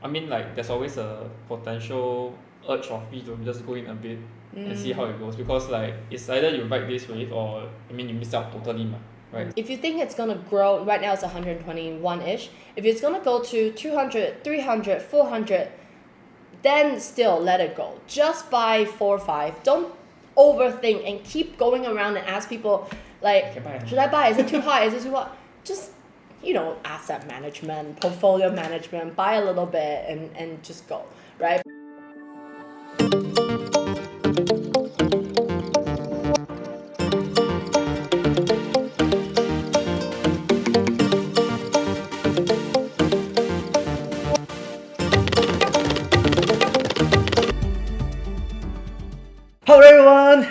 I mean, like, there's always a potential urge of me to just go in a bit and see how it goes, because like it's either you ride this wave or I mean you miss out totally, right? If you think it's gonna grow, right now it's 121-ish. If it's gonna go to 200, 300, 400, then still let it go. Just buy 4 or 5. Don't overthink and keep going around and ask people like, should I buy? Is it too high? Is it too what? Just asset management, portfolio management, buy a little bit and just go, right? Hello everyone,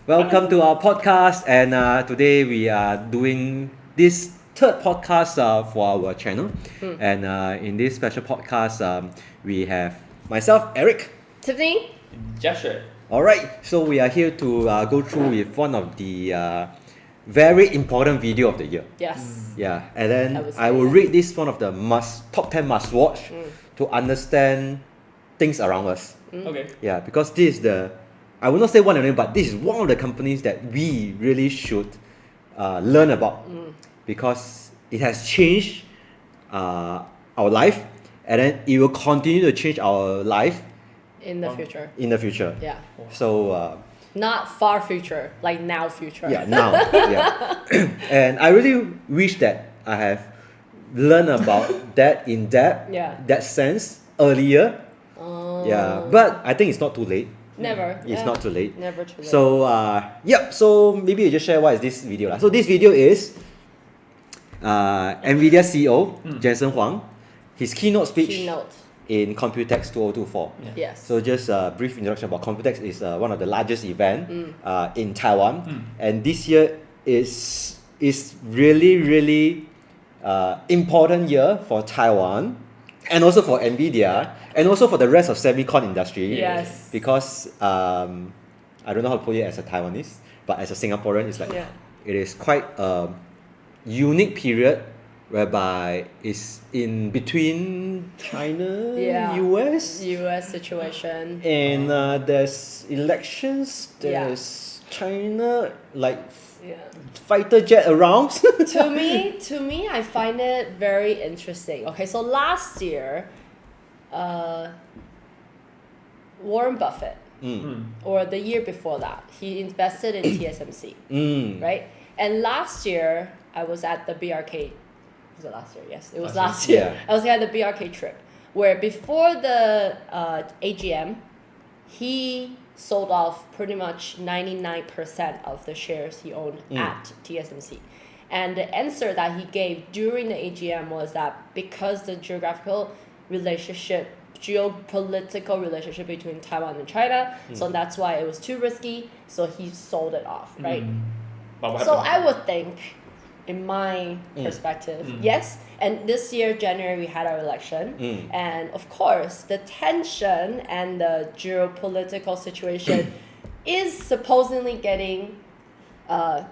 welcome to our podcast, and today we are doing this third podcast for our channel. And in this special podcast, we have myself, Eric. Tiffany? JiaXuan. Alright, so we are here to go through with one of the very important video of the year. Yes. Yeah, and then I will would say rate this one of the top 10 must watch to understand things around us. Okay. Yeah, because this is I will not say one of them, but this is one of the companies that we really should learn about because it has changed our life, and then it will continue to change our life In the future. in the future. Yeah. So Not far future, like now future. yeah, now. Yeah. And I really wish that I have learned about that in depth, that sense earlier. Yeah, but I think it's not too late. Never. It's not too late. Never too late. So so maybe you just share what is this video. So this video is NVIDIA CEO Jensen Huang, his keynote speech in Computex 2024. Yes. So just a brief introduction about Computex is one of the largest event in Taiwan, and this year is really important year for Taiwan, and also for NVIDIA, and also for the rest of semicon industry. Yes. Because I don't know how to put it as a Taiwanese, but as a Singaporean, it's like it is quite a unique period whereby it's in between China, US situation. and there's elections, there's China fighter jet around. to me, I find it very interesting. Okay, so last year, Warren Buffett, or the year before that, he invested in TSMC, right? And last year, I was at the BRK. Was it last year? Yes, it was last year. Yeah. I was at the BRK trip, where before the AGM, he sold off pretty much 99% of the shares he owned at TSMC. And the answer that he gave during the AGM was that because the geopolitical relationship between Taiwan and China, so that's why it was too risky, so he sold it off, right? But what So happened? I would think, in my perspective, yes, and this year, January, we had our election, and of course, the tension and the geopolitical situation is supposedly getting, I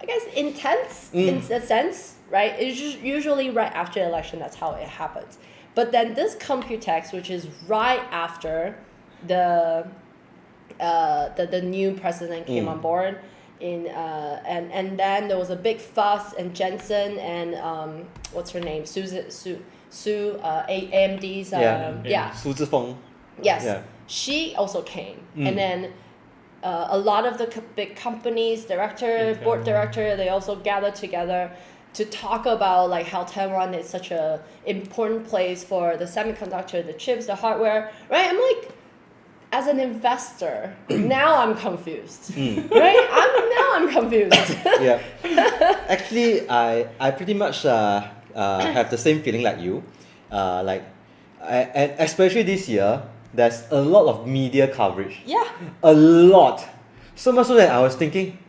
guess, intense in a sense, right? It's usually right after the election, that's how it happens. But then this Computex, which is right after the new president came on board, and then there was a big fuss, and Jensen and what's her name, AMD's Su Zifeng. yes, Yeah. she also came, and then a lot of the big companies, board director, they also gathered together to talk about like how Taiwan is such a important place for the semiconductor, the chips, the hardware, right? I'm like, as an investor, now I'm confused, right? I'm confused. Yeah. Actually, I pretty much have the same feeling like you. And especially this year, there's a lot of media coverage. Yeah. A lot. So much so that I was thinking,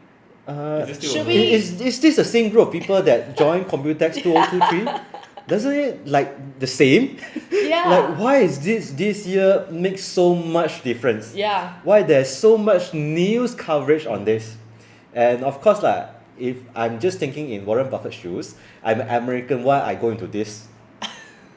Should we- is this the same group of people that joined Computex 2023? Doesn't it like the same? Yeah. Like, why is this year makes so much difference? Yeah. Why there's so much news coverage on this? And of course, like, if I'm just thinking in Warren Buffett's shoes, I'm American, why I go into this?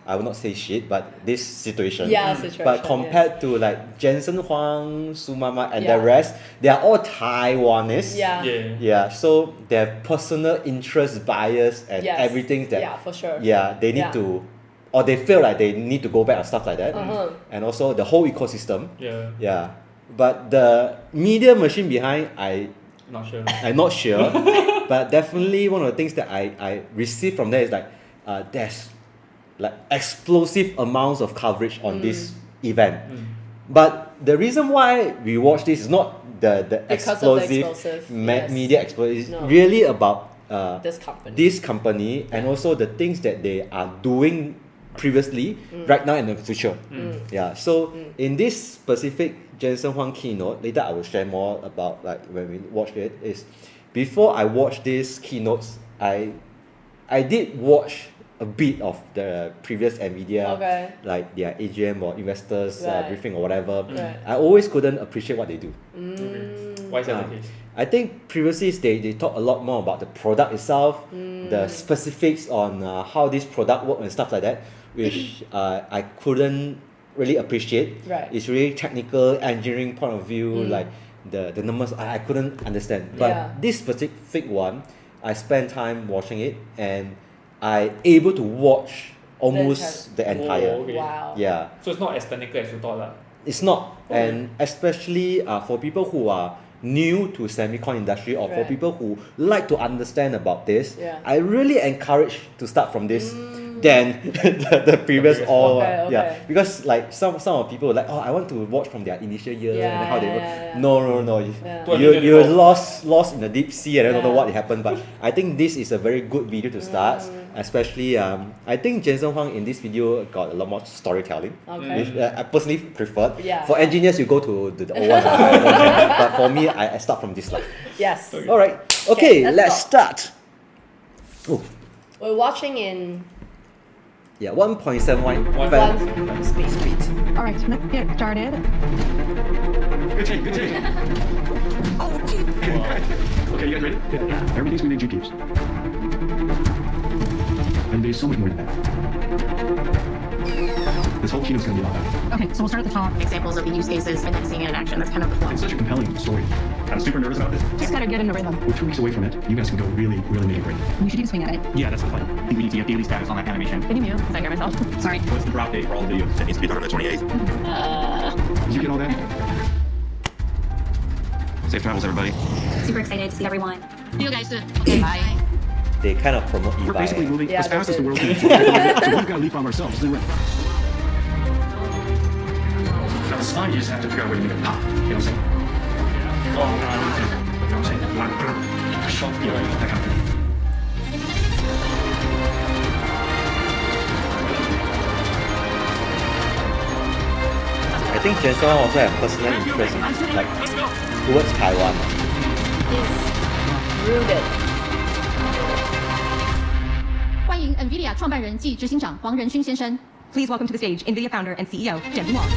I will not say shit, but this situation. Yeah, situation. But compared to like Jensen Huang, Sumama, and Yeah. the rest, they are all Taiwanese. Yeah. Yeah, so their personal interest, bias, and Yes. everything that Yeah, for sure. they need to, or they feel like they need to go back and stuff like that. And also the whole ecosystem. Yeah. But the media machine behind, I'm not sure. But definitely one of the things that I received from there is like there's like explosive amounts of coverage on this event. But the reason why we watch this is not the explosive media explosive. It's really about this company and also the things that they are doing previously, right now and in the future. Yeah. So in this specific Jensen Huang keynote, later I will share more about like when we watch it. Is before I watched these keynotes, I did watch a bit of the previous NVIDIA, like their AGM or investors briefing or whatever. I always couldn't appreciate what they do. Why is that the case? I think previously they talk a lot more about the product itself, the specifics on how this product works and stuff like that, which I couldn't really appreciate. It's really technical engineering point of view, like the numbers I couldn't understand. But this specific one, I spent time watching it and I able to watch almost the entire. Wow. Yeah. So it's not as technical as you thought lah. It's not, and especially for people who are new to semicon industry or for people who like to understand about this, I really encourage to start from this than the previous because like some of people like, oh, I want to watch from their initial year and how they work. No. You lost in the deep sea and I don't know what happened. But I think this is a very good video to start. Especially I think Jensen Huang in this video got a lot more storytelling, which I personally prefer. For engineers, you go to the old one, but for me, I start from this slide. Yes. All right. Okay, let's start. Oh. We're watching in 1.71 speed. All right, let's get started. Good take. Okay, you guys ready? Yeah. Everything's within GPUs. And there's so much more than that. This whole keynote's gonna be about that. Okay, so we'll start at the top. Examples of the use cases and then seeing it in action. That's kind of the flow. It's such a compelling story. I'm super nervous about this. Just gotta get in the rhythm. We're 2 weeks away from it. You guys can go really make it great. You should even swing at it. Yeah, that's the plan. I think we need to get daily status on that animation. What do you mean? Because I hear myself. Sorry. What's the drop date for all the videos? It needs to be done on the 28th. Did you get all that? Safe travels, everybody. Super excited to see everyone. See you guys soon. Okay, bye. They kind of promote We're e-buy. basically moving Yeah, as fast that's as the it. world can. So we've got to leap on ourselves. Now the slime, you just have to figure out a way to make it pop. You know what I'm saying? You know what I'm saying? You want to shove, you know, that kind of thing. I think Jensen Huang also have personal interest in, like towards Taiwan. He's rooted. 欢迎 NVIDIA 创办人暨执行长黄仁勋先生。 Please welcome to the stage NVIDIA founder and CEO Jensen Huang.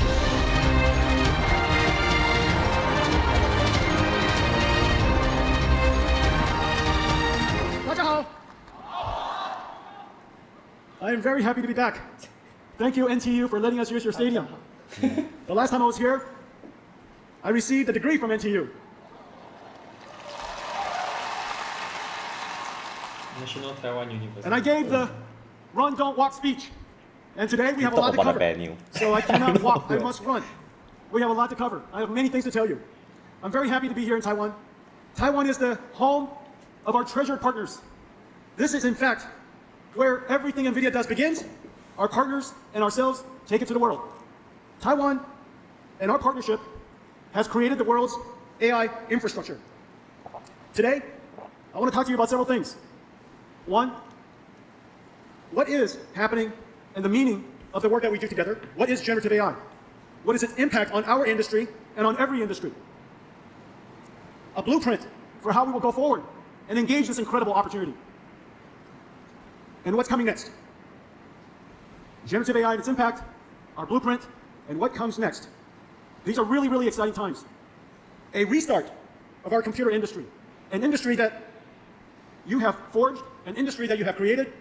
I am very happy to be back. Thank you, NTU, for letting us use your stadium. The last time I was here, I received a degree from NTU. National Taiwan University. And I gave the run, don't walk speech. And today we have a lot Talk to about the cover. venue. So I cannot walk, I must run. We have a lot to cover. I have many things to tell you. I'm very happy to be here in Taiwan. Taiwan is the home of our treasured partners. This is, in fact, where everything NVIDIA does begins. Our partners and ourselves take it to the world. Taiwan and our partnership has created the world's AI infrastructure. Today, I want to talk to you about several things. One, what is happening and the meaning of the work that we do together? What is generative AI? What is its impact on our industry and on every industry? A blueprint for how we will go forward and engage this incredible opportunity. And what's coming next? Generative AI and its impact, our blueprint, and what comes next. These are really exciting times. A restart of our computer industry, an industry that you have forged, an industry that you have created,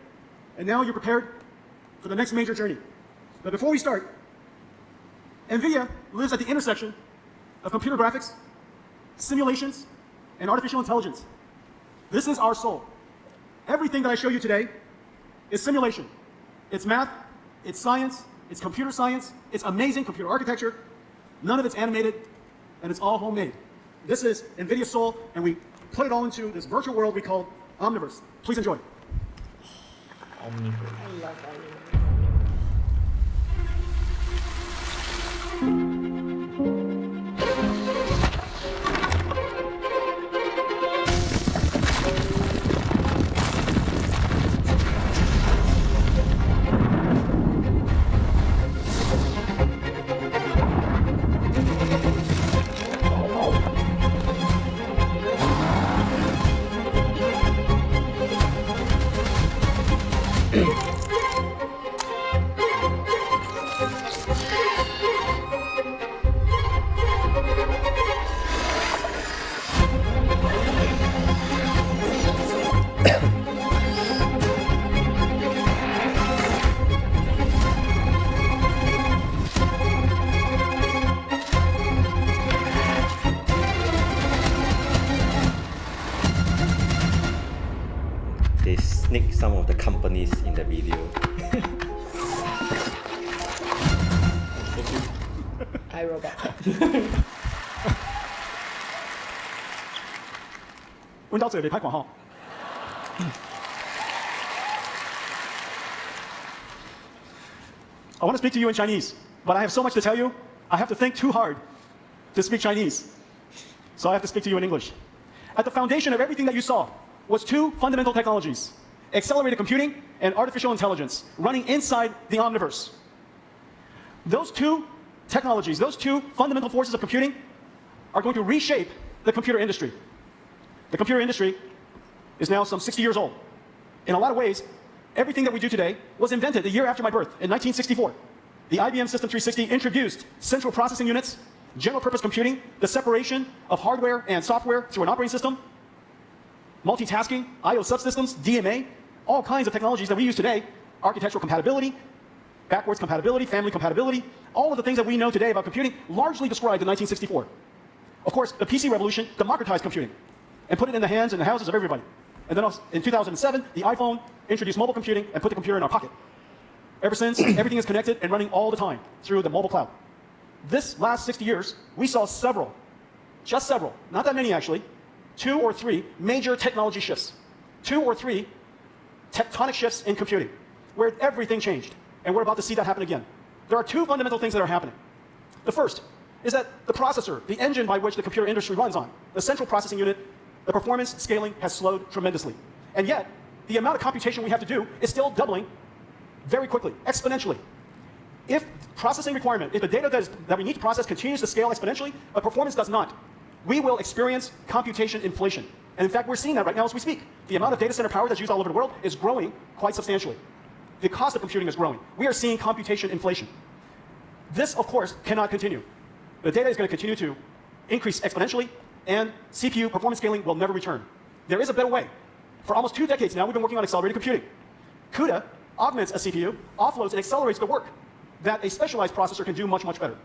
and now you're prepared for the next major journey. But before we start, NVIDIA lives at the intersection of computer graphics, simulations, and artificial intelligence. This is our soul. Everything that I show you today is simulation. It's math, it's science, it's computer science, it's amazing computer architecture. None of it's animated, and it's all homemade. This is NVIDIA's soul, and we put it all into this virtual world we call Omniverse. Please enjoy. Omniverse. I love Omniverse. They sneak some of the companies in the video. iRobot. 溫到這裡拍廣告。I want to speak to you in Chinese, but I have so much to tell you, I have to think too hard to speak Chinese. So I have to speak to you in English. At the foundation of everything that you saw was two fundamental technologies: accelerated computing and artificial intelligence, running inside the Omniverse. Those two technologies, those two fundamental forces of computing, are going to reshape the computer industry. The computer industry is now some 60 years old. In a lot of ways, everything that we do today was invented the year after my birth, in 1964. The IBM System 360 introduced central processing units, general purpose computing, the separation of hardware and software through an operating system, multitasking, I/O subsystems, DMA, all kinds of technologies that we use today, architectural compatibility, backwards compatibility, family compatibility, all of the things that we know today about computing largely described in 1964. Of course, the PC revolution democratized computing and put it in the hands and the houses of everybody. And then in 2007, the iPhone introduced mobile computing and put the computer in our pocket. Ever since, everything is connected and running all the time through the mobile cloud. This last 60 years, we saw several, just several, not that many actually, 2 or 3 major technology shifts. 2 or 3 tectonic shifts in computing, where everything changed. And we're about to see that happen again. There are 2 fundamental things that are happening. The first is that the processor, the engine by which the computer industry runs on, the central processing unit, the performance scaling has slowed tremendously. And yet, the amount of computation we have to do is still doubling very quickly, exponentially. If processing requirement, if the data that we need to process continues to scale exponentially, but performance does not, we will experience computation inflation. And in fact, we're seeing that right now as we speak. The amount of data center power that's used all over the world is growing quite substantially. The cost of computing is growing. We are seeing computation inflation. This, of course, cannot continue. The data is going to continue to increase exponentially, and CPU performance scaling will never return. There is a better way. For almost 2 decades now, we've been working on accelerated computing. CUDA augments a CPU, offloads, and accelerates the work that a specialized processor can do much, much better.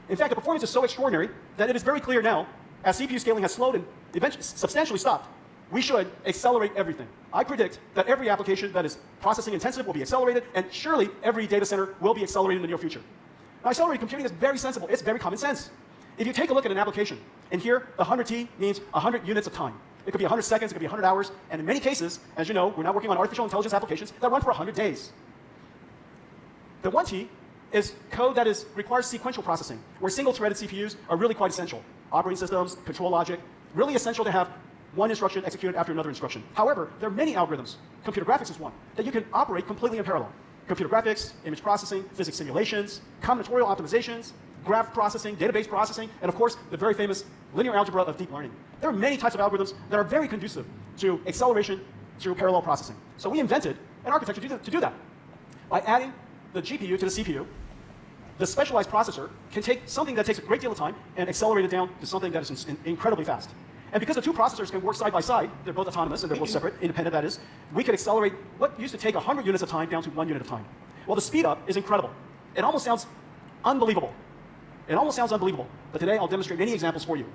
In fact, the performance is so extraordinary that it is very clear now, as CPU scaling has slowed and eventually substantially stopped, we should accelerate everything. I predict that every application that is processing intensive will be accelerated, and surely every data center will be accelerated in the near future. Now, accelerated computing is very sensible. It's very common sense. If you take a look at an application, and here, the 100T means 100 units of time. It could be 100 seconds, it could be 100 hours, and in many cases, as you know, we're now working on artificial intelligence applications that run for 100 days. The 1T is code that requires sequential processing, where single-threaded CPUs are really quite essential. Operating systems, control logic, really essential to have one instruction executed after another instruction. However, there are many algorithms, computer graphics is one, that you can operate completely in parallel. Computer graphics, image processing, physics simulations, combinatorial optimizations, graph processing, database processing, and of course, the very famous linear algebra of deep learning. There are many types of algorithms that are very conducive to acceleration through parallel processing. So we invented an architecture to do that. By adding the GPU to the CPU, the specialized processor can take something that takes a great deal of time and accelerate it down to something that is incredibly fast. And because the 2 processors can work side by side, they're both autonomous and they're both separate, independent that is, we can accelerate what used to take 100 units of time down to 1 unit of time. Well, the speed up is incredible. It almost sounds unbelievable. It almost sounds unbelievable. But today I'll demonstrate many examples for you.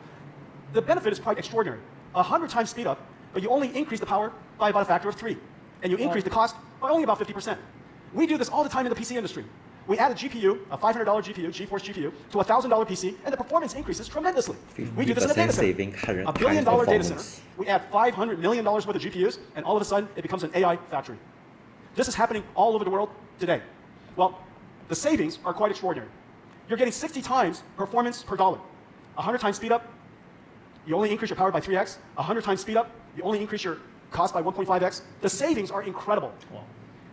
The benefit is quite extraordinary. 100 times speed up, but you only increase the power by about a factor of 3. And you increase the cost by only about 50%. We do this all the time in the PC industry. We add a GPU, a $500 GPU, GeForce GPU, to a $1,000 PC, and the performance increases tremendously. We do this in a data center. $1 billion data center. We add $500 million worth of GPUs, and all of a sudden, it becomes an AI factory. This is happening all over the world today. Well, the savings are quite extraordinary. You're getting 60 times performance per dollar. 100 times speed up, you only increase your power by 3x. 100 times speed up, you only increase your cost by 1.5x. The savings are incredible. Wow.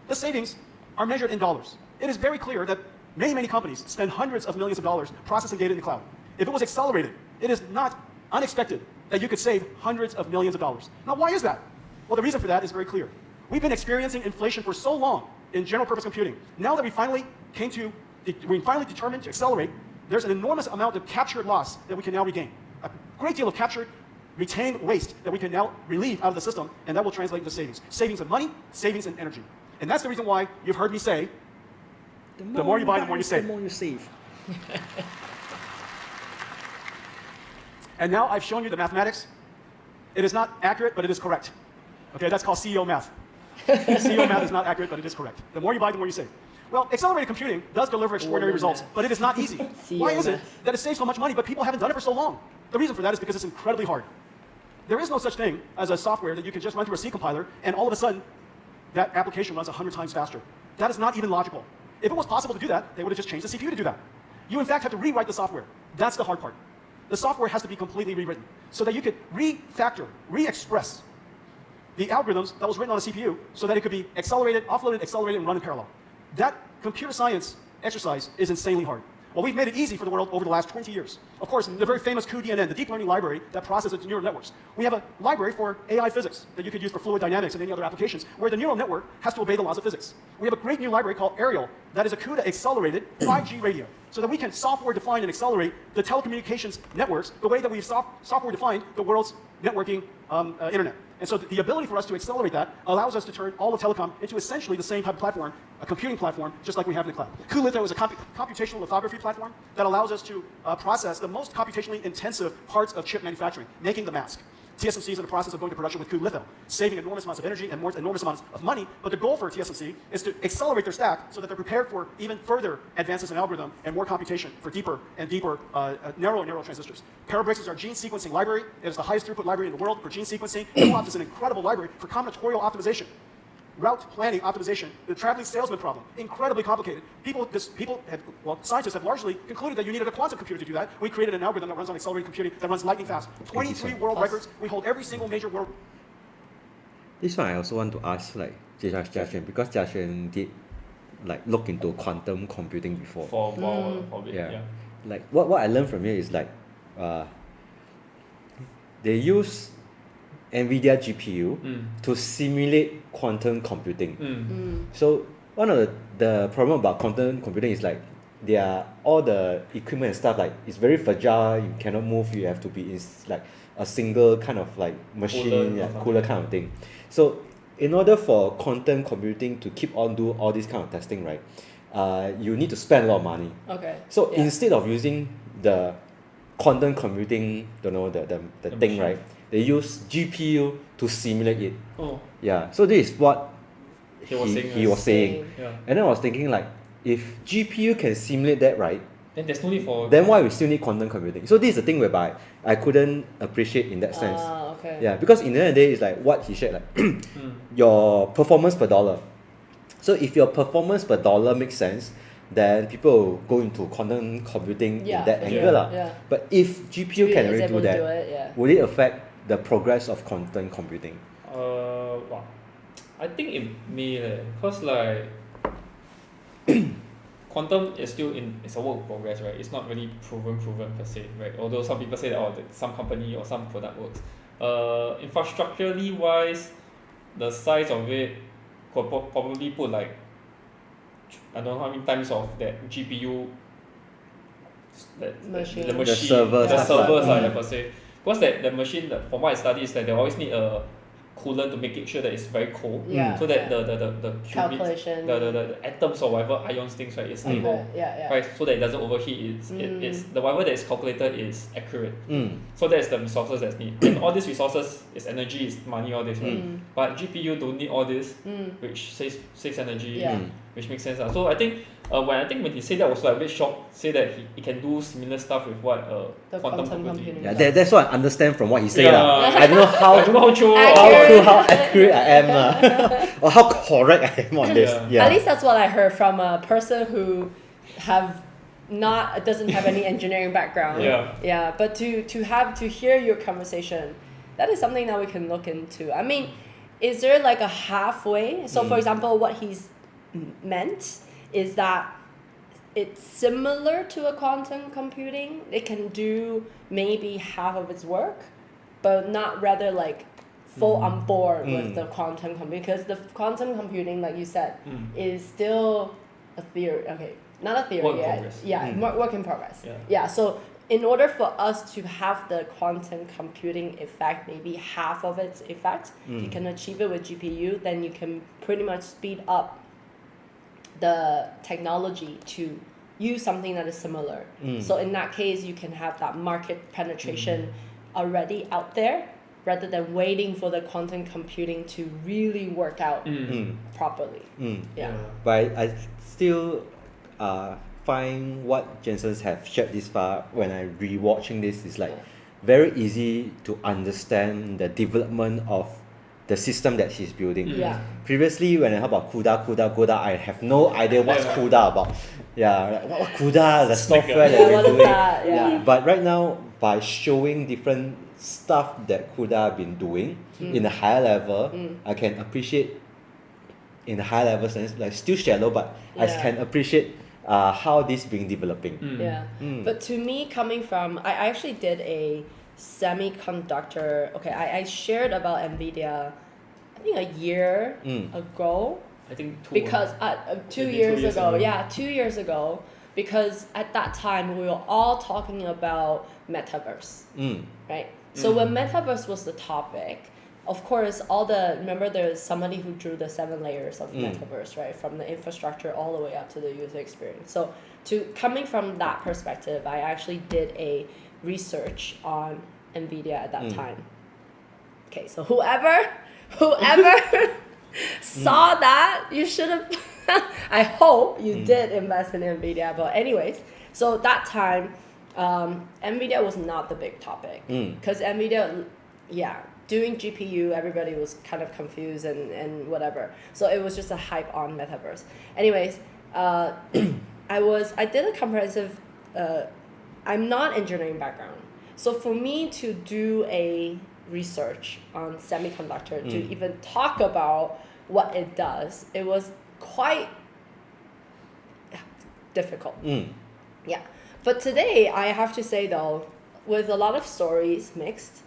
The savings are measured in dollars. It is very clear that many, many companies spend hundreds of millions of dollars processing data in the cloud. If it was accelerated, it is not unexpected that you could save hundreds of millions of dollars. Now, why is that? Well, the reason for that is very clear. We've been experiencing inflation for so long in general purpose computing. Now that we finally determined to accelerate, there's an enormous amount of captured loss that we can now regain. A great deal of captured, retained waste that we can now relieve out of the system, and that will translate into savings. Savings of money, savings in energy. And that's the reason why you've heard me say, the more you buy, the more you save. The more you save. And now I've shown you the mathematics. It is not accurate, but it is correct. Okay, that's called CEO math. CEO math is not accurate, but it is correct. The more you buy, the more you save. Well, accelerated computing does deliver extraordinary results, but it is not easy. Why is it that it saves so much money, but people haven't done it for so long? The reason for that is because it's incredibly hard. There is no such thing as a software that you can just run through a C compiler, and all of a sudden, that application runs 100 times faster. That is not even logical. If it was possible to do that, they would have just changed the CPU to do that. You, in fact, have to rewrite the software. That's the hard part. The software has to be completely rewritten so that you could refactor, re-express the algorithms that was written on a CPU so that it could be accelerated, offloaded, accelerated, and run in parallel. That computer science exercise is insanely hard. Well, we've made it easy for the world over the last 20 years. Of course, the very famous cuDNN, the deep learning library that processes neural networks. We have a library for AI physics that you could use for fluid dynamics and any other applications where the neural network has to obey the laws of physics. We have a great new library called Ariel that is a CUDA-accelerated 5G radio so that we can software-define and accelerate the telecommunications networks the way that we've software-defined the world's networking internet. And so the ability for us to accelerate that allows us to turn all of telecom into essentially the same type of platform, a computing platform, just like we have in the cloud. cuLitho is a computational lithography platform that allows us to process the most computationally intensive parts of chip manufacturing, making the mask. TSMC is in the process of going to production with cuLitho, saving enormous amounts of energy and enormous amounts of money. But the goal for TSMC is to accelerate their stack so that they're prepared for even further advances in algorithm and more computation for deeper and deeper narrow and narrow transistors. Parabricks is our gene sequencing library. It is the highest throughput library in the world for gene sequencing. CoOpt is an incredible library for combinatorial optimization. Route planning optimization, the traveling salesman problem, incredibly complicated. Scientists have largely concluded that you needed a quantum computer to do that. We created an algorithm that runs on accelerated computing that runs lightning fast. 23 world records. We hold every single major world. This one I also want to ask JiaXuan because JiaXuan did look into quantum computing before. For a bit, yeah. Like what I learned from here is they use NVIDIA GPU to simulate quantum computing. So one of the problem about quantum computing is all the equipment and stuff it's very fragile. You cannot move. You have to be in a single kind of machine, cooler kind of thing. So in order for quantum computing to keep on do all this kind of testing, right, you need to spend a lot of money. Okay. So instead of using the quantum computing, the thing, right, they use GPU to simulate it. Oh. Yeah. So this is what he was saying. Yeah. And then I was thinking if GPU can simulate that, right, then there's no need for. Then why we still need quantum computing? So this is the thing whereby I couldn't appreciate in that sense. Okay. Yeah, because in the end of the day, it's what he said, your performance per dollar. So if your performance per dollar makes sense, then people will go into quantum computing in that angle. Yeah. But if GPU can really do that, would it affect the progress of quantum computing? Wow. I think it may, because quantum is still it's a work in progress, right? It's not really proven per se, right? Although some people say that some company or some product works. Infrastructurally wise, the size of it could probably put I don't know how many times of that GPU, the machine, the servers per se. Because the machine, from what I study, is that they always need a coolant to make it sure that it's very cold, Yeah, so that yeah. the qubits, Calculation. the atoms or whatever ions things, right, is stable, Okay, yeah. right, so that it doesn't overheat. It's the whatever that is calculated is accurate. So that's the resources that's needed. And all these resources is energy, is money, all this, right? But GPU don't need all this, which saves energy, which makes sense. So I think when he said that, I was like a bit shocked. Say that he can do similar stuff with what The quantum quantum computing. computing. That's what I understand from what he said. Yeah. I don't know how I don't know how true. how accurate I am, or how correct I am on this. Yeah. Yeah. At least that's what I heard from a person who doesn't have any engineering background. Yeah. But to hear your conversation, that is something that we can look into. I mean, is there like a halfway? So for example, what he's meant is that it's similar to a quantum computing. It can do maybe half of its work, but not rather like full on board with the quantum computing, because the quantum computing, like you said, is still a theory. Okay, not a theory Work in yet. progress. Yeah, work in progress. Yeah. So in order for us to have the quantum computing effect, maybe half of its effect, you can achieve it with GPU, then you can pretty much speed up the technology to use something that is similar. So in that case, you can have that market penetration already out there, rather than waiting for the quantum computing to really work out properly. Yeah. But I still find what Jensen's have shared this far, when I rewatching this, is like very easy to understand the development of the system that she's building. Yeah. Previously, when I heard about CUDA, I have no idea what's CUDA about. Yeah, like, what CUDA, the software that Yeah, we're what is doing. that? Yeah. But right now, by showing different stuff that CUDA been doing in a higher level, I can appreciate in a high level sense, like still shallow, but I can appreciate how this been developing. But to me, coming from, I actually did a semiconductor. Okay, I shared about NVIDIA, I think a year ago. I think Because 2 years ago, 2 years ago, because at that time we were all talking about metaverse, right? So when metaverse was the topic, of course, remember there's somebody who drew the 7 layers of metaverse, right? From the infrastructure all the way up to the user experience. So coming from that perspective, I actually did a research on NVIDIA at that time. Okay, so whoever saw that, you should have, I hope you did invest in NVIDIA. But anyways, so that time, NVIDIA was not the big topic. Because NVIDIA, doing GPU, everybody was kind of confused and whatever. So it was just a hype on metaverse. Anyways, I did a comprehensive, I'm not engineering background. So for me to do a research on semiconductor, to even talk about what it does, it was quite difficult. Yeah. But today, I have to say though, with a lot of stories mixed,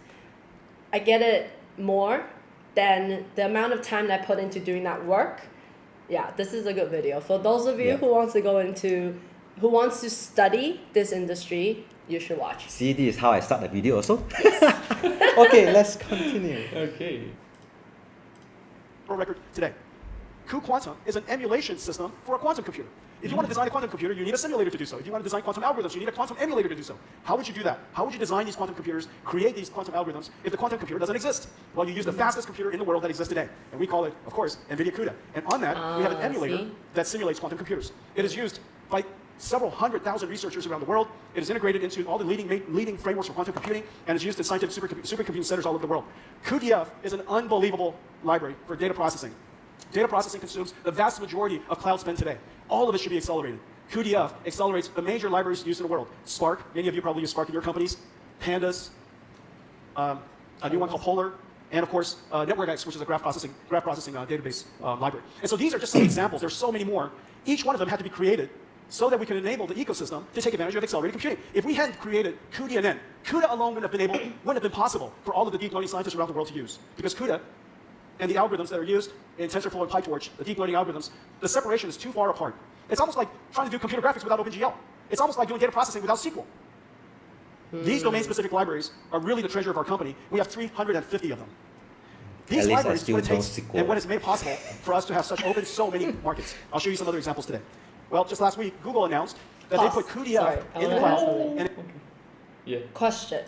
I get it more than the amount of time that I put into doing that work. Yeah, this is a good video. For those of you who wants to study this industry, you should watch. See, this is how I start the video also. Okay, let's continue. Okay. Record today. cuQuantum is an emulation system for a quantum computer. If you want to design a quantum computer, you need a simulator to do so. If you want to design quantum algorithms, you need a quantum emulator to do so. How would you do that? How would you design these quantum computers, create these quantum algorithms, if the quantum computer doesn't exist? Well, you use the fastest computer in the world that exists today. And we call it, of course, NVIDIA CUDA. And on that, we have an emulator that simulates quantum computers. It is used by several 100,000 researchers around the world. It is integrated into all the leading frameworks for quantum computing, and is used in scientific supercomputing centers all over the world. cuDF is an unbelievable library for data processing. Data processing consumes the vast majority of cloud spend today. All of it should be accelerated. cuDF accelerates the major libraries used in the world. Spark, many of you probably use Spark in your companies. Pandas, a new one called Polar, and of course, NetworkX, which is a graph processing database library. And so these are just some examples. There's so many more. Each one of them had to be created so that we can enable the ecosystem to take advantage of accelerated computing. If we hadn't created cuDNN, CUDA alone wouldn't have been possible for all of the deep learning scientists around the world to use. Because CUDA and the algorithms that are used in TensorFlow and PyTorch, the deep learning algorithms, the separation is too far apart. It's almost like trying to do computer graphics without OpenGL. It's almost like doing data processing without SQL. These domain-specific libraries are really the treasure of our company. We have 350 of them. These At least I libraries, still what it know takes, SQL. and what it's made possible for us to have such open so many markets. I'll show you some other examples today. Well, just last week, Google announced that Pause. they put CUDA Sorry, I in the wanna ask cloud. something. And Yeah. Question.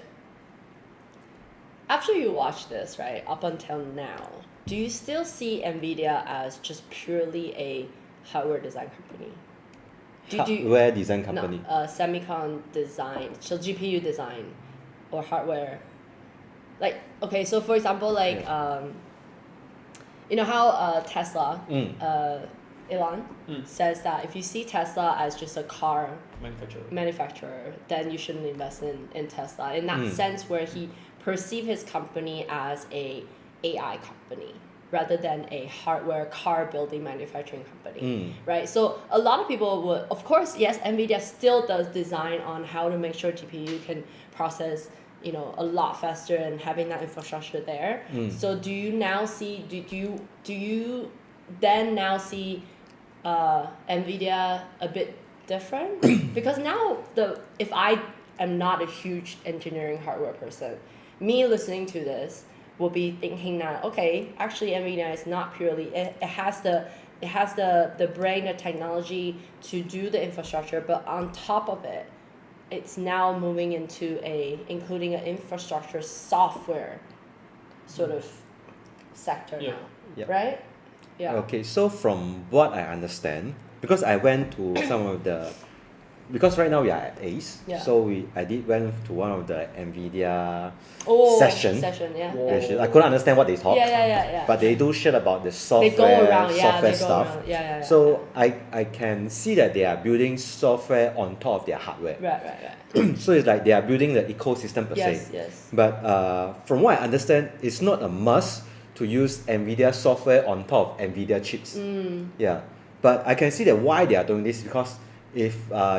After you watch this, right, up until now, do you still see NVIDIA as just purely a hardware design company? Hardware design company. No, semicon design, so GPU design or hardware. Like, okay, so for example, like, you know how Tesla, Elon says that if you see Tesla as just a car manufacturer, then you shouldn't invest in Tesla. In that sense, where he perceive his company as a AI company rather than a hardware car building manufacturing company, right? So a lot of people would, of course, yes, NVIDIA still does design on how to make sure GPU can process, you know, a lot faster and having that infrastructure there. So do you now see, do you then now see NVIDIA a bit different? Because now if I am not a huge engineering hardware person, me listening to this will be thinking that, okay, actually NVIDIA is not purely, it has the brain, the technology to do the infrastructure, but on top of it, it's now moving into including an infrastructure software sort of sector now, Yeah. right? Yeah. Okay, so from what I understand, because I went to some of the, because right now we are at ACE, so I went to one of the NVIDIA session, yeah. which I couldn't understand what they talk, but they do shit about the software, They go around, software stuff. Around. So I can see that they are building software on top of their hardware. Right. So it's like they are building the ecosystem per se. Yes. But from what I understand, it's not a must to use NVIDIA software on top of NVIDIA chips. Yeah, but I can see that why they are doing this, because if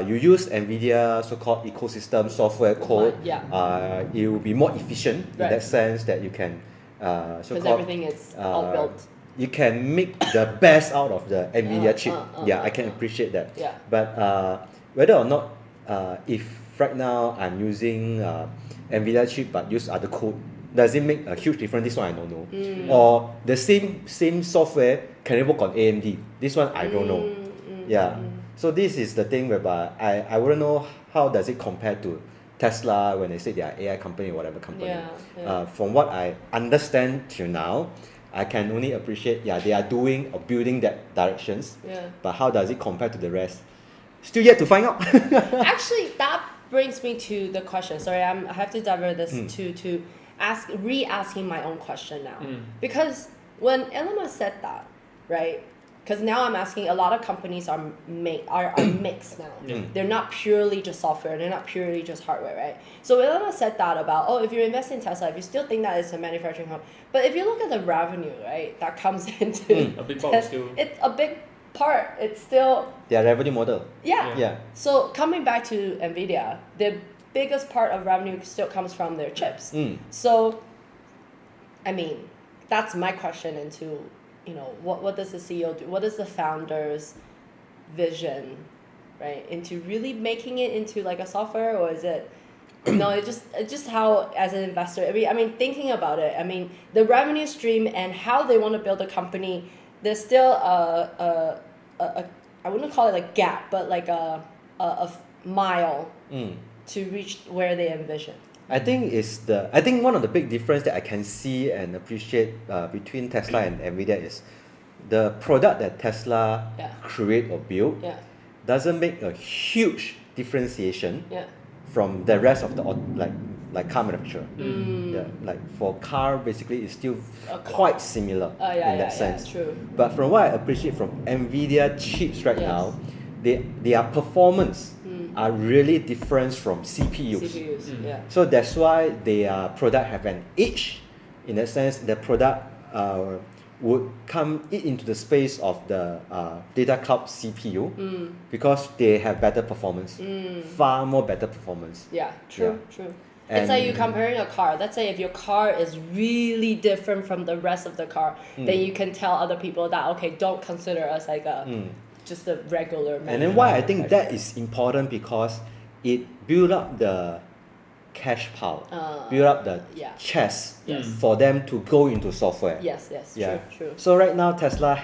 you use NVIDIA so-called ecosystem software code, it will be more efficient in that sense that you can because everything is all built. You can make the best out of the NVIDIA chip. I can appreciate that. But whether or not, if right now I'm using NVIDIA chip but use other code, does it make a huge difference? This one I don't know. Or the same software can it work on AMD? This one I don't know. So this is the thing whereby I wouldn't know how does it compare to Tesla when they say they are AI company or whatever company. From what I understand till now, I can only appreciate they are doing or building that directions. But how does it compare to the rest? Still yet to find out. Actually, that brings me to the question. Sorry, I have to divert this to re-asking my own question now. Because when Elon Musk said that, right? Because now I'm asking, a lot of companies are mixed now. They're not purely just software. They're not purely just hardware, right? So Elon Musk said that about, if you invest in Tesla, if you still think that it's a manufacturing company, but if you look at the revenue, right, that comes into a big part still. It's a big part. It's still their revenue model. Yeah. So coming back to NVIDIA, the biggest part of revenue still comes from their chips. So, I mean, that's my question into, you know, what does the CEO do? What is the founder's vision, right? Into really making it into like a software, or is it no? It's just how, as an investor, I mean, thinking about it, I mean, the revenue stream and how they want to build a company, there's still a I wouldn't call it a gap, but like a mile to reach where they envision. I think one of the big difference that I can see and appreciate between Tesla and NVIDIA is the product that Tesla create or build doesn't make a huge differentiation from the rest of the like car manufacturer. Like for car, basically it's still quite similar in that sense. True. But from what I appreciate from NVIDIA chips right now, their performance are really different from CPUs. So that's why their product have an edge. In that sense, the product would come into the space of the data cloud CPU because they have better performance, far more better performance. True. It's like you comparing a car. Let's say if your car is really different from the rest of the car, then you can tell other people that, okay, don't consider us like just a regular And then why I think that is important, because it build up the cash power, build up the yeah. chest Yes. for them to go into software. Yes, yes, Yeah. true. So right now Tesla,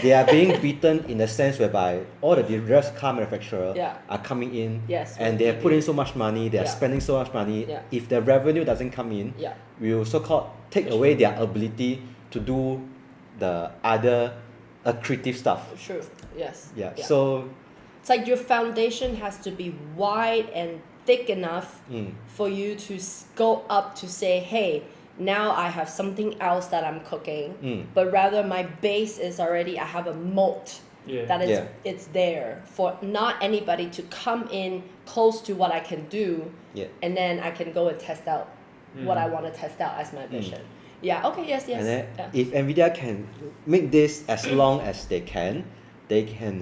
they are being beaten in the sense whereby all the direct car manufacturers Yeah. are coming in Yes, and with they have put EV. in so much money, they are Yeah. spending so much money. Yeah. If the revenue doesn't come in, Yeah. we will so-called take away their ability to do the other creative stuff. True. Yes. Yeah. So it's like your foundation has to be wide and thick enough for you to go up to say, hey, now I have something else that I'm cooking, but rather my base is already, I have a moat that is it's there for not anybody to come in close to what I can do, and then I can go and test out what I want to test out as my vision. Yeah, okay, yes. And then if NVIDIA can make this as long as they can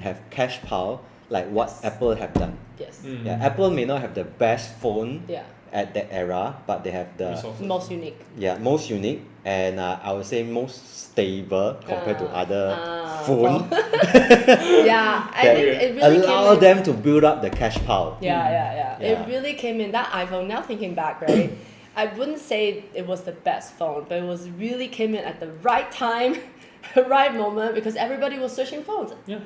have cash power like what Apple have done. Yes. Yeah, Apple may not have the best phone Yeah. at that era, but they have the Most unique. most unique and I would say most stable compared to other phone. Yeah, I think it really allow came in. them to build up the cash power. Yeah. Yeah. It really came in that iPhone. Now thinking back, right? I wouldn't say it was the best phone, but it was really came in at the right time, the right moment, because everybody was searching phones. Yeah.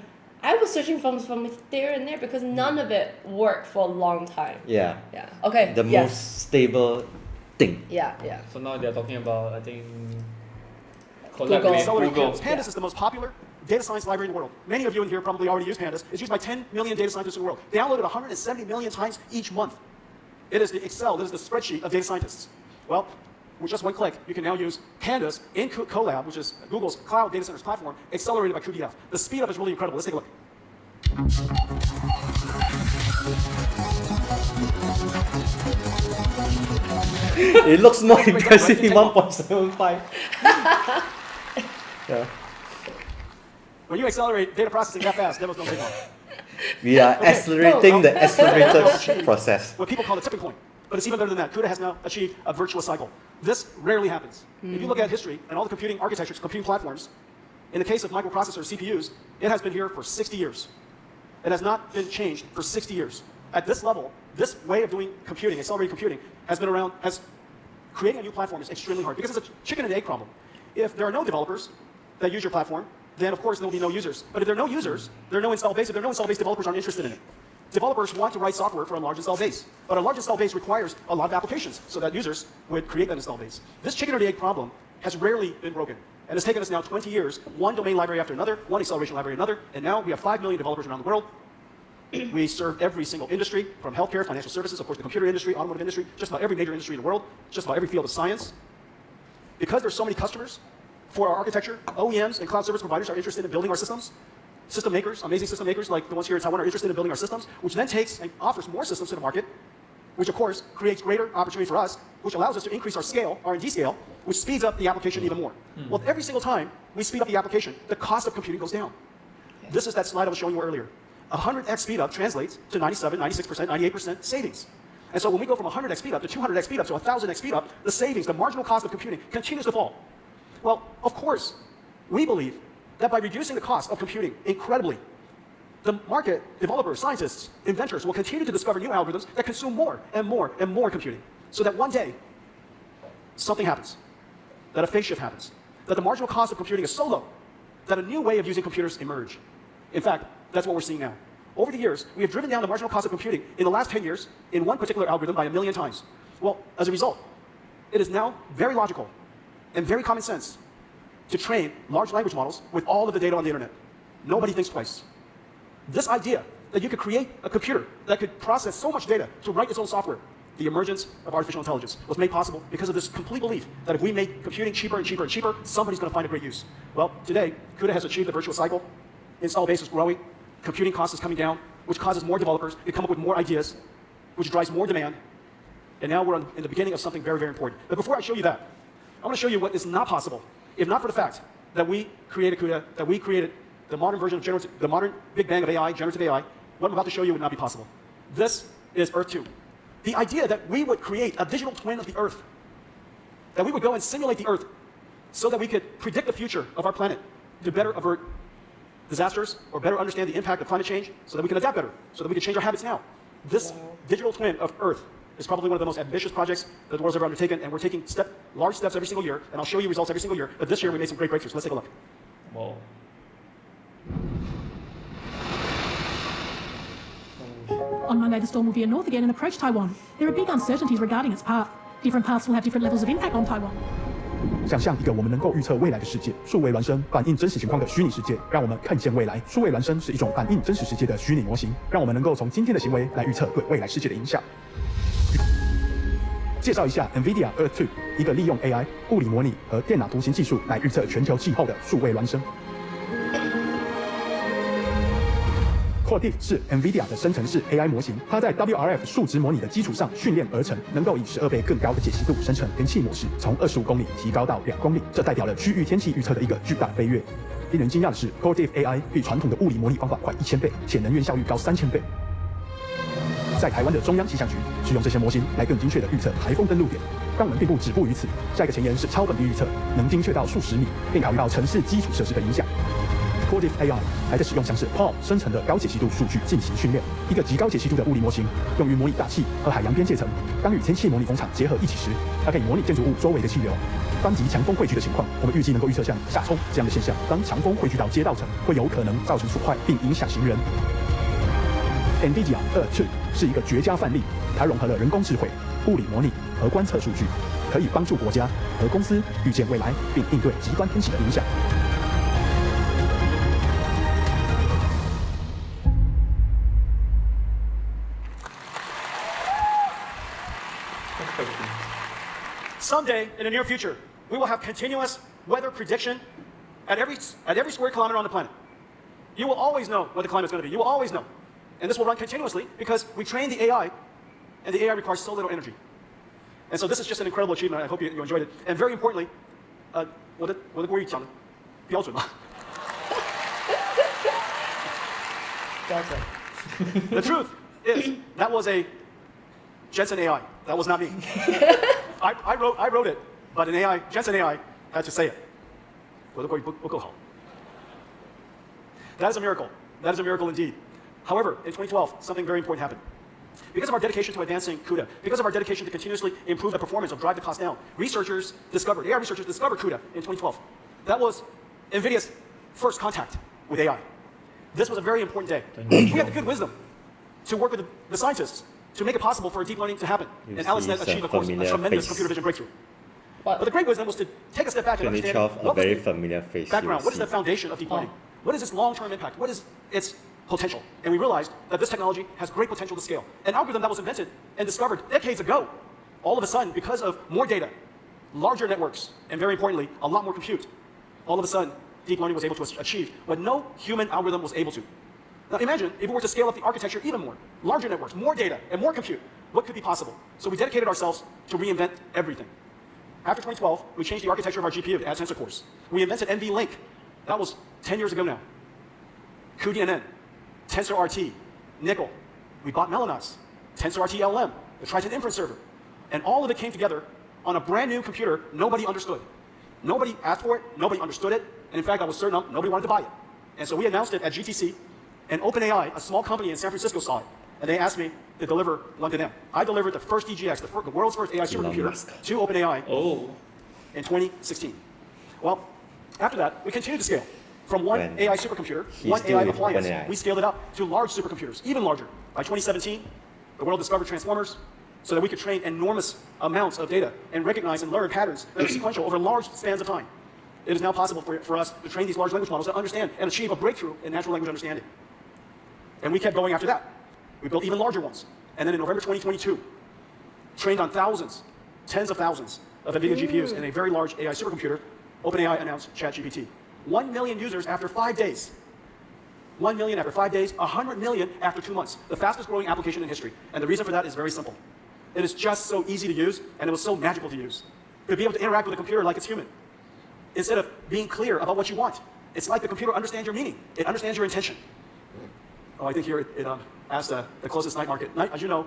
I was searching phones from there and there because none of it worked for a long time. Yeah. Yeah. Okay. The yes. most stable thing. Yeah. So now they're talking about, I think, collab Google. with Accelerated Google. Pandas. Pandas is the most popular data science library in the world. Many of you in here probably already use Pandas. It's used by 10 million data scientists in the world. Downloaded 170 million times each month. It is the Excel, this is the spreadsheet of data scientists. Well, with just one click, you can now use Pandas in Colab, which is Google's cloud data centers platform, accelerated by QDF. The speed up is really incredible. Let's take a look. It looks more impressive in 1.75. Yeah. When you accelerate data processing that fast, demos don't take long. We are accelerating the accelerated achieved process. what people call the tipping point. But it's even better than that. CUDA has now achieved a virtuous cycle. This rarely happens. If you look at history and all the computing architectures, computing platforms, in the case of microprocessors, CPUs, it has been here for 60 years. It has not been changed for 60 years. At this level, this way of doing computing, accelerated computing, has been around, creating a new platform is extremely hard because it's a chicken and egg problem. If there are no developers that use your platform, then of course there will be no users. But if there are no users, there are no install base. If there are no install base, developers aren't interested in it. Developers want to write software for a large install base, but a large install base requires a lot of applications so that users would create that install base. This chicken or the egg problem has rarely been broken. And it's taken us now 20 years, one domain library after another, one acceleration library another, and now we have 5 million developers around the world. We serve every single industry, from healthcare, financial services, of course the computer industry, automotive industry, just about every major industry in the world, just about every field of science. Because there's so many customers for our architecture, OEMs and cloud service providers are interested in building our systems. System makers, amazing system makers like the ones here in Taiwan are interested in building our systems, which then takes and offers more systems to the market, which of course creates greater opportunity for us, which allows us to increase our scale, R&D scale, which speeds up the application even more. Well, every single time we speed up the application, the cost of computing goes down. This is that slide I was showing you earlier. 100x speed up translates to 97, 96%, 98% savings. And so when we go from 100x speed up to 200x speed up to 1000x speed up, the savings, the marginal cost of computing continues to fall. Well, of course, we believe that by reducing the cost of computing incredibly, the market, developers, scientists, inventors will continue to discover new algorithms that consume more and more and more computing. So that one day, something happens, that a phase shift happens, that the marginal cost of computing is so low that a new way of using computers emerge. In fact, that's what we're seeing now. Over the years, we have driven down the marginal cost of computing in the last 10 years in one particular algorithm by 1 million times. Well, as a result, it is now very logical and very common sense to train large language models with all of the data on the internet. Nobody thinks twice. This idea that you could create a computer that could process so much data to write its own software, the emergence of artificial intelligence was made possible because of this complete belief that if we make computing cheaper and cheaper and cheaper, somebody's going to find a great use. Well, today, CUDA has achieved the virtuous cycle. Install base is growing. Computing cost is coming down, which causes more developers to come up with more ideas, which drives more demand. And now we're in the beginning of something very, very important. But before I show you that, I want to show you what is not possible, if not for the fact that we created CUDA, that we created the modern version of generative, the modern Big Bang of AI, generative AI. What I'm about to show you would not be possible. This is Earth 2. The idea that we would create a digital twin of the Earth, that we would go and simulate the Earth so that we could predict the future of our planet to better avert disasters or better understand the impact of climate change so that we can adapt better, so that we can change our habits now. This digital twin of Earth is probably one of the most ambitious projects that the world's ever undertaken, and we're taking large steps every single year, and I'll show you results every single year. But this year we made some great breakthroughs. Let's take a look. Wow. On Monday, the storm will veer north again and approach Taiwan. There are big uncertainties regarding its path. Different paths will have different levels of impact on Taiwan. 想象一个我们能够预测未来的世界，数位孪生反映真实情况的虚拟世界，让我们看见未来。数位孪生是一种反映真实世界的虚拟模型，让我们能够从今天的行为来预测对未来世界的影响。介绍一下 NVIDIA Earth 2，一个利用 AI、物理模拟和电脑图形技术来预测全球气候的数位孪生。Computex 是 NVIDIA 的生成式 AI 模型，它在 WRF 数值模拟的基础上训练而成，能够以12倍更高的解析度生成天气模式，从25公里提高到2公里，这代表了区域天气预测的一个巨大飞跃。令人惊讶的是 ，Computex AI 比传统的物理模拟方法快1000倍，且能源效率高3000倍。在台湾的中央气象局使用这些模型来更精确地预测台风登陆点。但我们并不止步于此，下一个前沿是超本地预测，能精确到数十米，并考虑到城市基础设施的影响。Computex AI 还在使用像是 PAL 生成的高解析度数据进行训练，一个极高解析度的物理模型，用于模拟大气和海洋边界层。当与天气模拟风场结合一起时，它可以模拟建筑物周围的气流。当及强风汇聚的情况，我们预计能够预测像下冲这样的现象。当强风汇聚到街道层，会有可能造成损坏并影响行人。NVIDIA Earth 2是一个绝佳范例，它融合了人工智慧、物理模拟和观测数据，可以帮助国家和公司预见未来，并应对极端天气的影响。Someday, in the near future, we will have continuous weather prediction at every square kilometer on the planet. You will always know what the climate is going to be. You will always know. And this will run continuously because we train the AI, and the AI requires so little energy. And so this is just an incredible achievement. I hope you enjoyed it. And very importantly, 我的国语讲的标准吗？标准。The truth is, that was a Jensen AI. That was not me. I wrote it, but an AI, Jensen AI, had to say it. 我的国语不够好。That is a miracle. That is a miracle indeed. However, in 2012, something very important happened. Because of our dedication to advancing CUDA, because of our dedication to continuously improve the performance or drive the cost down, AI researchers discovered CUDA in 2012. That was NVIDIA's first contact with AI. This was a very important day. We had the good wisdom to work with the scientists to make it possible for deep learning to happen. And AlexNet achieved, of course, a tremendous computer vision breakthrough. But the great wisdom was to take a step back and understand what was the background, what is the foundation of deep learning? What is its long-term impact? What is its potential? And we realized that this technology has great potential to scale. An algorithm that was invented and discovered decades ago, all of a sudden, because of more data, larger networks, and very importantly, a lot more compute, all of a sudden, deep learning was able to achieve what no human algorithm was able to. Now imagine if we were to scale up the architecture even more, larger networks, more data, and more compute, what could be possible? So we dedicated ourselves to reinvent everything. After 2012, we changed the architecture of our GPU to add tensor cores. We invented NVLink. That was 10 years ago now. cuDNN, TensorRT, Nickel. We bought Mellanox, TensorRT LM, the Triton inference server. And all of it came together on a brand new computer nobody understood. Nobody asked for it, nobody understood it, and in fact I was certain nobody wanted to buy it. And so we announced it at GTC, and OpenAI, a small company in San Francisco, saw it, and they asked me to deliver one to them. I delivered the first DGX, the world's first AI supercomputer, to OpenAI in 2016. Well, after that, we continued to scale. From one AI supercomputer, one AI appliance, we scaled it up to large supercomputers, even larger. By 2017, the world discovered transformers so that we could train enormous amounts of data and recognize and learn patterns that are sequential over large spans of time. It is now possible for us to train these large language models to understand and achieve a breakthrough in natural language understanding. And we kept going after that. We built even larger ones. And then in November 2022, trained on thousands, tens of thousands of NVIDIA GPUs in a very large AI supercomputer, OpenAI announced ChatGPT. 1 million users after 5 days. 1 million after 5 days, 100 million after 2 months. The fastest growing application in history. And the reason for that is very simple. It is just so easy to use, and it was so magical to use. To be able to interact with a computer like it's human. Instead of being clear about what you want. It's like the computer understands your meaning. It understands your intention. Oh, I think here it asked the closest night market. As you know,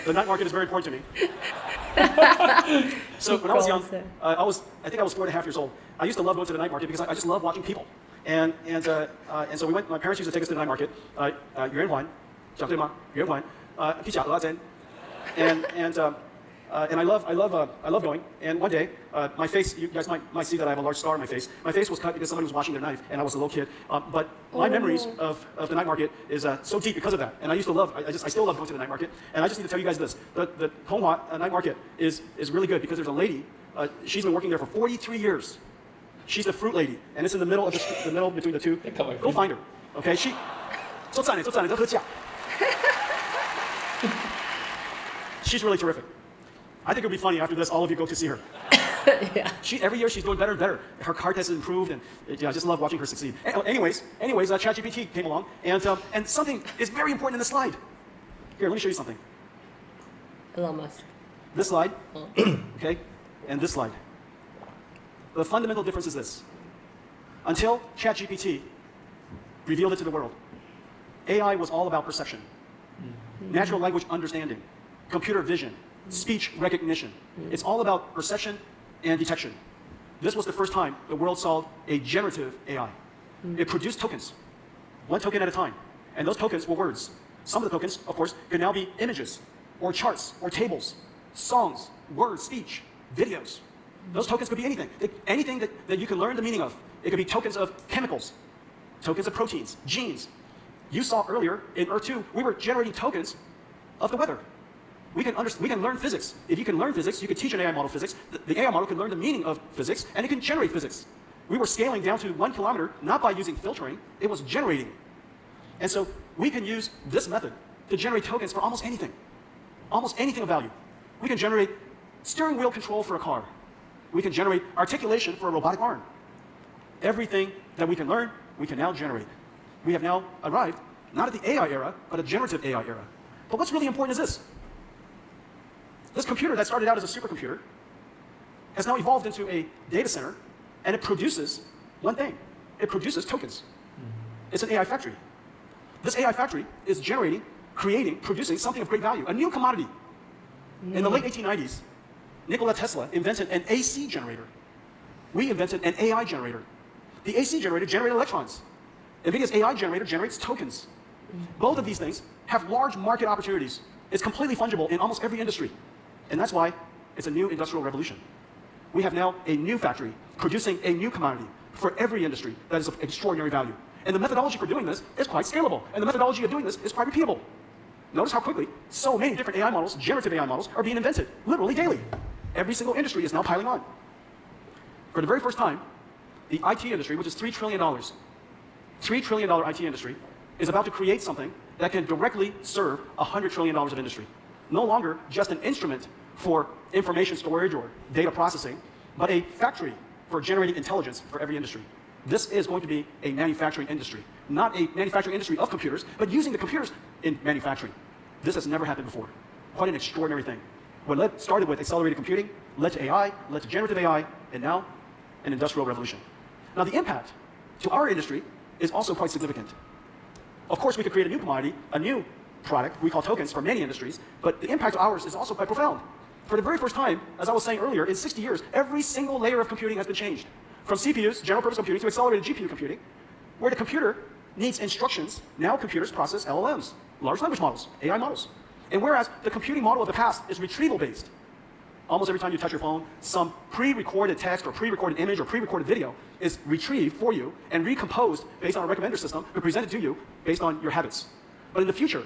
the night market is very important to me. So when I was young, I think I was 4.5 years old. I used to love going to the night market because I just love watching people. And so we went. My parents used to take us to the night market. 圆环，讲对吗？圆环，去吃蚵仔煎。and I love going. And one day, my face, you guys might see that I have a large scar on my face. My face was cut because somebody was washing their knife, and I was a little kid. But my memories of the night market is so deep because of that. And I used to love, I still love going to the night market. And I just need to tell you guys this: the Honghua night market is really good because there's a lady. She's been working there for 43 years. She's the fruit lady, and it's in the middle of the middle between the two. Go find her, okay? She's really terrific. I think it would be funny after this, all of you go to see her. Yeah. Every year she's doing better and better. Her card has improved, and I just love watching her succeed. Anyways, ChatGPT came along, and something is very important in this slide. Here, let me show you something. Elon Musk. This slide, okay, and this slide. The fundamental difference is this. Until ChatGPT revealed it to the world, AI was all about perception, natural language understanding, computer vision, speech recognition. It's all about perception and detection. This was the first time the world saw a generative AI. It produced tokens, one token at a time. And those tokens were words. Some of the tokens, of course, could now be images, or charts, or tables, songs, words, speech, videos. Those tokens could be anything. Anything that you can learn the meaning of. It could be tokens of chemicals, tokens of proteins, genes. You saw earlier in Earth 2, we were generating tokens of the weather. We can learn physics. If you can learn physics, you can teach an AI model physics. The AI model can learn the meaning of physics, and it can generate physics. We were scaling down to 1 kilometer, not by using filtering, it was generating. And so we can use this method to generate tokens for almost anything of value. We can generate steering wheel control for a car. We can generate articulation for a robotic arm. Everything that we can learn, we can now generate. We have now arrived, not at the AI era, but a generative AI era. But what's really important is this. This computer that started out as a supercomputer has now evolved into a data center, and it produces one thing. It produces tokens. It's an AI factory. This AI factory is generating, creating, producing something of great value, a new commodity. In the late 1890s, Nikola Tesla invented an AC generator. We invented an AI generator. The AC generator generated electrons. NVIDIA's AI generator generates tokens. Both of these things have large market opportunities. It's completely fungible in almost every industry. And that's why it's a new industrial revolution. We have now a new factory producing a new commodity for every industry that is of extraordinary value. And the methodology for doing this is quite scalable. And the methodology of doing this is quite repeatable. Notice how quickly so many different AI models, generative AI models, are being invented, literally daily. Every single industry is now piling on. For the very first time, the IT industry, which is $3 trillion, $3 trillion IT industry, is about to create something that can directly serve $100 trillion of industry. No longer just an instrument for information storage or data processing, but a factory for generating intelligence for every industry. This is going to be a manufacturing industry. Not a manufacturing industry of computers, but using the computers in manufacturing. This has never happened before. Quite an extraordinary thing. What started with accelerated computing, led to AI, led to generative AI, and now an industrial revolution. Now the impact to our industry is also quite significant. Of course, we could create a new commodity, a new product we call tokens for many industries, but the impact to ours is also quite profound. For the very first time, as I was saying earlier, in 60 years, every single layer of computing has been changed. From CPUs, general purpose computing, to accelerated GPU computing, where the computer needs instructions, now computers process LLMs, large language models, AI models. And whereas the computing model of the past is retrieval-based, almost every time you touch your phone, some pre-recorded text or pre-recorded image or pre-recorded video is retrieved for you and recomposed based on a recommender system and presented to you based on your habits. But in the future,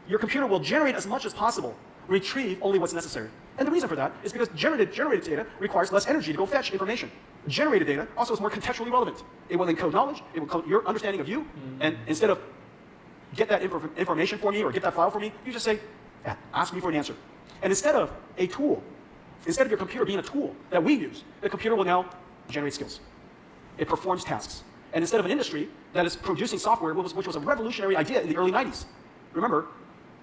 your computer will generate as much as possible, retrieve only what's necessary. And the reason for that is because generated data requires less energy to go fetch information. Generated data also is more contextually relevant. It will encode knowledge, it will encode your understanding of you, and instead of get that information for me or get that file for me, you just say, yeah, ask me for an answer. And instead of a tool, instead of your computer being a tool that we use, the computer will now generate skills. It performs tasks. And instead of an industry that is producing software, which was a revolutionary idea in the early 90s. Remember,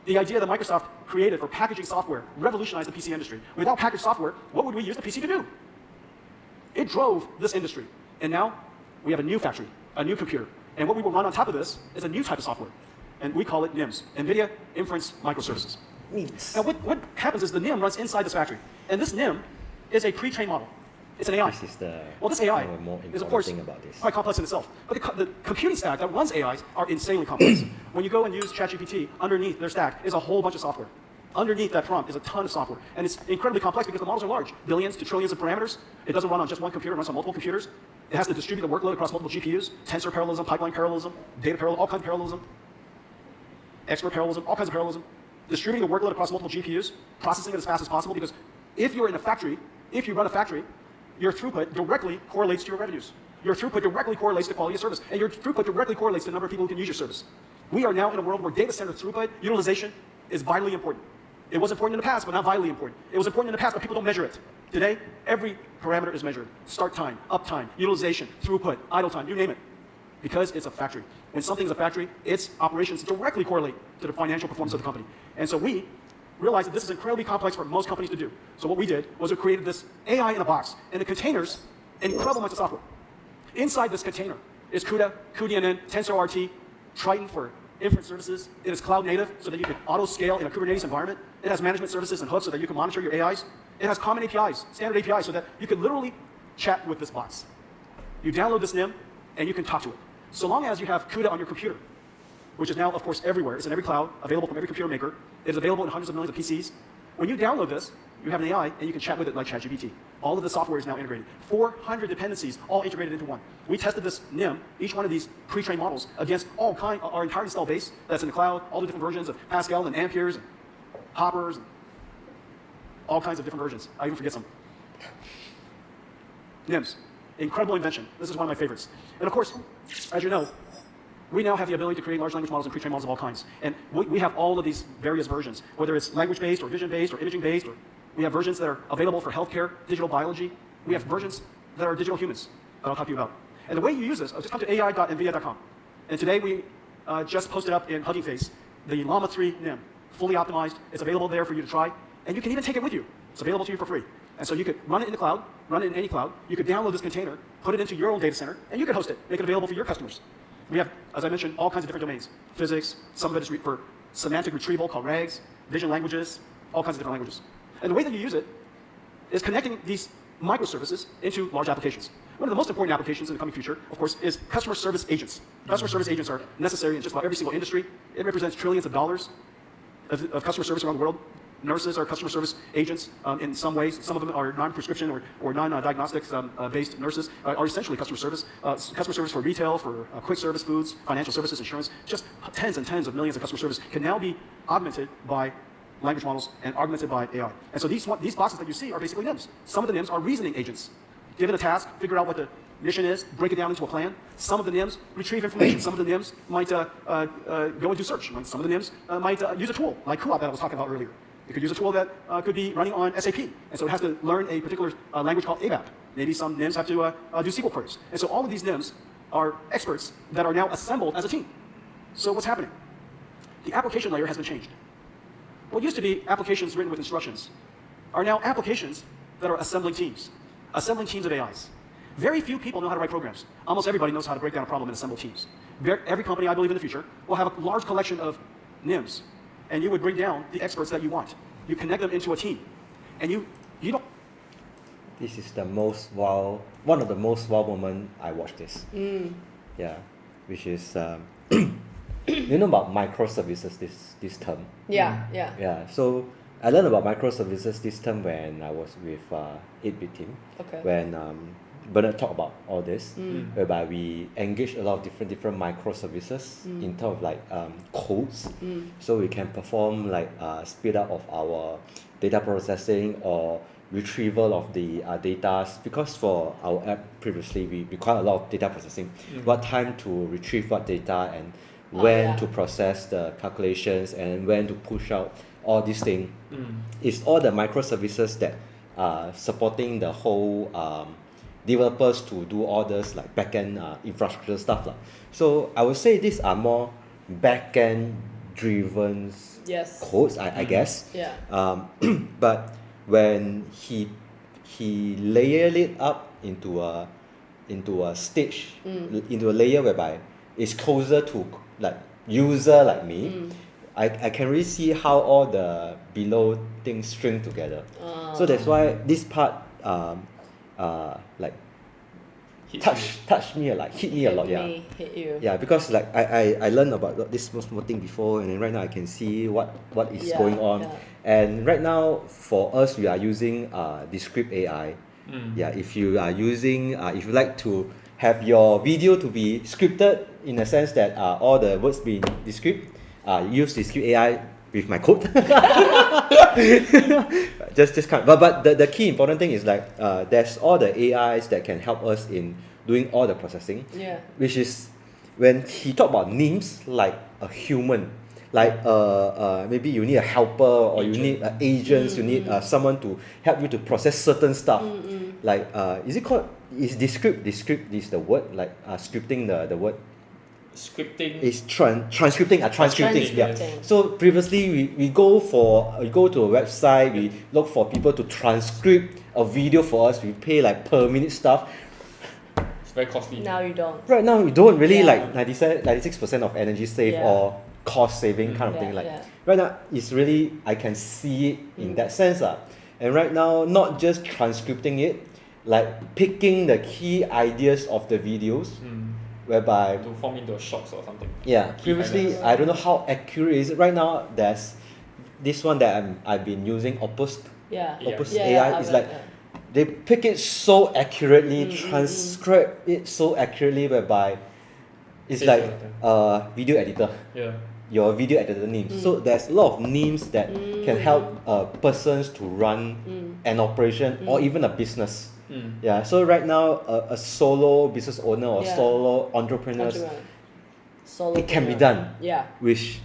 the idea that Microsoft created for packaging software revolutionized the PC industry. Without packaged software, what would we use the PC to do? It drove this industry. And now we have a new factory, a new computer. And what we will run on top of this is a new type of software. And we call it NIMS, NVIDIA Inference Microservices. NIMS. Now what happens is the NIM runs inside this factory. And this NIM is a pre-trained model. It's an AI. This is the this AI more is, of course, thing about this. quite complex in itself. But the computing stack that runs AIs are insanely complex. When you go and use ChatGPT, underneath their stack is a whole bunch of software. Underneath that prompt is a ton of software. And it's incredibly complex because the models are large. Billions to trillions of parameters. It doesn't run on just one computer, it runs on multiple computers. It has to distribute the workload across multiple GPUs, tensor parallelism, pipeline parallelism, data parallelism, all kinds of parallelism, expert parallelism, all kinds of parallelism. Distributing the workload across multiple GPUs, processing it as fast as possible, because if you're in a factory, if you run a factory, your throughput directly correlates to your revenues. Your throughput directly correlates to quality of service, and your throughput directly correlates to the number of people who can use your service. We are now in a world where data center throughput, utilization, is vitally important. It was important in the past, but not vitally important. It was important in the past, but people don't measure it. Today, every parameter is measured. Start time, uptime, utilization, throughput, idle time, you name it. Because it's a factory. When something's a factory, its operations directly correlate to the financial performance of the company. And so we realized that this is incredibly complex for most companies to do. So what we did was we created this AI in a box. And the containers, incredible amounts of software. Inside this container is CUDA, cuDNN, TensorRT, Triton for inference services. It is cloud native so that you can auto scale in a Kubernetes environment. It has management services and hooks so that you can monitor your AIs. It has common APIs, standard APIs, so that you can literally chat with this box. You download this NIM and you can talk to it. So long as you have CUDA on your computer, which is now, of course, everywhere. It's in every cloud, available from every computer maker. It is available in hundreds of millions of PCs. When you download this, you have an AI and you can chat with it like ChatGPT. All of the software is now integrated. 400 dependencies, all integrated into one. We tested this NIM, each one of these pre-trained models, against our entire install base that's in the cloud, all the different versions of Pascal and Amperes and Hoppers, and all kinds of different versions. I even forget some. NIMs, incredible invention. This is one of my favorites. And of course, as you know, we now have the ability to create large language models and pre-trained models of all kinds. And we have all of these various versions, whether it's language-based or vision-based or imaging-based, or we have versions that are available for healthcare, digital biology. We have versions that are digital humans that I'll talk to you about. And the way you use this, just come to ai.nvidia.com. And today we just posted up in Hugging Face the Llama 3 NIM, fully optimized. It's available there for you to try. And you can even take it with you. It's available to you for free. And so you could run it in the cloud, run it in any cloud. You could download this container, put it into your own data center, and you could host it, make it available for your customers. We have, as I mentioned, all kinds of different domains. Physics, some of it is for semantic retrieval called RAGs, vision languages, all kinds of different languages. And the way that you use it is connecting these microservices into large applications. One of the most important applications in the coming future, of course, is customer service agents. Customer service agents are necessary in just about every single industry. It represents trillions of dollars of customer service around the world. Nurses are customer service agents in some ways. Some of them are non-prescription or non-diagnostics based nurses are essentially customer service. Customer service for retail, for quick service foods, financial services, insurance. Just tens and tens of millions of customer service can now be augmented by language models and augmented by AI. And so these boxes that you see are basically NIMs. Some of the NIMs are reasoning agents. Given a task, figure out what the mission is, break it down into a plan. Some of the NIMs retrieve information. Some of the NIMs might go and do search. Some of the NIMs might use a tool, like co-op that I was talking about earlier. It could use a tool that could be running on SAP. And so it has to learn a particular language called ABAP. Maybe some NIMs have to do SQL queries. And so all of these NIMs are experts that are now assembled as a team. So what's happening? The application layer has been changed. What used to be applications written with instructions are now applications that are assembling teams of AIs. Very few people know how to write programs. Almost everybody knows how to break down a problem and assemble teams. Every company, I believe, in the future will have a large collection of NIMs. And you would bring down the experts that you want. You connect them into a team. And you don't... This is the most wow, one of the most wow moments I watched this. Yeah, which is, you know about microservices, this term? Yeah, so I learned about microservices this term when I was with 8-bit team. Okay. When Bernard talked about all this, whereby we engage a lot of different microservices in terms of like codes, so we can perform like speed up of our data processing or retrieval of the data, because for our app previously we require a lot of data processing, what time to retrieve what data and when to process the calculations and when to push out all these things. It's all the microservices that are supporting the whole developers to do all this like backend infrastructure stuff. So I would say these are more backend driven codes, I guess. But when he layered it up into a stage, into a layer whereby it's closer to like user like me, I can really see how all the below things string together. So that's why this part like touch me a lot, hit me a lot. Yeah. Hit you. Yeah, because like I learned about this small thing before, and then right now I can see what is going on. Yeah. And right now for us, we are using Descript AI. Yeah, if you are using, if you like to have your video to be scripted in a sense that all the words being Descript, use Descript AI with my code. just kind. But the key important thing is like there's all the AIs that can help us in doing all the processing. Yeah. Which is when he talk about names like a human. Like maybe you need a helper or you need agents, you need someone to help you to process certain stuff. Like is it called, is Descript is the word, like scripting the word? Scripting. It's transcripting. Yeah. Transcripting. So previously we go to a website, we look for people to transcript a video for us, we pay like per minute stuff. It's very costly. Now you don't. Right now we don't really like 96% of energy save or cost saving kind of thing. Like right now it's really, I can see it in that sense. And right now not just transcripting it, like picking the key ideas of the videos. Whereby to form into shots or something. Yeah, previously I don't know how accurate is it. Right now there's this one that I've been using, Opus AI. It's like they pick it so accurately, transcribe it so accurately, whereby it's like video editor. Yeah. Your video editor names. So there's a lot of names that can help persons to run an operation or even a business. Yeah, so right now a solo business owner or solo entrepreneurs, it can be done. Yeah. Which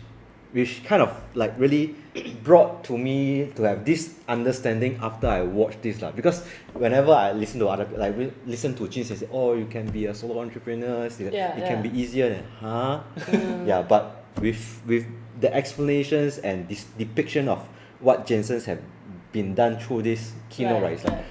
kind of like really brought to me to have this understanding after I watched this lah. Because whenever I listen to other, like listen to Jin say, oh, you can be a solo entrepreneur, it can be easier than yeah, but with the explanations and this depiction of what Jensen's have been done through this keynote, right? It's like,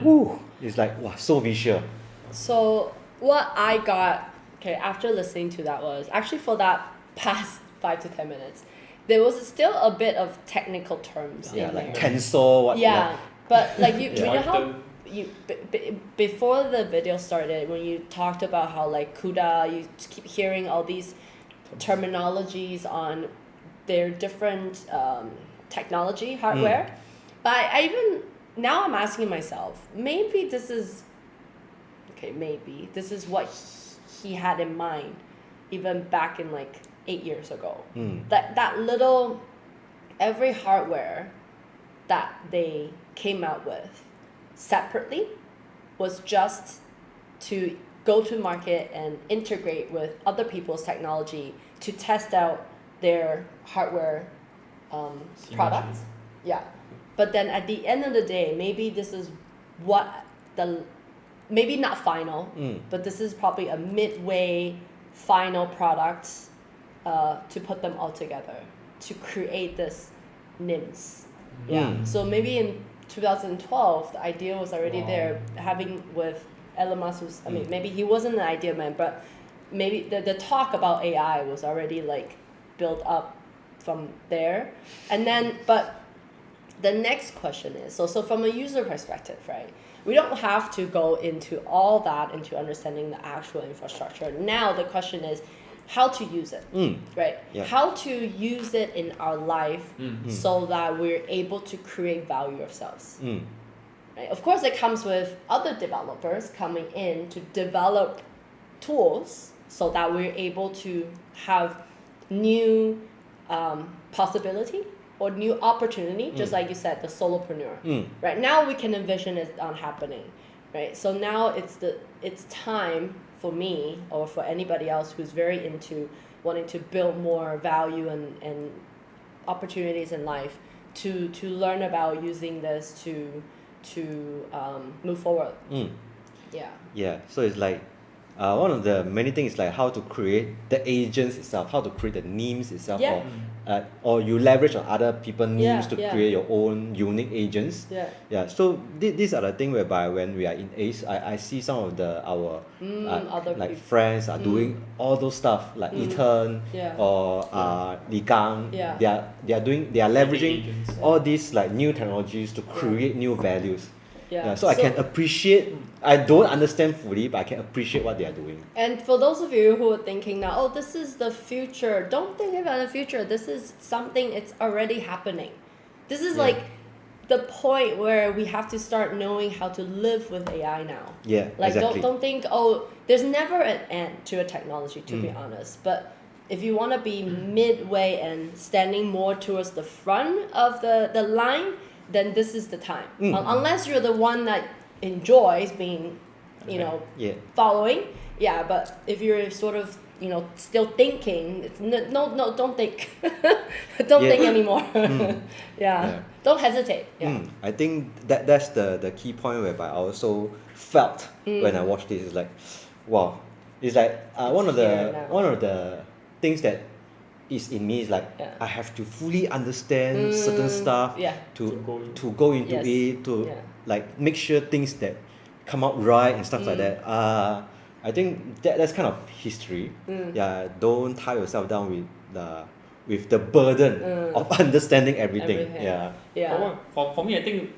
woo, it's like, wow, so visual. So what I got after listening to that was actually, for that past 5 to 10 minutes, there was still a bit of technical terms in like there. tensor, what? But like you know how before the video started, when you talked about how like CUDA, you keep hearing all these terminologies on their different technology hardware. But I even now I'm asking myself, maybe this is what he had in mind even back in like 8 years ago. That little, every hardware that they came out with separately was just to go to market and integrate with other people's technology to test out their hardware products. Yeah. But then at the end of the day, maybe this is what maybe not final, but this is probably a midway final product to put them all together to create this NIMS. Yeah. So maybe in 2012, the idea was already there, having with Elon Musk, I mean, maybe he wasn't an idea man, but maybe the talk about AI was already like built up from there. And then, but the next question is, so from a user perspective, right? We don't have to go into all that into understanding the actual infrastructure. Now the question is how to use it, right? Yeah. How to use it in our life so that we're able to create value ourselves. Right? Of course, it comes with other developers coming in to develop tools so that we're able to have new possibility or new opportunity, just like you said, the solopreneur. Right now, we can envision it happening, right? So now it's time for me or for anybody else who's very into wanting to build more value and opportunities in life to learn about using this to move forward. Yeah. So it's like one of the many things is like how to create the agents itself, how to create the names itself, or you leverage on other people's names to create your own unique agents. So these are the things whereby when we are in ACE, I see some of our like friends are doing all those stuff like Ethan or Li Gang. They are leveraging all these like new technologies to create new values. Yeah. So I can appreciate. I don't understand fully, but I can appreciate what they are doing. And for those of you who are thinking now, oh, this is the future. Don't think about the future. This is something. It's already happening. This is like the point where we have to start knowing how to live with AI now. Yeah, like exactly. don't think, oh, there's never an end to a technology, to be honest. But if you want to be midway and standing more towards the front of the line, then this is the time. Unless you're the one that enjoys being, following. Yeah, but if you're sort of, still thinking, it's no, don't think. Don't think anymore. Don't hesitate. I think that's the key point whereby I also felt when I watched this. It's like, wow, it's like one of the things that is in me is like I have to fully understand certain stuff to go into it to like make sure things that come out right and stuff like that. I think that's kind of history. Don't tie yourself down with the burden of understanding everything. For me, I think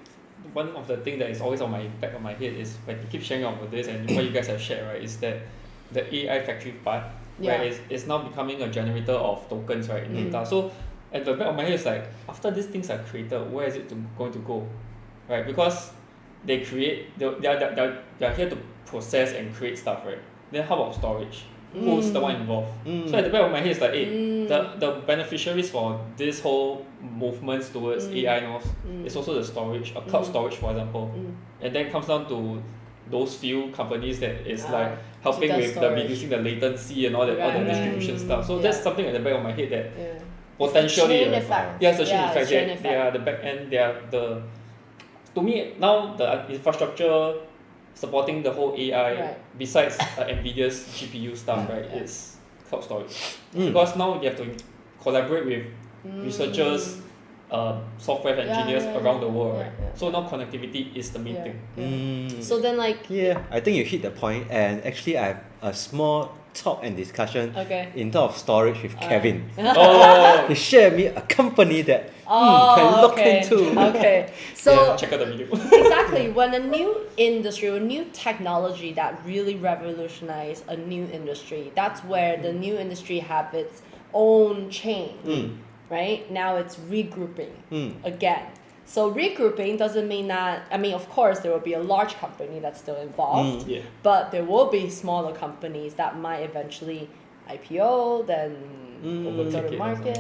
one of the things that is always on my back of my head is when you keep sharing about this and what you guys have shared, right, is that the AI factory part where it's now becoming a generator of tokens, right, in data. So at the back of my head is like, after these things are created, where is it going to go, right? Because they create, they are here to process and create stuff, right? Then how about storage? Who's the one involved? So at the back of my head is like, the beneficiaries for this whole movements towards AI now is also the storage, cloud storage, for example. And then it comes down to those few companies that is like helping with the reducing the latency and all that, all the distribution stuff. So that's something at the back of my head that potentially, it's a chain effect. They are the back end. They are the, to me now, the infrastructure supporting the whole AI besides NVIDIA's GPU stuff, right, is cloud storage. Because now you have to collaborate with researchers, software engineers around the world, right? So now connectivity is the main thing. So then I think you hit the point, and actually I have a small talk and discussion in terms of storage with Kevin. He shared me a company that can look into. So check out the video. Exactly, when a new industry or new technology that really revolutionized a new industry, that's where the new industry have its own chain. Right? Now it's regrouping again. So regrouping doesn't mean that, of course there will be a large company that's still involved, but there will be smaller companies that might eventually IPO, then go to the market.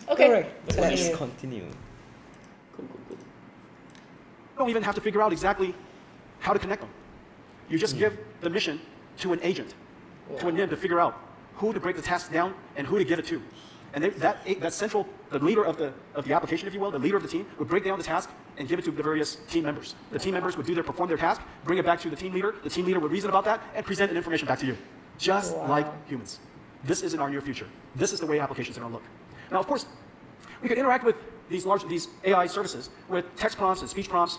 Okay. Alright, let's continue. Cool. You don't even have to figure out exactly how to connect them. You just give the mission to an agent, to a NIM to figure out who to break the task down and who to give it to. And that central, the leader of the application, if you will, the leader of the team, would break down the task and give it to the various team members. The team members would perform their task, bring it back to the team leader would reason about that, and present the information back to you. Just like humans. This is in our near future. This is the way applications are going to look. Now, of course, we could interact with these AI services with text prompts and speech prompts.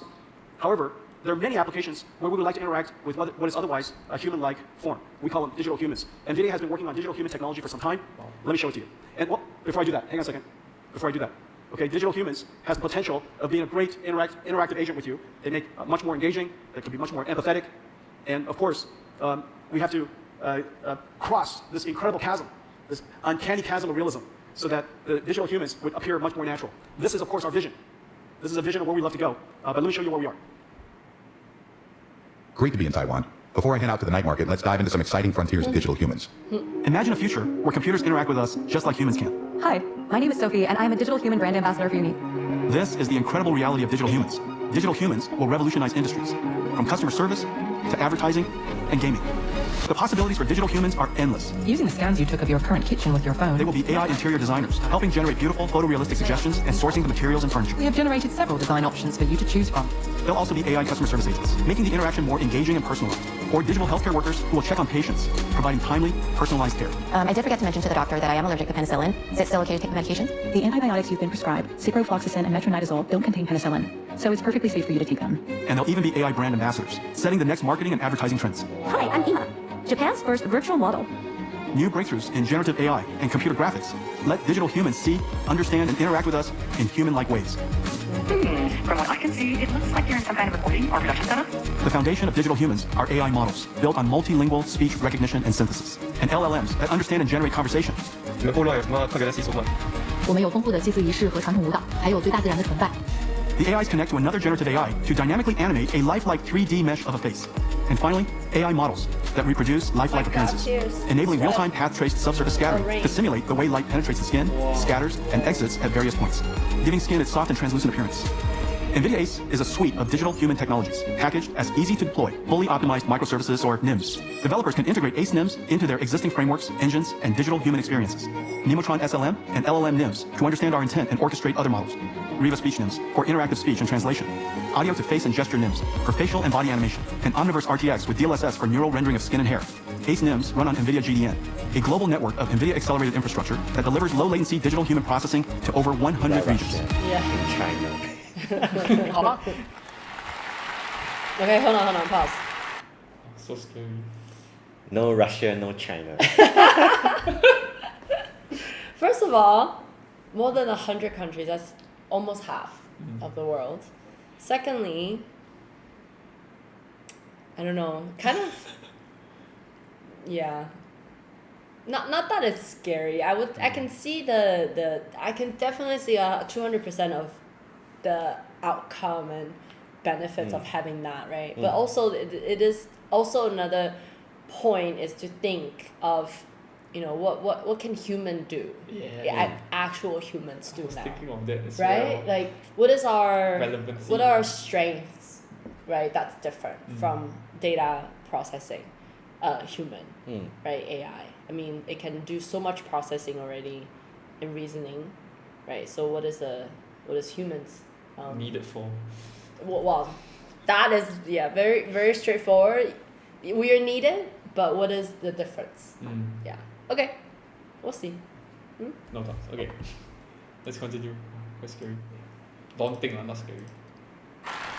However, there are many applications where we would like to interact with what is otherwise a human-like form. We call them digital humans. NVIDIA has been working on digital human technology for some time. Let me show it to you. And before I do that, hang on a second. Before I do that, okay, digital humans has the potential of being a great interactive agent with you. They make much more engaging. They can be much more empathetic. And of course, we have to cross this incredible chasm, this uncanny chasm of realism, so that the digital humans would appear much more natural. This is, of course, our vision. This is a vision of where we love to go. But let me show you where we are. Great to be in Taiwan. Before I head out to the night market, let's dive into some exciting frontiers of digital humans. Imagine a future where computers interact with us just like humans can. Hi, my name is Sophie, and I'm a digital human brand ambassador for Uni. This is the incredible reality of digital humans. Digital humans will revolutionize industries, from customer service to advertising and gaming. The possibilities for digital humans are endless. Using the scans you took of your current kitchen with your phone, they will be AI interior designers, helping generate beautiful photorealistic suggestions and sourcing the materials and furniture. we have generated several design options for you to choose from. They'll also be AI customer service agents, making the interaction more engaging and personalized. Or digital healthcare workers who will check on patients, providing timely, personalized care. I did forget to mention to the doctor that I am allergic to penicillin. Is it still okay to take the medication? The antibiotics you've been prescribed, ciprofloxacin and metronidazole, don't contain penicillin, so it's perfectly safe for you to take them. And they'll even be AI brand ambassadors, setting the next marketing and advertising trends. Hi, I'm Ima, Japan's first virtual model. New breakthroughs in generative AI and computer graphics let digital humans see, understand, and interact with us in human-like ways. From what I can see, it looks like you're in some kind of recording or production setup. The foundation of digital humans are AI models built on multilingual speech recognition and synthesis, and LLMs that understand and generate conversation. 你们部落有什么特别的习俗吗？我们有丰富的祭祀仪式和传统舞蹈，还有对大自然的崇拜。The AIs connect to another generative AI to dynamically animate a lifelike 3D mesh of a face. And finally, AI models that reproduce lifelike appearances, enabling real-time path-traced subsurface scattering to simulate the way light penetrates the skin, scatters, and exits at various points, giving skin its soft and translucent appearance. NVIDIA ACE is a suite of digital human technologies packaged as easy-to-deploy, fully optimized microservices or NIMs. Developers can integrate ACE NIMs into their existing frameworks, engines, and digital human experiences. Nemotron SLM and LLM NIMs to understand our intent and orchestrate other models. Riva Speech NIMs for interactive speech and translation. Audio to face and gesture NIMs for facial and body animation. And Omniverse RTX with DLSS for neural rendering of skin and hair. ACE NIMs run on NVIDIA GDN, a global network of NVIDIA accelerated infrastructure that delivers low-latency digital human processing to over 100 regions. Yeah. China. 好吧 Okay, hold on, pause. So scary. No Russia, no China. First of all, more than 100 countries, that's almost half of the world. Secondly, I don't know, kind of, yeah. Not that it's scary. I can see I can definitely see 200% of the outcome and benefits of having that, right? But also it is also another point is to think of, you know, what can human do? Actual humans do now. Thinking of that as right? well. Like what is our Relevancy. what are our strengths? Right? That's different from data processing, human, right? AI. I mean, it can do so much processing already and reasoning, right? So what is humans needed for? Well, that is very very straightforward. We are needed, but what is the difference? Yeah. Okay. We'll see. No thoughts. Okay. Let's continue. Quite scary. Daunting, not scary.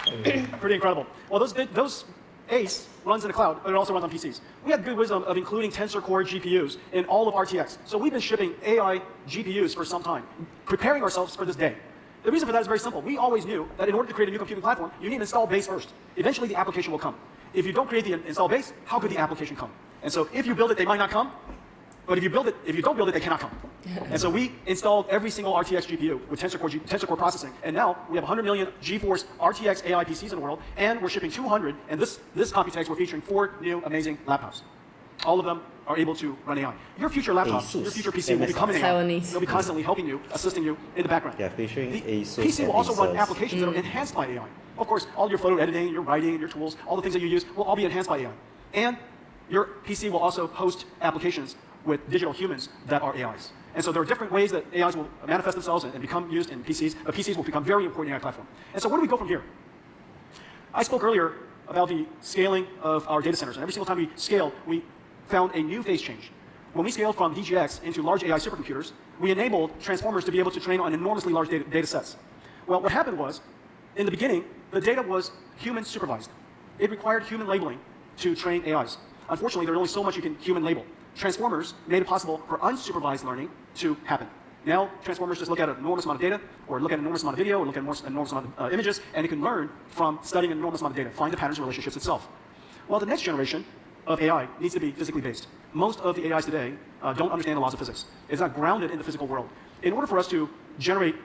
Okay. Pretty incredible. Well, those ACE runs in the cloud, but it also runs on PCs. We had good wisdom of including Tensor Core GPUs in all of RTX. So we've been shipping AI GPUs for some time, preparing ourselves for this day. The reason for that is very simple. We always knew that in order to create a new computing platform, you need an install base first. Eventually, the application will come. If you don't create the install base, how could the application come? And so if you build it, they might not come. But if you don't build it, they cannot come. And so we installed every single RTX GPU with Tensor Core processing. And now we have 100 million GeForce RTX AI PCs in the world, and we're shipping 200. And this Computex, we're featuring 4 new amazing laptops. All of them are able to run AI. Your future laptop, your future PC will become an AI. Taiwanese. They'll be constantly helping you, assisting you in the background. Yeah, featuring The ASUS PC will also run and applications that are enhanced by AI. Of course, all your photo editing, your writing, your tools, all the things that you use will all be enhanced by AI. And your PC will also host applications with digital humans that are AIs. And so there are different ways that AIs will manifest themselves and become used in PCs, but PCs will become very important AI platform. And so where do we go from here? I spoke earlier about the scaling of our data centers. And every single time we scale, we found a new phase change. When we scaled from DGX into large AI supercomputers, we enabled transformers to be able to train on enormously large data sets. Well, what happened was, in the beginning, the data was human supervised. It required human labeling to train AIs. Unfortunately, there's only so much you can human label. Transformers made it possible for unsupervised learning to happen. Now, transformers just look at an enormous amount of data, or look at an enormous amount of video, or look at an enormous amount of images, and it can learn from studying an enormous amount of data, find the patterns and relationships itself. Well, the next generation of AI needs to be physically based. Most of the AIs today don't understand the laws of physics. It's not grounded in the physical world. In order for us to generate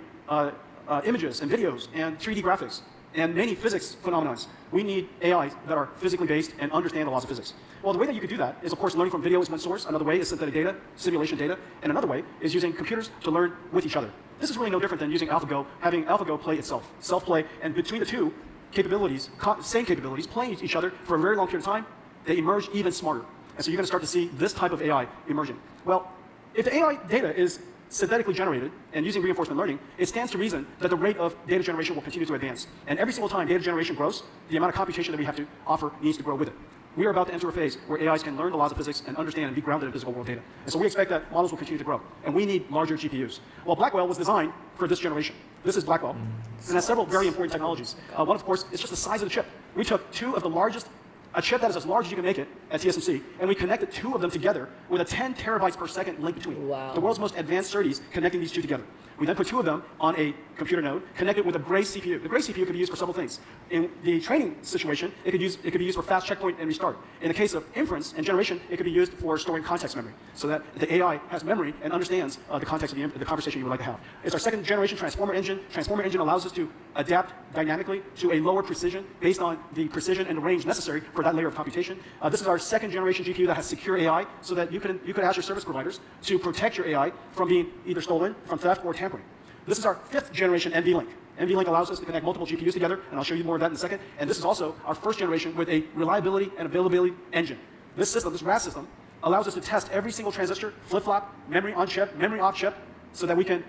images and videos and 3D graphics and many physics phenomena, we need AIs that are physically based and understand the laws of physics. Well, the way that you could do that is, of course, learning from video is one source. Another way is synthetic data, simulation data. And another way is using computers to learn with each other. This is really no different than using AlphaGo, having AlphaGo play itself, self-play, and between the two capabilities, same capabilities, playing each other for a very long period of time, they emerge even smarter. And so you're going to start to see this type of AI emerging. Well, if the AI data is synthetically generated and using reinforcement learning, it stands to reason that the rate of data generation will continue to advance. And every single time data generation grows, the amount of computation that we have to offer needs to grow with it. We are about to enter a phase where AIs can learn the laws of physics and understand and be grounded in physical world data. And so we expect that models will continue to grow. And we need larger GPUs. Well, Blackwell was designed for this generation. This is Blackwell. And has several very important technologies. One, of course, is just the size of the chip. We took two of the largest, a chip that is as large as you can make it at TSMC, and we connected two of them together with a 10 terabytes per second link between. Wow. The world's most advanced SerDes connecting these two together. We then put 2 of them on a computer node, connected with a Gray CPU. The Gray CPU could be used for several things. In the training situation, it could be used for fast checkpoint and restart. In the case of inference and generation, it could be used for storing context memory, so that the AI has memory and understands the context of the conversation you would like to have. It's our 2nd generation transformer engine. Transformer engine allows us to adapt dynamically to a lower precision based on the precision and the range necessary for that layer of computation. This is our 2nd generation GPU that has secure AI, so that you could ask your service providers to protect your AI from being either stolen, from theft, or tampering. This is our 5th generation NVLink. NVLink allows us to connect multiple GPUs together, and I'll show you more of that in a second. And this is also our 1st generation with a reliability and availability engine. This system, this RAS system, allows us to test every single transistor, flip-flop, memory on chip, memory off chip, so that we can,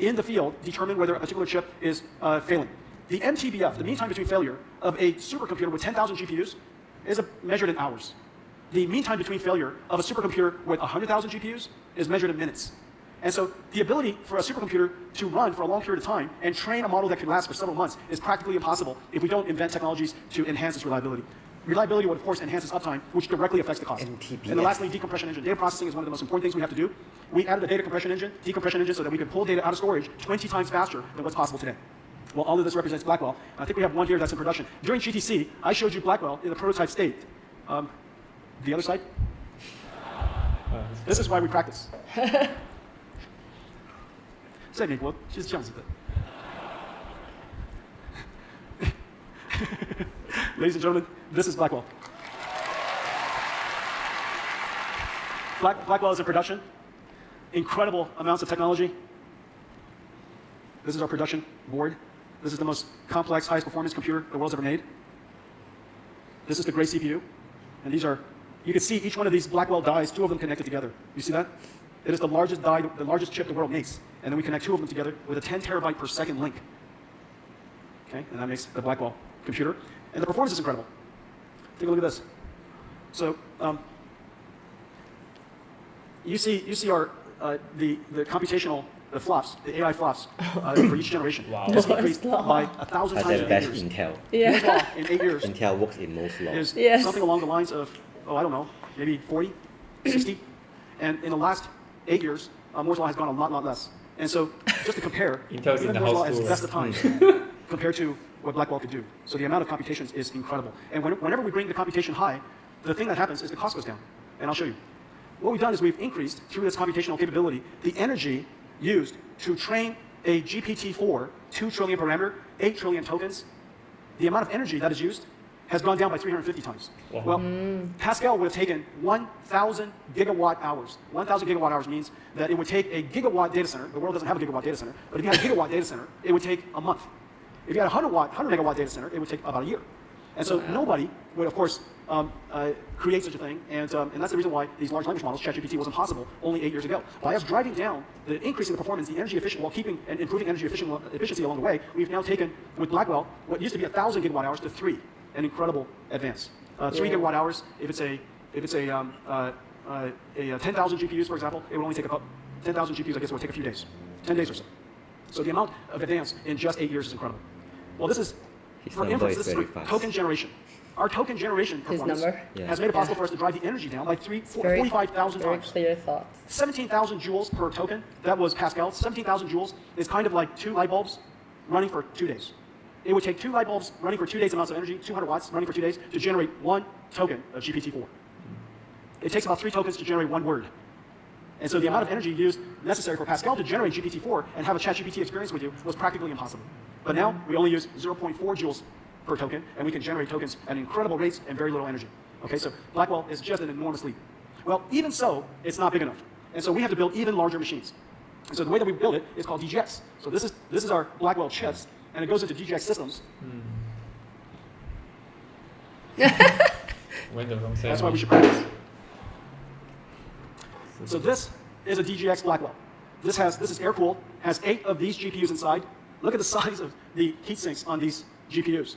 in the field, determine whether a particular chip is failing. The MTBF, the mean time between failure of a supercomputer with 10,000 GPUs, is measured in hours. The mean time between failure of a supercomputer with 100,000 GPUs is measured in minutes. And so the ability for a supercomputer to run for a long period of time and train a model that can last for several months is practically impossible if we don't invent technologies to enhance its reliability. Reliability would, of course, enhance its uptime, which directly affects the cost. MTBF. And then lastly, decompression engine. Data processing is one of the most important things we have to do. We added a data compression engine, decompression engine, so that we can pull data out of storage 20 times faster than what's possible today. Well, all of this represents Blackwell. I think we have one here that's in production. During GTC, I showed you Blackwell in the prototype state. The other side? This is why we practice. 在美国就是这样子的。Ladies and gentlemen, this is Blackwell. Blackwell is in production. Incredible amounts of technology. This is our production board. This is the most complex, highest performance computer the world's ever made. This is the Gray CPU. And these are, you can see each one of these Blackwell dies, 2 of them connected together. You see that? It is the largest die, the largest chip the world makes. And then we connect 2 of them together with a 10 terabyte per second link. Okay, and that makes the Blackwell computer. And the performance is incredible. Take a look at this. So you see our the computational, the flops, the AI flops for each generation. Wow. Just increased by 1,000 times in 8 years. Intel. Yeah. Moore's law in 8 years. Intel works in Moore's law. Is something along the lines of, I don't know, maybe 40, 60. And in the last 8 years, Moore's law has gone a lot less. And so, just to compare, even Moore's law is best of times compared to what Blackwell could do. So the amount of computations is incredible. And whenever we bring the computation high, the thing that happens is the cost goes down. And I'll show you. What we've done is we've increased, through this computational capability, the energy used to train a GPT-4, 2 trillion parameter, 8 trillion tokens. The amount of energy that is used has gone down by 350 times. Wow. Well, Pascal would have taken 1,000 gigawatt hours. 1,000 gigawatt hours means that it would take a gigawatt data center. The world doesn't have a gigawatt data center, but if you had a gigawatt data center, it would take a month. If you had a 100 megawatt data center, it would take about a year. And so nobody would, of course, create such a thing, and that's the reason why these large language models, ChatGPT, wasn't possible only 8 years ago. By us driving down the increasing the performance, the energy efficient, while keeping and improving energy efficiency along the way, we've now taken, with Blackwell, what used to be 1,000 gigawatt hours to 3, an incredible advance. 3 gigawatt hours, if it's a 10,000 GPUs, for example, it would only take about 10,000 GPUs, I guess it would take a few days, 10 days or so. So the amount of advance in just 8 years is incredible. Well, this is, for inference, this is token generation. Our token generation performance has made it possible for us to drive the energy down by 45,000 times. Very clear thoughts. 17,000 joules per token, that was Pascal. 17,000 joules is kind of like 2 light bulbs running for 2 days. It would take 2 light bulbs running for 2 days amounts of energy, 200 watts running for 2 days, to generate 1 token of GPT-4. It takes about 3 tokens to generate 1 word. And so the amount of energy used necessary for Pascal to generate GPT-4 and have a ChatGPT experience with you was practically impossible. But now we only use 0.4 joules per token, and we can generate tokens at incredible rates and very little energy. Okay, so Blackwell is just an enormous leap. Well, even so, it's not big enough. And so we have to build even larger machines. And so the way that we build it is called DGX. So this is our Blackwell chips, and it goes into DGX systems. That's why we should practice. So this is a DGX Blackwell. This is air-cooled, has 8 of these GPUs inside. Look at the size of the heat sinks on these GPUs.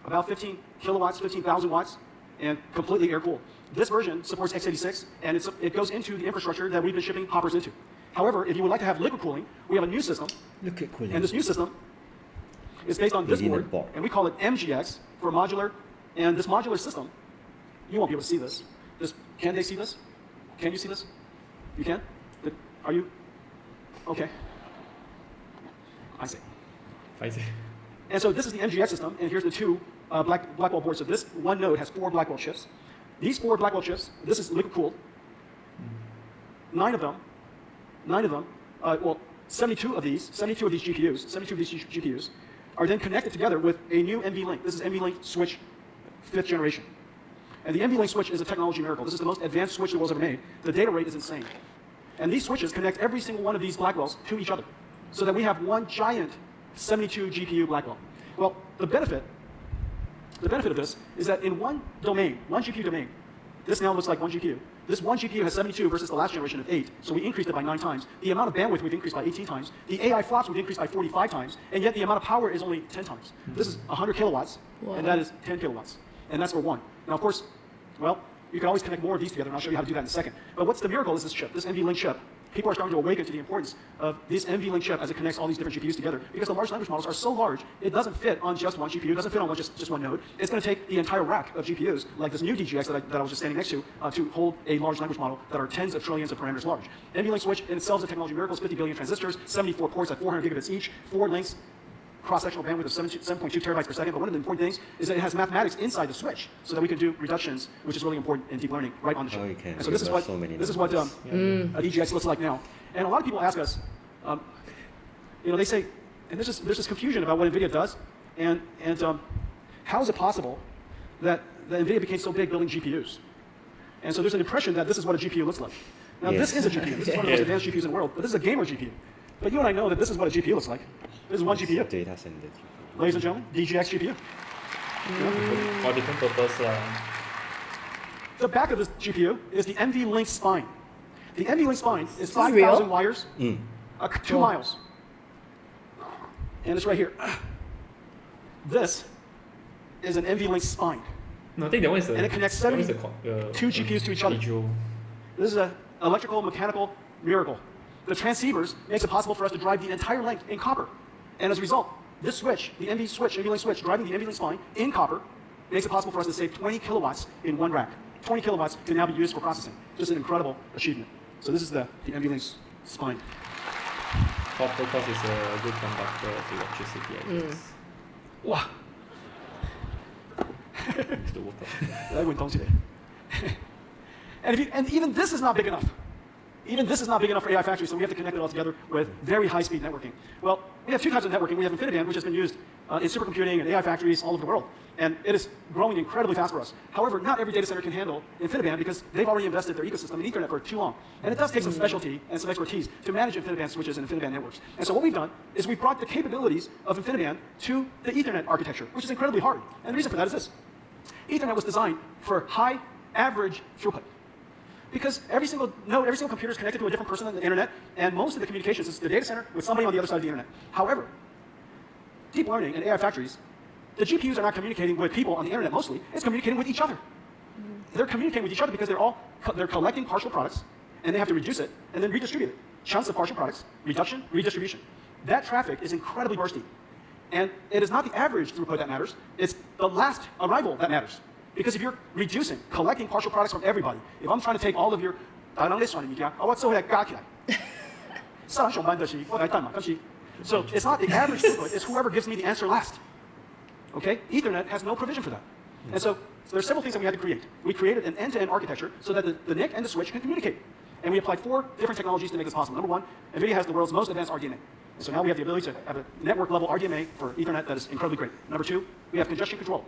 About 15 kilowatts, 15,000 watts, and completely air-cooled. This version supports x86, and it goes into the infrastructure that we've been shipping hoppers into. However, if you would like to have liquid cooling, we have a new system. Liquid cooling. And this new system is based on this board, and we call it MGX for modular. And this modular system, you won't be able to see this. Can they see this? Can you see this? You can? Are you? Okay. I say. Paiseh. And so this is the NGX system, and here's the two Blackwell boards. So this one node has 4 Blackwell chips. These 4 Blackwell chips, this is liquid cooled. 9 of them, well, 72 of these GPUs are then connected together with a new NVLink. This is NVLink switch 5th generation. And the NVLink switch is a technology miracle. This is the most advanced switch the world's ever made. The data rate is insane. And these switches connect every single one of these Blackwells to each other so that we have one giant 72 GPU Blackwell. Well, the benefit of this is that in one domain, one GPU domain, this now looks like one GPU. This one GPU has 72 versus the last generation of 8, so we increased it by 9 times. The amount of bandwidth we've increased by 18 times. The AI flops we've increased by 45 times, and yet the amount of power is only 10 times. This is 100 kilowatts, and that is 10 kilowatts. And that's for one. Now, of course, well, you can always connect more of these together, and I'll show you how to do that in a second. But what's the miracle is this chip, this NVLink chip. People are starting to awaken to the importance of this NVLink chip as it connects all these different GPUs together, because the large language models are so large, it doesn't fit on just one GPU, it doesn't fit on just one node. It's going to take the entire rack of GPUs, like this new DGX that I was just standing next to hold a large language model that are tens of trillions of parameters large. NVLink switch in itself is a technology miracle. It's 50 billion transistors, 74 ports at 400 gigabits each, 4 links, cross-sectional bandwidth of 7.2 terabytes per second. But one of the important things is that it has mathematics inside the switch, so that we can do reductions, which is really important in deep learning, right on the chip. And so this is what a DGX looks like now. And a lot of people ask us, they say, and there's this confusion about what NVIDIA does, and how is it possible that NVIDIA became so big building GPUs? And so there's an impression that this is what a GPU looks like. Now this is a GPU. This is one of the most advanced GPUs in the world, but this is a gamer GPU. But you and I know that this is what a GPU looks like. This is one GPU. Data center. Ladies and gentlemen, DGX GPU. For different purpose. The back of this GPU is the NVLink spine. The NVLink spine is 5,000 wires, 2 miles. And it's right here. This is an NVLink spine. No, I think that one is and it connects 72 GPUs to each other. This is an electrical, mechanical miracle. The transceivers makes it possible for us to drive the entire length in copper. And as a result, this switch, the NVLink switch, driving the NVLink spine in copper, makes it possible for us to save 20 kilowatts in one rack. 20 kilowatts can now be used for processing. Just an incredible achievement. So this is the NVLink spine. Copper because it's a good conductor of electricity, I guess. Wow. 来稳东西的. And even this is not big enough. Even this is not big enough for AI factories, so we have to connect it all together with very high-speed networking. Well, we have 2 types of networking. We have InfiniBand, which has been used in supercomputing and AI factories all over the world. And it is growing incredibly fast for us. However, not every data center can handle InfiniBand because they've already invested their ecosystem in Ethernet for too long. And it does take some specialty and some expertise to manage InfiniBand switches and InfiniBand networks. And so what we've done is we've brought the capabilities of InfiniBand to the Ethernet architecture, which is incredibly hard. And the reason for that is this. Ethernet was designed for high average throughput. Because every single node, every single computer is connected to a different person on the internet, and most of the communications is the data center with somebody on the other side of the internet. However, deep learning and AI factories, the GPUs are not communicating with people on the internet mostly, it's communicating with each other. They're communicating with each other because they're collecting partial products, and they have to reduce it, and then redistribute it. Chunks of partial products, reduction, redistribution. That traffic is incredibly bursty. And it is not the average throughput that matters, it's the last arrival that matters. Because if you're reducing, collecting partial products from everybody, if I'm trying to take all of your, so it's not the average throughput, it's whoever gives me the answer last. Okay? Ethernet has no provision for that. And so there's several things that we had to create. We created an end-to-end architecture so that the NIC and the switch can communicate. And we applied 4 different technologies to make this possible. Number 1, NVIDIA has the world's most advanced RDMA. And so now we have the ability to have a network-level RDMA for Ethernet that is incredibly great. Number 2, we have congestion control.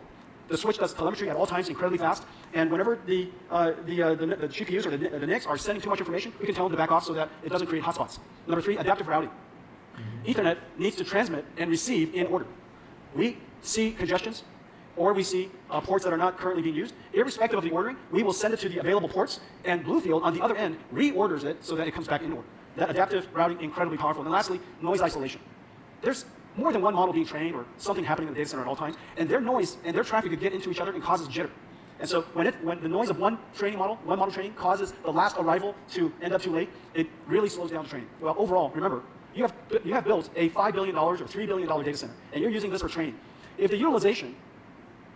The switch does telemetry at all times incredibly fast, and whenever the GPUs or the NICs are sending too much information, we can tell them to back off so that it doesn't create hotspots. Number 3, adaptive routing. Ethernet needs to transmit and receive in order. We see congestions, or we see ports that are not currently being used. Irrespective of the ordering, we will send it to the available ports, and Bluefield on the other end reorders it so that it comes back in order. That adaptive routing, incredibly powerful. And then lastly, noise isolation. There's more than one model being trained or something happening in the data center at all times, and their noise and their traffic could get into each other and causes jitter. And so when the noise of one model training causes the last arrival to end up too late, it really slows down the training. Well, overall, remember, you have built a $5 billion or $3 billion data center, and you're using this for training. If the utilization,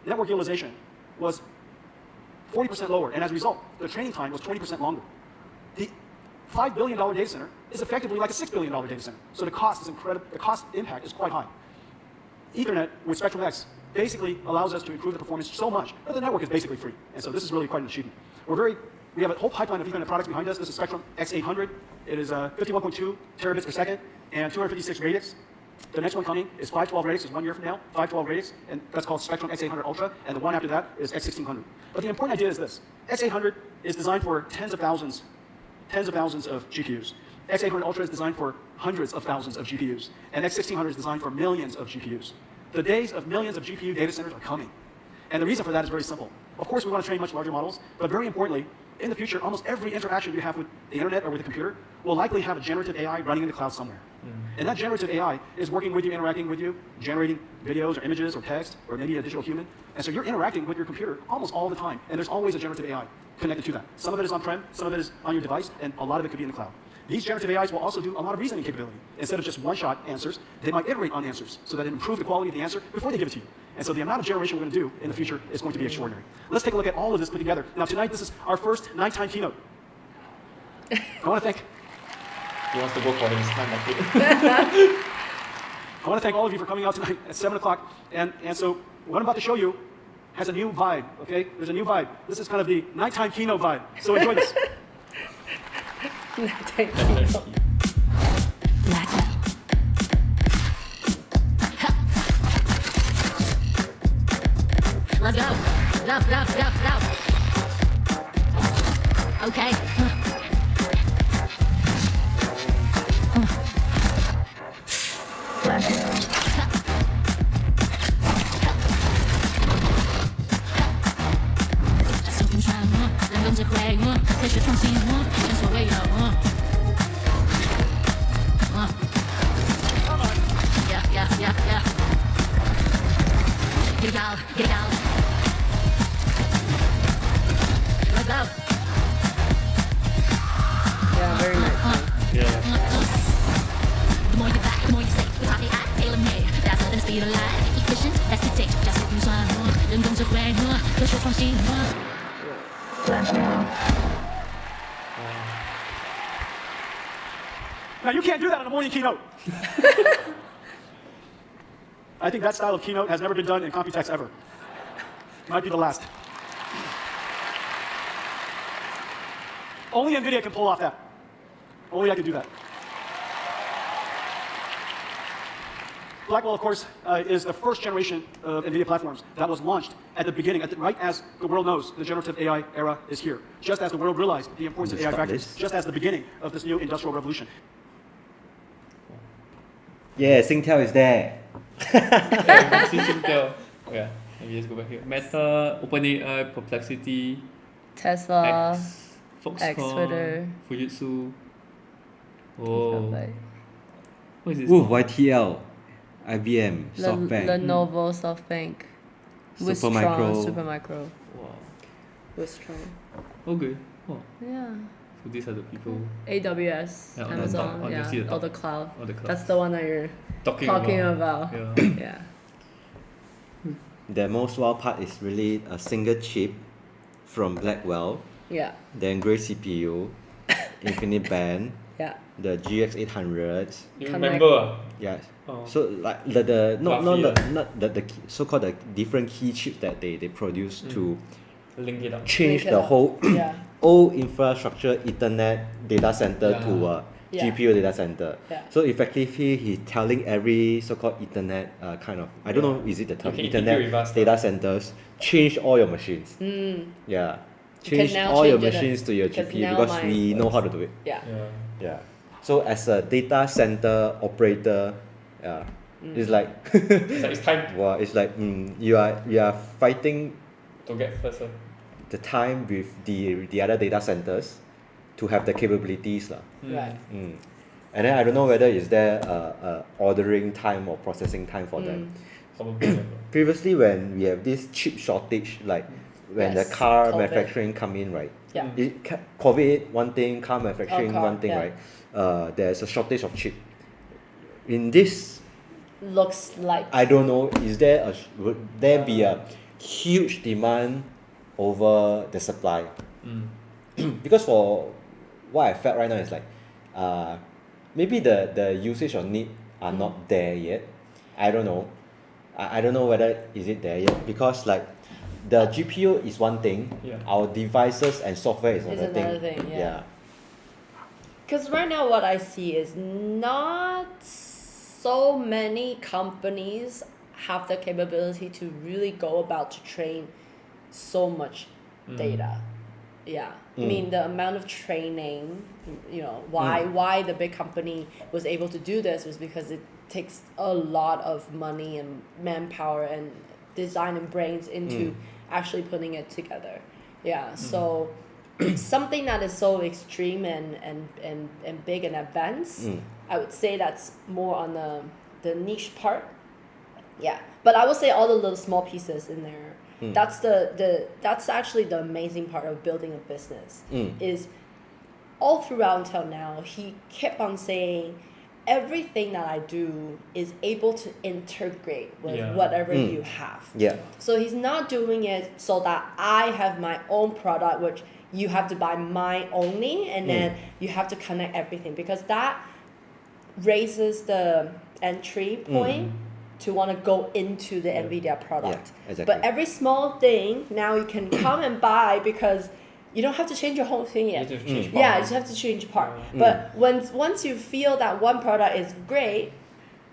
network utilization, was 40% lower, and as a result, the training time was 20% longer, the $5 billion data center is effectively like a $6 billion data center. So the cost is incredible. The cost impact is quite high. Ethernet with Spectrum-X basically allows us to improve the performance so much, but the network is basically free. And so this is really quite an achievement. We have a whole pipeline of Ethernet products behind us. This is Spectrum X800. It is 51.2 terabits per second and 256 radix. The next one coming is 512 radix, is 1 year from now, 512 radix, and that's called Spectrum X800 Ultra, and the one after that is X1600. But the important idea is this. X800 is designed for tens of thousands of GPUs. X800 Ultra is designed for hundreds of thousands of GPUs, and X1600 is designed for millions of GPUs. The days of millions of GPU data centers are coming. And the reason for that is very simple. Of course, we want to train much larger models, but very importantly, in the future, almost every interaction you have with the internet or with a computer will likely have a generative AI running in the cloud somewhere. And that generative AI is working with you, interacting with you, generating videos or images or text or maybe a digital human. And so you're interacting with your computer almost all the time. And there's always a generative AI connected to that. Some of it is on-prem, some of it is on your device, and a lot of it could be in the cloud. These generative AIs will also do a lot of reasoning capability. Instead of just one-shot answers, they might iterate on answers so that it improves the quality of the answer before they give it to you. And so the amount of generation we're going to do in the future is going to be extraordinary. Let's take a look at all of this put together. Now tonight, this is our first nighttime keynote. I want to thank... He wants to go for his time bucket. I want to thank all of you for coming out tonight at 7 o'clock. And so what I'm about to show you has a new vibe, okay? There's a new vibe. This is kind of the nighttime keynote vibe. So enjoy this. Nighttime keynote. Let's go. Go. Okay. Yeah. Get it out. Let's go. Yeah, very nice. Yeah. The more you back, the more you say. Without AI, eliminate. That's the speed of light. Efficient, that's the date. 加速运算，人工智慧，科学创新。Now you can't do that in a morning keynote. I think that style of keynote has never been done in Computex ever. Might be the last. Only NVIDIA can pull off that. Only I can do that. Blackwell, of course, is the first generation of NVIDIA platforms that was launched at the beginning, right as the world knows the generative AI era is here. Just as the world realized the importance of AI factories, just as the beginning of this new industrial revolution. Yeah, Singtel is there. See Singtel. Yeah, maybe let's go back here. Meta, OpenAI, Perplexity, Tesla, X, Foxconn, X, Twitter, Fujitsu. Oh, what is this? Ooh, YTL, IBM, SoftBank, Lenovo, SoftBank, Supermicro. Wow. Wistron. Okay. Oh. Yeah. So these are the people. AWS, Yeah, Amazon, you see the all top. the cloud. All the clouds. That's the one that you're talking about. Yeah. Yeah. The most wild part is really a single chip from Blackwell, Yeah. then Grace CPU, Infinite Band, Yeah. the GX800s. You Connect. remember? Yes. Oh. So like the Roughly, not the so-called the different key chips that they produce to Link it up. change Link it the up. whole Yeah. old infrastructure Ethernet data center Yeah. to a Yeah. GPU data center. Yeah. So effectively, he's telling every so-called Ethernet kind of, I don't know, is it the term, You can integrate with Ethernet us, data centers, change all your machines. Yeah. Change now all your change it, machines to your because GPU now because mine we know how to do it. Yeah. Yeah. Yeah. So as a data center operator, yeah, it's like It's time wow, it's like you are fighting to get faster. the time with the other data centers to have the capabilities lah. Right. And then I don't know whether is there a ordering time or processing time for them. Probably. Previously, when we have this chip shortage, like when Yes, the car COVID. manufacturing come in, right? Yeah. COVID one thing, car manufacturing car, one thing, yeah. right? There's a shortage of chip. In this, Looks like. I don't know. Would there be a huge demand over the supply? Because for what I felt right now is like maybe the usage or need are not there yet. I don't know. I don't know whether is it there yet, because like the GPU is one thing, our devices and software is another thing. Yeah. Because right now what I see is not so many companies have the capability to really go about to train so much data. Yeah. I mean, the amount of training, you know, why the big company was able to do this was because it takes a lot of money and manpower and design and brains into actually putting it together. Yeah. So something that is so extreme and big and advanced, I would say that's more on the niche part. Yeah. But I would say all the little small pieces in there, that's actually the amazing part of building a business. Is all throughout until now, he kept on saying everything that I do is able to integrate with whatever you have. Yeah. So he's not doing it so that I have my own product, which you have to buy mine only, and then you have to connect everything, because that raises the entry point to want to go into the NVIDIA product. Yeah, exactly. But every small thing now you can come and buy, because you don't have to change your whole thing yet. You just change Yeah, you just have to change part. But once you feel that one product is great,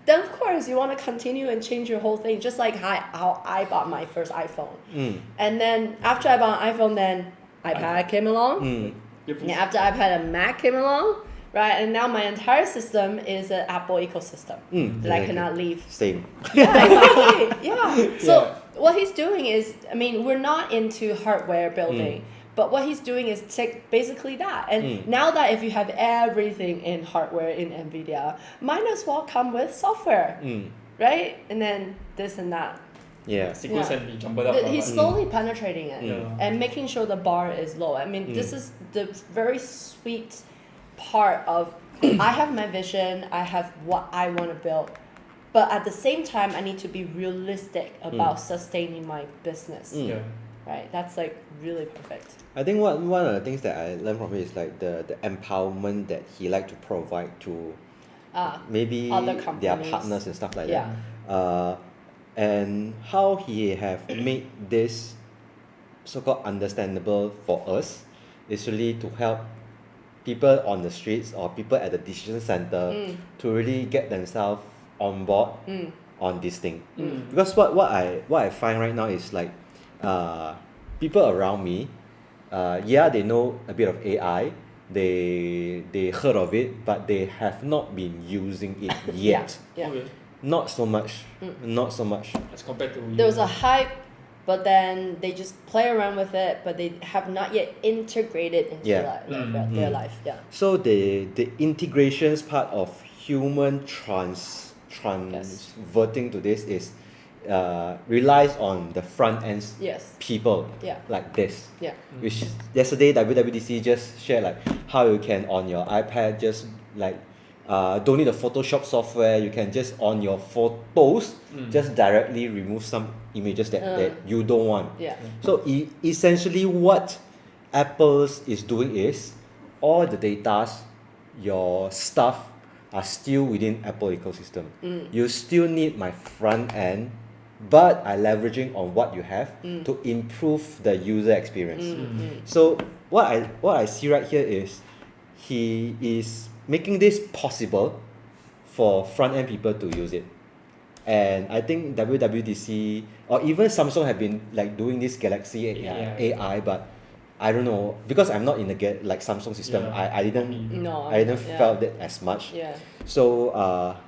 then of course you want to continue and change your whole thing. Just like how I bought my first iPhone. And then after I bought an iPhone, then iPad came along. And after iPad, a Mac came along. Right, and now my entire system is an Apple ecosystem that I cannot leave. Same. Yeah, exactly. Yeah. So what he's doing is, I mean, we're not into hardware building, but what he's doing is take basically that. And now that if you have everything in hardware in NVIDIA, might as well come with software, right? And then this and that. Yeah. He's slowly penetrating it and making sure the bar is low. I mean, this is the very sweet part of I have my vision, I have what I want to build, but at the same time I need to be realistic about sustaining my business. Right, that's like really perfect. I think one of the things that I learned from him is like the empowerment that he like to provide to maybe their partners and stuff like that. And how he have made this so-called understandable for us is really to help people on the streets or people at the decision center to really get themselves on board on this thing. Because what I find right now is like people around me, they know a bit of AI, they heard of it, but they have not been using it yet. Not so much. As compared to there was a hype, but then they just play around with it, but they have not yet integrated into their life. Yeah. So the integrations part of human transverting to this is relies on the front end people like this. Which yesterday WWDC just shared like how you can on your iPad just like don't need the Photoshop software, you can just on your photos just directly remove some images that you don't want. So essentially what Apple's is doing is all the data, your stuff are still within Apple ecosystem. You still need my front end, but I'm leveraging on what you have to improve the user experience. So what I see right here is he is making this possible for front-end people to use it. And I think WWDC or even Samsung have been like doing this Galaxy AI, but I don't know, because I'm not in the like Samsung system. I didn't felt it as much. So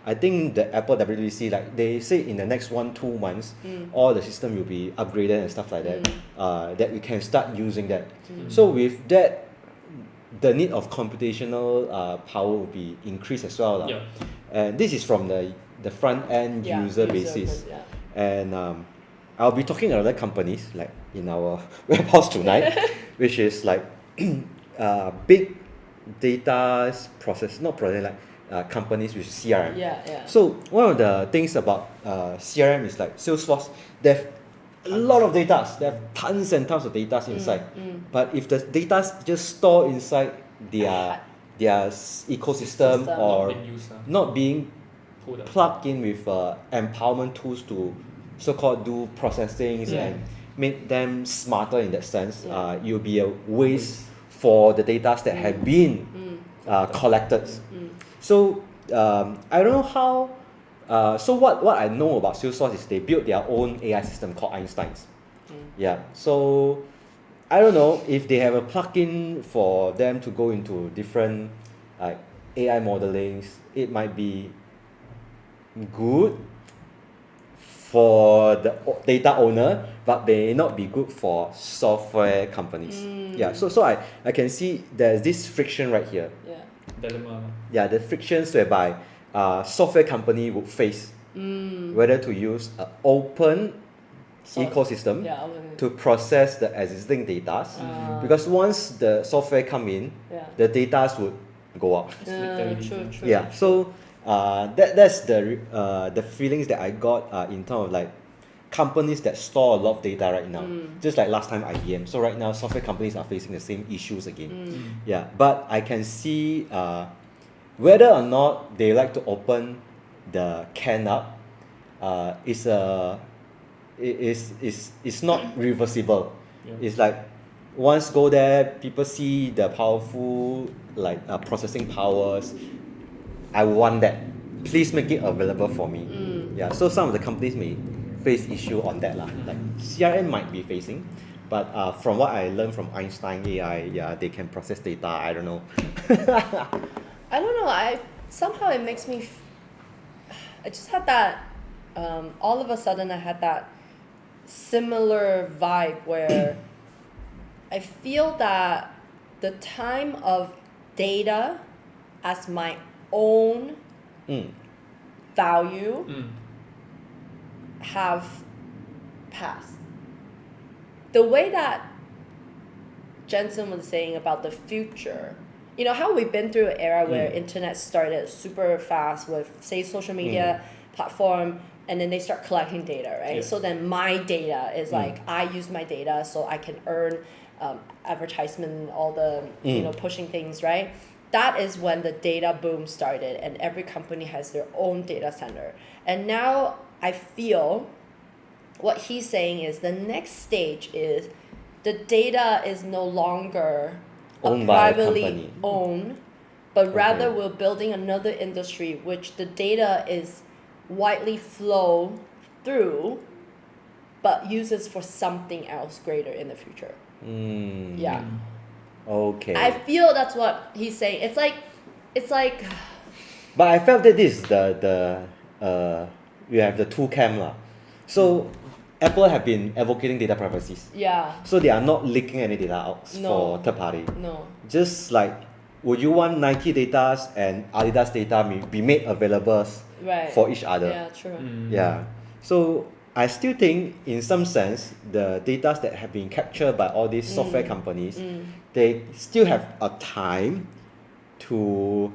I think the Apple WWDC, like they say in the next 1-2 months, all the system will be upgraded and stuff like that. That we can start using that. So with that, the need of computational power will be increased as well. And this is from the front end user basis. And I'll be talking to other companies like in our warehouse tonight, which is like big data companies with CRM. So one of the things about CRM is like Salesforce, they have a lot of data, they have tons and tons of data inside. But if the data just stored inside their ecosystem or Not being used, not being Pulled up. plugged in with empowerment tools to so-called do processing and make them smarter in that sense. It will be a waste for the data that have been collected. So I don't know how. So what I know about Salesforce is they built their own AI system called Einstein's. Yeah. So I don't know if they have a plugin for them to go into different like AI modelings. It might be good for the data owner, but may not be good for software companies. Yeah. So I can see there's this friction right here. Dilemma. Yeah, the frictions whereby software company would face whether to use an open ecosystem to process the existing data, because once the software come in, the data would go up. True. Yeah, so that's the feelings that I got in terms of like companies that store a lot of data right now, just like last time IBM. So right now software companies are facing the same issues again. Yeah, but I can see whether or not they like to open the can up it's not reversible. It's like once go there, people see the powerful like processing powers. I want that. Please make it available for me. Yeah. So some of the companies may face issue on that lah. Like CRM might be facing, but from what I learned from Einstein AI, they can process data. I don't know. I don't know. Somehow it makes me. I just had that. All of a sudden, I had that similar vibe where I feel that the time of data as my own value have passed. The way that Jensen was saying about the future, you know how we've been through an era where internet started super fast with, say, social media platform, and then they start collecting data, right? So then my data is like, I use my data so I can earn advertisement, all the, you know, pushing things, right? That is when the data boom started, and every company has their own data center. And now I feel what he's saying is the next stage is the data is no longer owned by a privately company. owned, but rather we're building another industry which the data is widely flow through, but uses for something else greater in the future. Yeah. Okay. I feel that's what he's saying. It's like. But I felt that this is the you have the two camp lah. So Apple have been advocating data privacies. Yeah. So they are not leaking any data out for third party. No. Just like, would you want Nike data and Adidas data be made available for each other? Yeah, true. Yeah. So I still think in some sense the data that have been captured by all these software companies, they still have a time to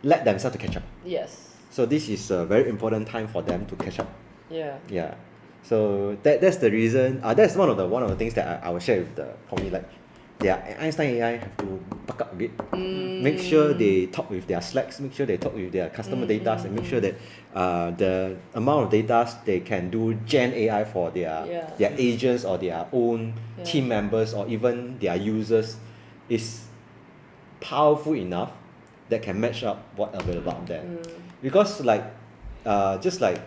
let themselves to catch up. Yes. So this is a very important time for them to catch up. Yeah. Yeah. So that's the reason. That's one of the things that I will share with the community. Like, Einstein AI have to back up a bit. Make sure they talk with their Slacks. Make sure they talk with their customer data, and make sure that the amount of data they can do Gen AI for their agents or their own team members or even their users is powerful enough that can match up what available out there. Because like just like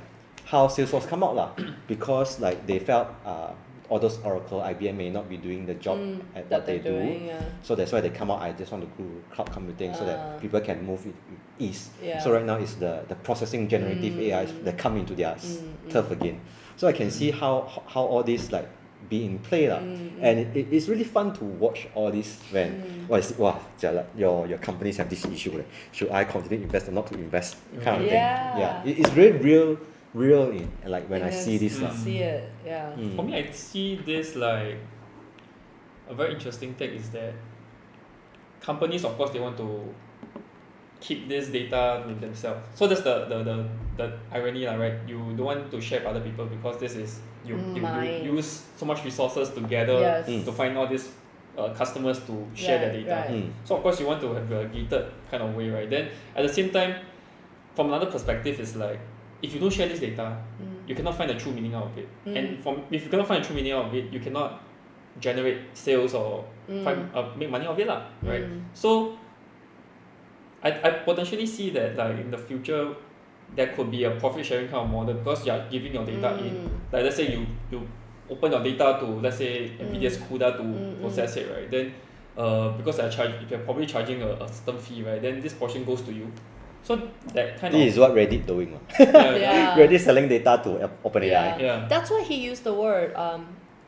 how Salesforce come out lah, because like they felt all those Oracle, IBM may not be doing the job at what they do. So that's why they come out, I just want to do cloud computing so that people can move it ease. So right now it's the processing generative AI that come into their turf again. So I can see how all this like be in play lah. And it's really fun to watch all this when your companies have this issue. Like, should I continue to invest or not to invest kind of thing. Yeah. It's very real in like when I see this. See it, yeah. For me, I see this like a very interesting take is that companies, of course, they want to keep this data with themselves. So that's the irony, right? You don't want to share with other people because this is you use so much resources together to find all these customers to share their data. Right. So of course you want to have a gated kind of way, right? Then at the same time, from another perspective, it's like if you don't share this data, you cannot find the true meaning out of it. And if you cannot find the true meaning out of it, you cannot generate sales or make money of it, right? So I potentially see that like in the future there could be a profit sharing kind of model because you are giving your data in. Like let's say you open your data to let's say NVIDIA's CUDA to process it, right? Then because you're probably charging a certain fee, right? Then this portion goes to you. So that kind This is what Reddit doing. Yeah. Reddit selling data to OpenAI. Yeah. That's why he used the word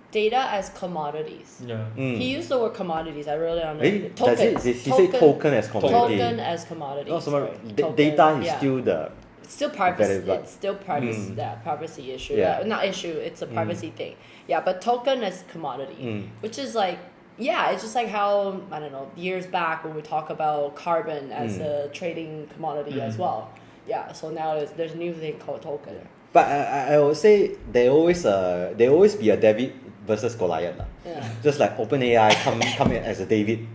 data as commodities. Yeah. He used the word commodities. I really don't know. Hey, Tokens. he say token as commodity. Token as commodities. No, so right. Token, data is still the. It's still privacy. Very It's still privacy. Privacy issue. Yeah. Not issue. It's a privacy thing. Yeah, but token as commodity, which is like. Yeah, it's just like how, I don't know, years back when we talk about carbon as a trading commodity as well. Yeah, so now there's a new thing called token. But I would say there always be a David versus Goliath. Yeah. Just like OpenAI come in as a David.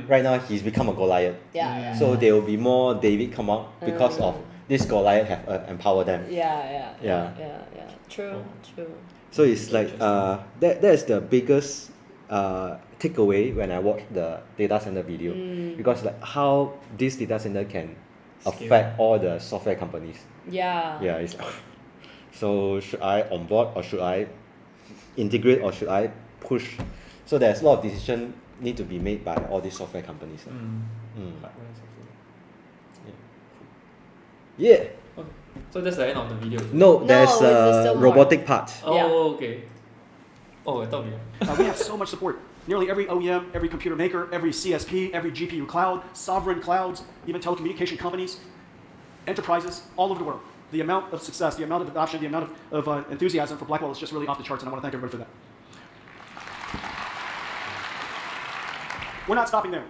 Right now he's become a Goliath. Yeah. So there will be more David come out because of this Goliath have empowered them. Yeah. True. So it's like that's the biggest takeaway when I watch the data center video because like how this data center can affect all the software companies. Yeah. Yeah. It's so should I onboard or should I integrate or should I push? So there's a lot of decision need to be made by all these software companies. Yeah. Okay. So that's the end of the video. No, there's a robotic part. Oh, okay. Oh, I thought we have so much support. Nearly every OEM, every computer maker, every CSP, every GPU cloud, sovereign clouds, even telecommunication companies, enterprises all over the world. The amount of success, the amount of adoption, the amount of enthusiasm for Blackwell is just really off the charts, and I want to thank everybody for that. We're not stopping there.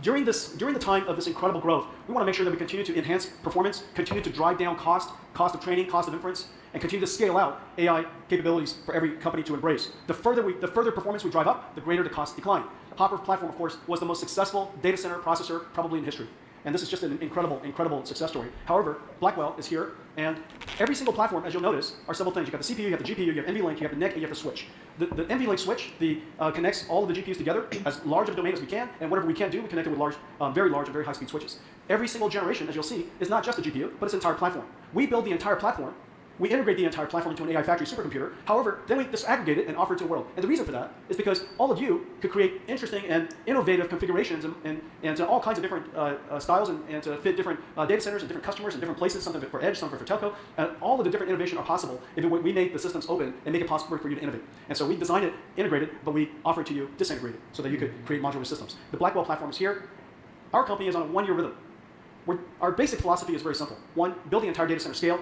During the time of this incredible growth, we want to make sure that we continue to enhance performance, continue to drive down cost of training, cost of inference, and continue to scale out AI capabilities for every company to embrace. The further performance we drive up, the greater the cost decline. Hopper platform, of course, was the most successful data center processor probably in history. And this is just an incredible success story. However, Blackwell is here, and every single platform, as you'll notice, are several things. You've got the CPU, you have the GPU, you have NVLink, you have the NIC, and you have the switch. The NVLink switch connects all of the GPUs together as large of a domain as we can, and whatever we can't do, we connect it with very large and very high-speed switches. Every single generation, as you'll see, is not just the GPU, but it's an entire platform. We build the entire platform. We integrate the entire platform into an AI factory supercomputer. However, then we disaggregate it and offer it to the world. And the reason for that is because all of you could create interesting and innovative configurations and all kinds of different styles and to fit different data centers and different customers and different places, some for edge, some for telco. And all of the different innovation are possible if we make the systems open and make it possible for you to innovate. And so we design it integrated, but we offer it to you disintegrated so that you could create modular systems. The Blackwell platform is here. Our company is on a one-year rhythm. Our basic philosophy is very simple. One, build the entire data center scale,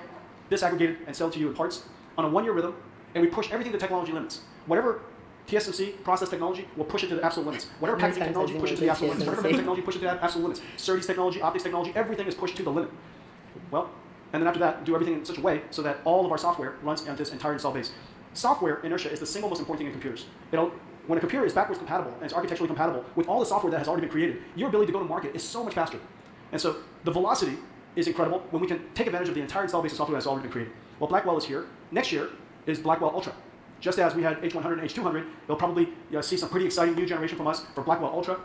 disaggregate it and sell it to you in parts on a one-year rhythm, and we push everything to technology limits. Whatever TSMC process technology, we'll push it to the absolute limits. Whatever packaging technology, push it to the absolute limits. Whatever memory technology, push it to the absolute limits. SerDes technology, optics technology, everything is pushed to the limit. Well, and then after that, do everything in such a way so that all of our software runs on this entire install base. Software inertia is the single most important thing in computers. When a computer is backwards compatible and it's architecturally compatible with all the software that has already been created, your ability to go to market is so much faster. And so the velocity is incredible when we can take advantage of the entire install base of software that's already been created. Well, Blackwell is here. Next year is Blackwell Ultra. Just as we had H100 and H200, you'll probably see some pretty exciting new generation from us for Blackwell Ultra.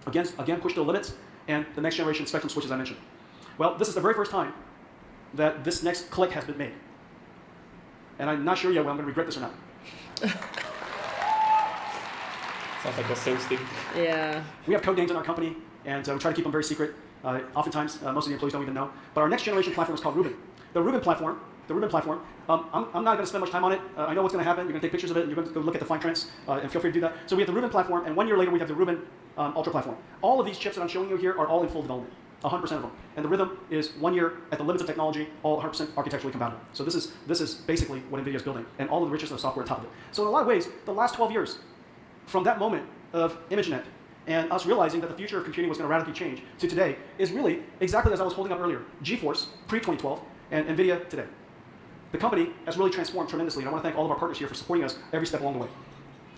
Again, push to the limits, and the next generation spectrum switch, as I mentioned. Well, this is the very first time that this next click has been made. And I'm not sure yet whether I'm going to regret this or not. Sounds like a sales thing. Yeah. We have code names in our company, and we try to keep them very secret. Oftentimes, most of the employees don't even know. But our next generation platform is called Rubin. The Rubin platform, I'm not going to spend much time on it. I know what's going to happen. You're going to take pictures of it, and you're going to go look at the fine prints, and feel free to do that. So we have the Rubin platform, and 1 year later, we have the Rubin Ultra platform. All of these chips that I'm showing you here are all in full development, 100% of them. And the rhythm is 1 year at the limits of technology, all 100% architecturally compatible. So this is basically what NVIDIA is building, and all of the richness of software on top of it. So in a lot of ways, the last 12 years, from that moment of ImageNet, and us realizing that the future of computing was going to radically change to today is really exactly as I was holding up earlier. GeForce, pre-2012, and NVIDIA today. The company has really transformed tremendously, and I want to thank all of our partners here for supporting us every step along the way.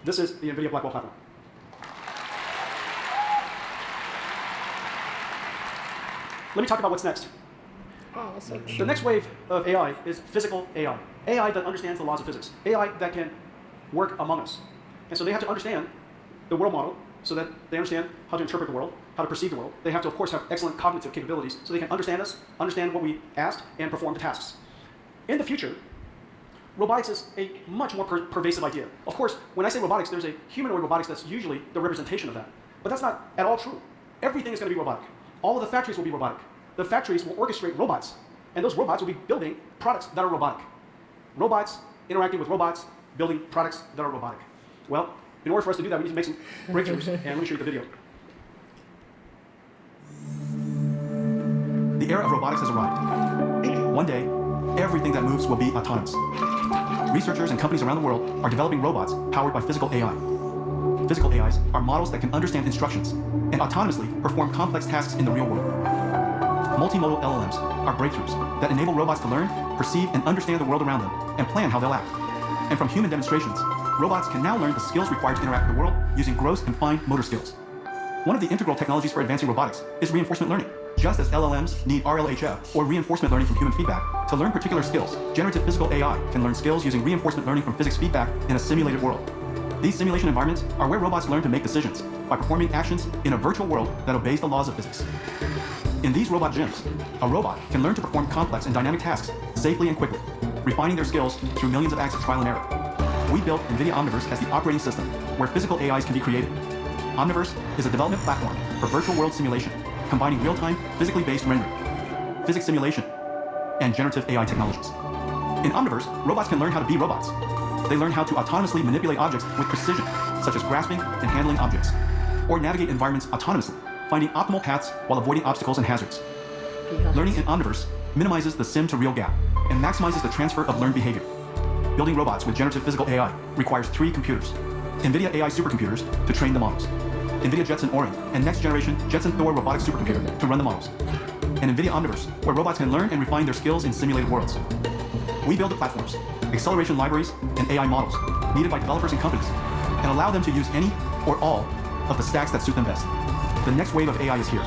This is the NVIDIA Blackwell platform. let me talk about what's next. Oh, so cute. The next wave of AI is physical AI. AI that understands the laws of physics. AI that can work among us. And so they have to understand the world model so that they understand how to interpret the world, how to perceive the world. They have to, of course, have excellent cognitive capabilities so they can understand us, understand what we asked, and perform the tasks. In the future, robotics is a much more pervasive idea. Of course, when I say robotics, there's a humanoid robotics that's usually the representation of that. But that's not at all true. Everything is going to be robotic. All of the factories will be robotic. The factories will orchestrate robots, and those robots will be building products that are robotic. Robots interacting with robots, building products that are robotic. Well, in order for us to do that, we need to make some breakthroughs, and let me show you the video. The era of robotics has arrived. One day, everything that moves will be autonomous. Researchers and companies around the world are developing robots powered by physical AI. Physical AIs are models that can understand instructions and autonomously perform complex tasks in the real world. Multimodal LLMs are breakthroughs that enable robots to learn, perceive, and understand the world around them and plan how they'll act. And from human demonstrations, robots can now learn the skills required to interact with the world using gross and fine motor skills. One of the integral technologies for advancing robotics is reinforcement learning. Just as LLMs need RLHF, or reinforcement learning from human feedback, to learn particular skills, generative physical AI can learn skills using reinforcement learning from physics feedback in a simulated world. These simulation environments are where robots learn to make decisions by performing actions in a virtual world that obeys the laws of physics. In these robot gyms, a robot can learn to perform complex and dynamic tasks safely and quickly, refining their skills through millions of acts of trial and error. We built NVIDIA Omniverse as the operating system where physical AIs can be created. Omniverse is a development platform for virtual world simulation, combining real-time, physically based rendering, physics simulation, and generative AI technologies. In Omniverse, robots can learn how to be robots. They learn how to autonomously manipulate objects with precision, such as grasping and handling objects, or navigate environments autonomously, finding optimal paths while avoiding obstacles and hazards. Learning in Omniverse minimizes the sim-to-real gap and maximizes the transfer of learned behavior. Building robots with generative physical AI requires 3 computers: NVIDIA AI supercomputers to train the models, NVIDIA Jetson Orin and next-generation Jetson Thor robotics supercomputer to run the models, and NVIDIA Omniverse, where robots can learn and refine their skills in simulated worlds. We build the platforms, acceleration libraries, and AI models needed by developers and companies, and allow them to use any or all of the stacks that suit them best. The next wave of AI is here.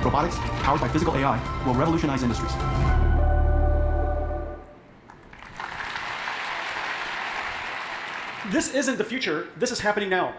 Robotics, powered by physical AI, will revolutionize industries. This isn't the future, this is happening now.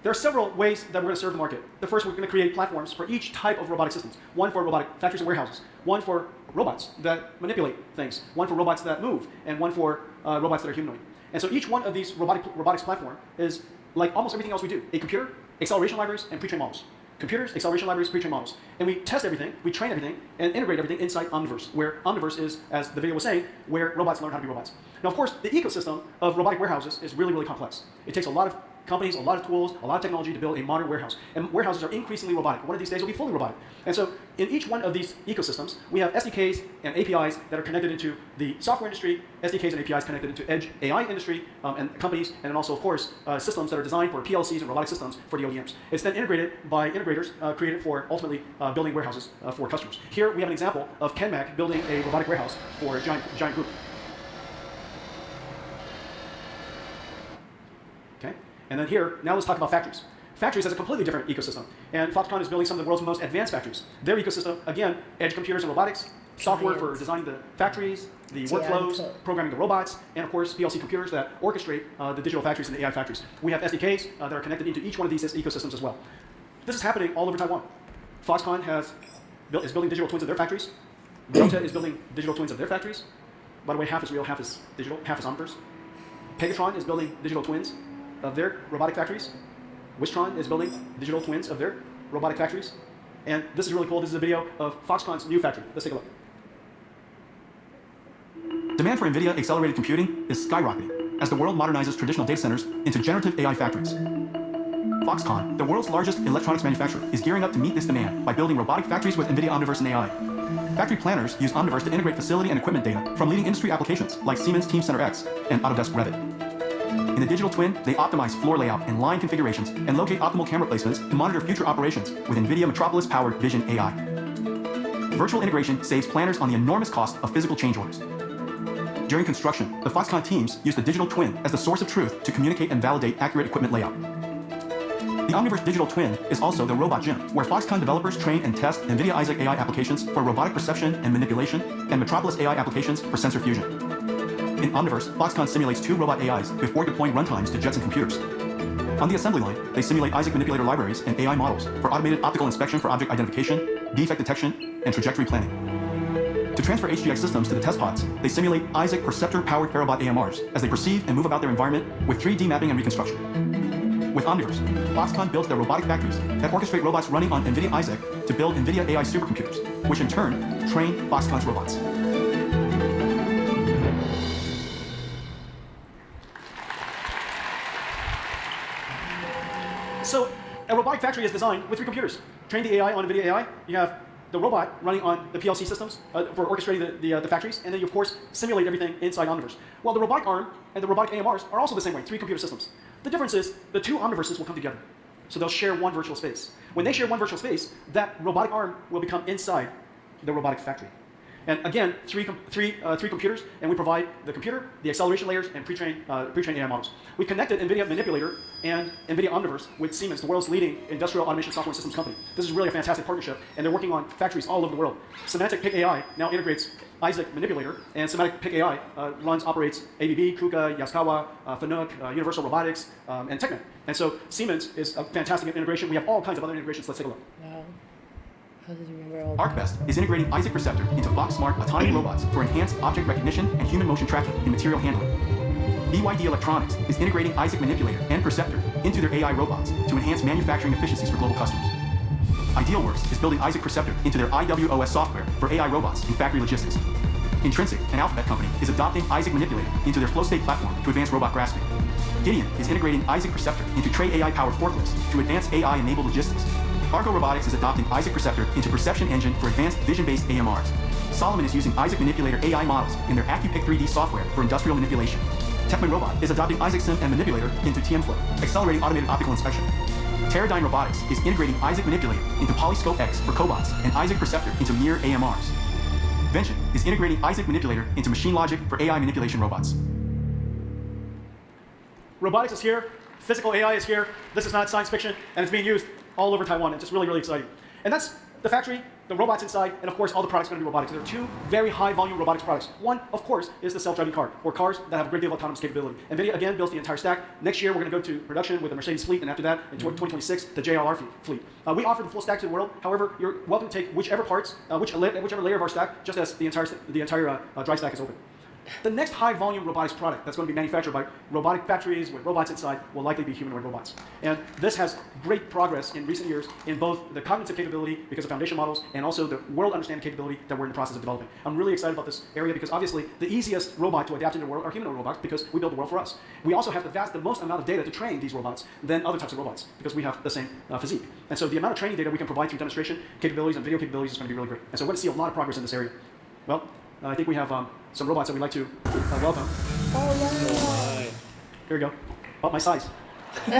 There are several ways that we're going to serve the market. The first, we're going to create platforms for each type of robotic systems. One for robotic factories and warehouses, one for robots that manipulate things, one for robots that move, and one for robots that are humanoid. And so each one of these robotics platform is like almost everything else we do: a computer, acceleration libraries, and pre-trained models. Computers, acceleration libraries, pre-trained models. And we test everything, we train everything, and integrate everything inside Omniverse, where Omniverse is, as the video was saying, where robots learn how to be robots. Now, of course, the ecosystem of robotic warehouses is really, really complex. It takes a lot of companies, a lot of tools, a lot of technology to build a modern warehouse. And warehouses are increasingly robotic. One of these days will be fully robotic. And so in each one of these ecosystems, we have SDKs and APIs that are connected into the software industry, SDKs and APIs connected into edge AI industry and companies, and then also, of course, systems that are designed for PLCs and robotic systems for the OEMs. It's then integrated by integrators created for ultimately building warehouses for customers. Here we have an example of Kenmac building a robotic warehouse for a giant group. Okay? And then here, now let's talk about factories. Factories has a completely different ecosystem. And Foxconn is building some of the world's most advanced factories. Their ecosystem, again, edge computers and robotics, software for designing the factories, the workflows, programming the robots, and of course, PLC computers that orchestrate the digital factories and the AI factories. We have SDKs that are connected into each one of these ecosystems as well. This is happening all over Taiwan. Foxconn is building digital twins of their factories. Delta is building digital twins of their factories. By the way, half is real, half is digital, half is Omniverse. Pegatron is building digital twins of their robotic factories. Wistron is building digital twins of their robotic factories. And this is really cool. This is a video of Foxconn's new factory. Let's take a look. Demand for NVIDIA accelerated computing is skyrocketing as the world modernizes traditional data centers into generative AI factories. Foxconn, the world's largest electronics manufacturer, is gearing up to meet this demand by building robotic factories with NVIDIA Omniverse and AI. Factory planners use Omniverse to integrate facility and equipment data from leading industry applications like Siemens Teamcenter X and Autodesk Revit. In the digital twin, they optimize floor layout and line configurations and locate optimal camera placements to monitor future operations with NVIDIA Metropolis-powered Vision AI. Virtual integration saves planners on the enormous cost of physical change orders. During construction, the Foxconn teams use the digital twin as the source of truth to communicate and validate accurate equipment layout. The Omniverse digital twin is also the robot gym, where Foxconn developers train and test NVIDIA Isaac AI applications for robotic perception and manipulation, and Metropolis AI applications for sensor fusion. In Omniverse, Foxconn simulates 2 robot AIs before deploying runtimes to Jetson computers. On the assembly line, they simulate Isaac manipulator libraries and AI models for automated optical inspection for object identification, defect detection, and trajectory planning. To transfer HGX systems to the test pods, they simulate Isaac perceptor-powered Parabot AMRs as they perceive and move about their environment with 3D mapping and reconstruction. With Omniverse, Foxconn builds their robotic factories that orchestrate robots running on NVIDIA Isaac to build NVIDIA AI supercomputers, which in turn train Foxconn's robots. So a robotic factory is designed with 3 computers. Train the AI on NVIDIA AI. You have the robot running on the PLC systems for orchestrating the factories, and then you, of course, simulate everything inside Omniverse. Well, the robotic arm and the robotic AMRs are also the same way, 3 computer systems. The difference is the 2 Omniverses will come together. So they'll share one virtual space. When they share one virtual space, that robotic arm will become inside the robotic factory. And again, three computers, and we provide the computer, the acceleration layers, and pre-trained AI models. We connected NVIDIA Manipulator and NVIDIA Omniverse with Siemens, the world's leading industrial automation software and systems company. This is really a fantastic partnership, and they're working on factories all over the world. Semantic Pick AI now integrates Isaac Manipulator, and Semantic Pick AI operates ABB, KUKA, Yaskawa, Fanuc, Universal Robotics, and Technic. And so Siemens is a fantastic integration. We have all kinds of other integrations. Let's take a look. Wow. How did you remember all ArcBest is integrating Isaac Perceptor into FoxSmart autonomy robots for enhanced object recognition and human motion tracking in material handling. BYD Electronics is integrating Isaac Manipulator and Perceptor into their AI robots to enhance manufacturing efficiencies for global customers. Idealworks is building Isaac Perceptor into their IWOS software for AI robots in factory logistics. Intrinsic, an Alphabet company, is adopting Isaac Manipulator into their flow state platform to advance robot grasping. Gideon is integrating Isaac Perceptor into Tray AI-powered forklifts to advance AI-enabled logistics. Argo Robotics is adopting Isaac Perceptor into Perception Engine for advanced vision-based AMRs. Solomon is using Isaac Manipulator AI models in their AccuPick 3D software for industrial manipulation. Techman Robot is adopting Isaac Sim and Manipulator into TMFlow, accelerating automated optical inspection. Teradyne Robotics is integrating Isaac Manipulator into Polyscope X for cobots and Isaac Perceptor into Mir AMRs. Vention is integrating Isaac Manipulator into Machine Logic for AI manipulation robots. Robotics is here. Physical AI is here. This is not science fiction, and it's being used all over Taiwan. It's just really, really exciting. And that's the factory, the robots inside, and of course, all the products are going to be robotics. There are 2 very high-volume robotics products. One, of course, is the self-driving car, or cars that have a great deal of autonomous capability. NVIDIA, again, builds the entire stack. Next year, we're going to go to production with the Mercedes fleet, and after that, in 2026, the JLR fleet. We offer the full stack to the world. However, you're welcome to take whichever parts, whichever layer of our stack, just as the entire dry stack is open. The next high-volume robotics product that's going to be manufactured by robotic factories with robots inside will likely be humanoid robots. And this has great progress in recent years in both the cognitive capability because of foundation models and also the world understanding capability that we're in the process of developing. I'm really excited about this area because obviously the easiest robot to adapt into the world are humanoid robots because we build the world for us. We also have the most amount of data to train these robots than other types of robots because we have the same physique. And so the amount of training data we can provide through demonstration capabilities and video capabilities is going to be really great. And so we're going to see a lot of progress in this area. Well, I think we have some robots that we'd like to welcome. Oh, yeah. Here we go. About my size. I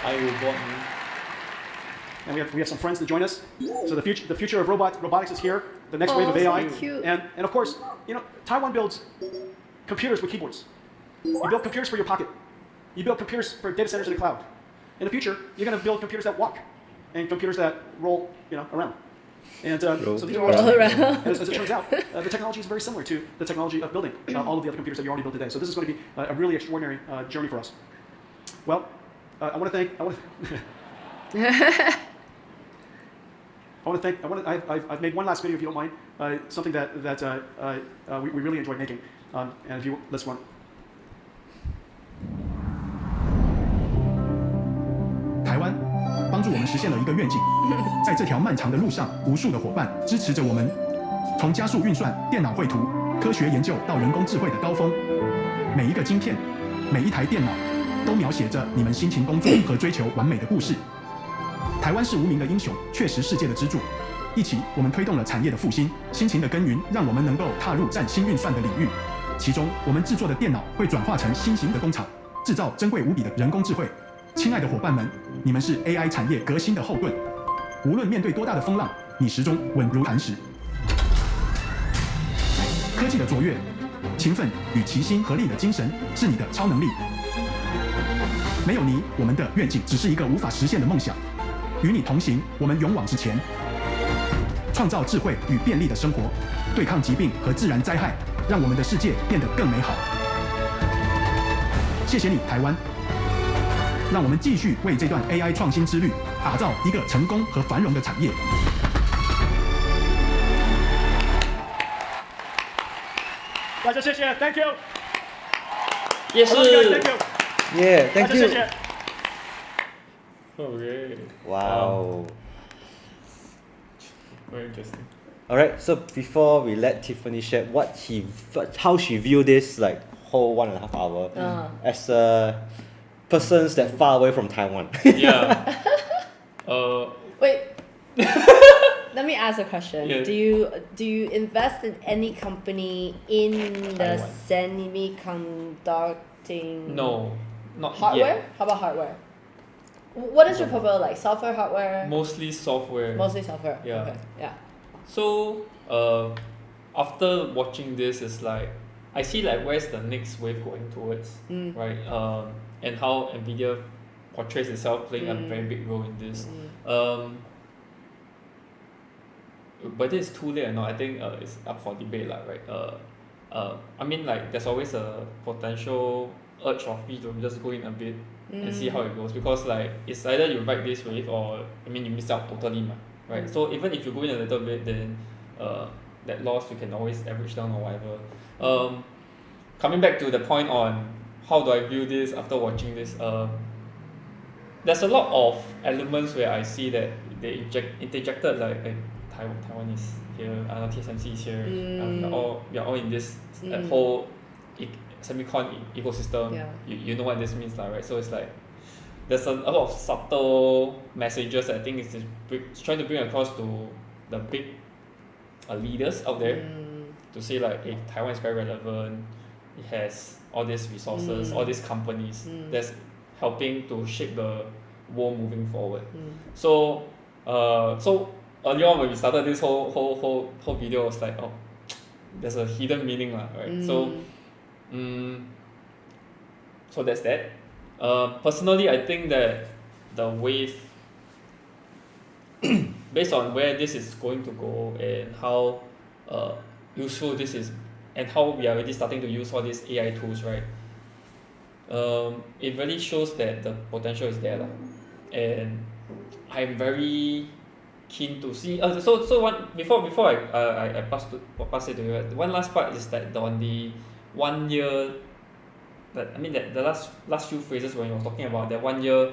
will bought me. And we have some friends to join us. So the future of robotics is here. The next wave of AI. So cute. And of course, Taiwan builds computers with keyboards. You build computers for your pocket. You build computers for data centers in the cloud. In the future, you're going to build computers that walk and computers that roll, around. And so these are as it turns out, the technology is very similar to the technology of building all of the other computers that you already built today. So this is going to be a really extraordinary journey for us. Well, I want to thank. I've made one last video, if you don't mind. Something that we really enjoyed making. And if you let's run. 台湾帮助我们实现了一个愿景，在这条漫长的路上，无数的伙伴支持着我们，从加速运算、电脑绘图、科学研究到人工智慧的高峰，每一个晶片、每一台电脑，都描写着你们辛勤工作和追求完美的故事。台湾是无名的英雄，却是世界的支柱。一起，我们推动了产业的复兴，辛勤的耕耘，让我们能够踏入占新运算的领域。其中，我们制作的电脑会转化成新型的工厂，制造珍贵无比的人工智慧。亲爱的伙伴们，你们是 AI 产业革新的后盾。无论面对多大的风浪，你始终稳如磐石。科技的卓越、勤奋与齐心合力的精神是你的超能力。没有你，我们的愿景只是一个无法实现的梦想。与你同行，我们勇往直前，创造智慧与便利的生活，对抗疾病和自然灾害，让我们的世界变得更美好。谢谢你，台湾。让我们继续为这段 AI 创新之旅打造一个成功和繁荣的产业。大家谢谢 ，Thank you。也是 Thank you。 Yeah, 大 thank 家谢 you. 谢。 Okay. Wow. Very interesting. All right. So before we let Tiffany share how she view this like whole 1.5 hour as a persons that far away from Taiwan. Yeah. Wait. Let me ask a question. Yeah. Do you invest in any company in the semiconducting? No, not Hardware? yet. How about hardware? What is your portfolio like? Software, hardware? Mostly software. Mostly software. Yeah. Okay. Yeah. So after watching this, it's like I see like where's the next wave going towards, right? And how NVIDIA portrays itself playing a very big role in this. Whether it's too late or not, I think it's up for debate, right? I mean, like there's always a potential urge of me to just go in a bit and see how it goes, because like it's either you ride this wave or you miss out totally, right? So even if you go in a little bit, then that loss you can always average down or whatever. Coming back to the point on how do I view this after watching this, there's a lot of elements where I see that they interjected like Taiwan is here, TSMC is here, we are all in this whole semicon ecosystem. Yeah. You know what this means, right? So it's like there's a lot of subtle messages that I think it's trying to bring across to the big leaders out there to say like, hey, Taiwan is very relevant. It has all these resources, all these companies that's helping to shape the world moving forward. So early on when we started this whole video, was like, oh, there's a hidden meaning, right? So that's that. Personally, I think that the wave, based on where this is going to go and how useful this is, and how we are already starting to use all these AI tools, right? It really shows that the potential is there, and I'm very keen to see. So one before I pass it to you. One last part is that on the 1 year, that the last few phrases when you were talking about that 1 year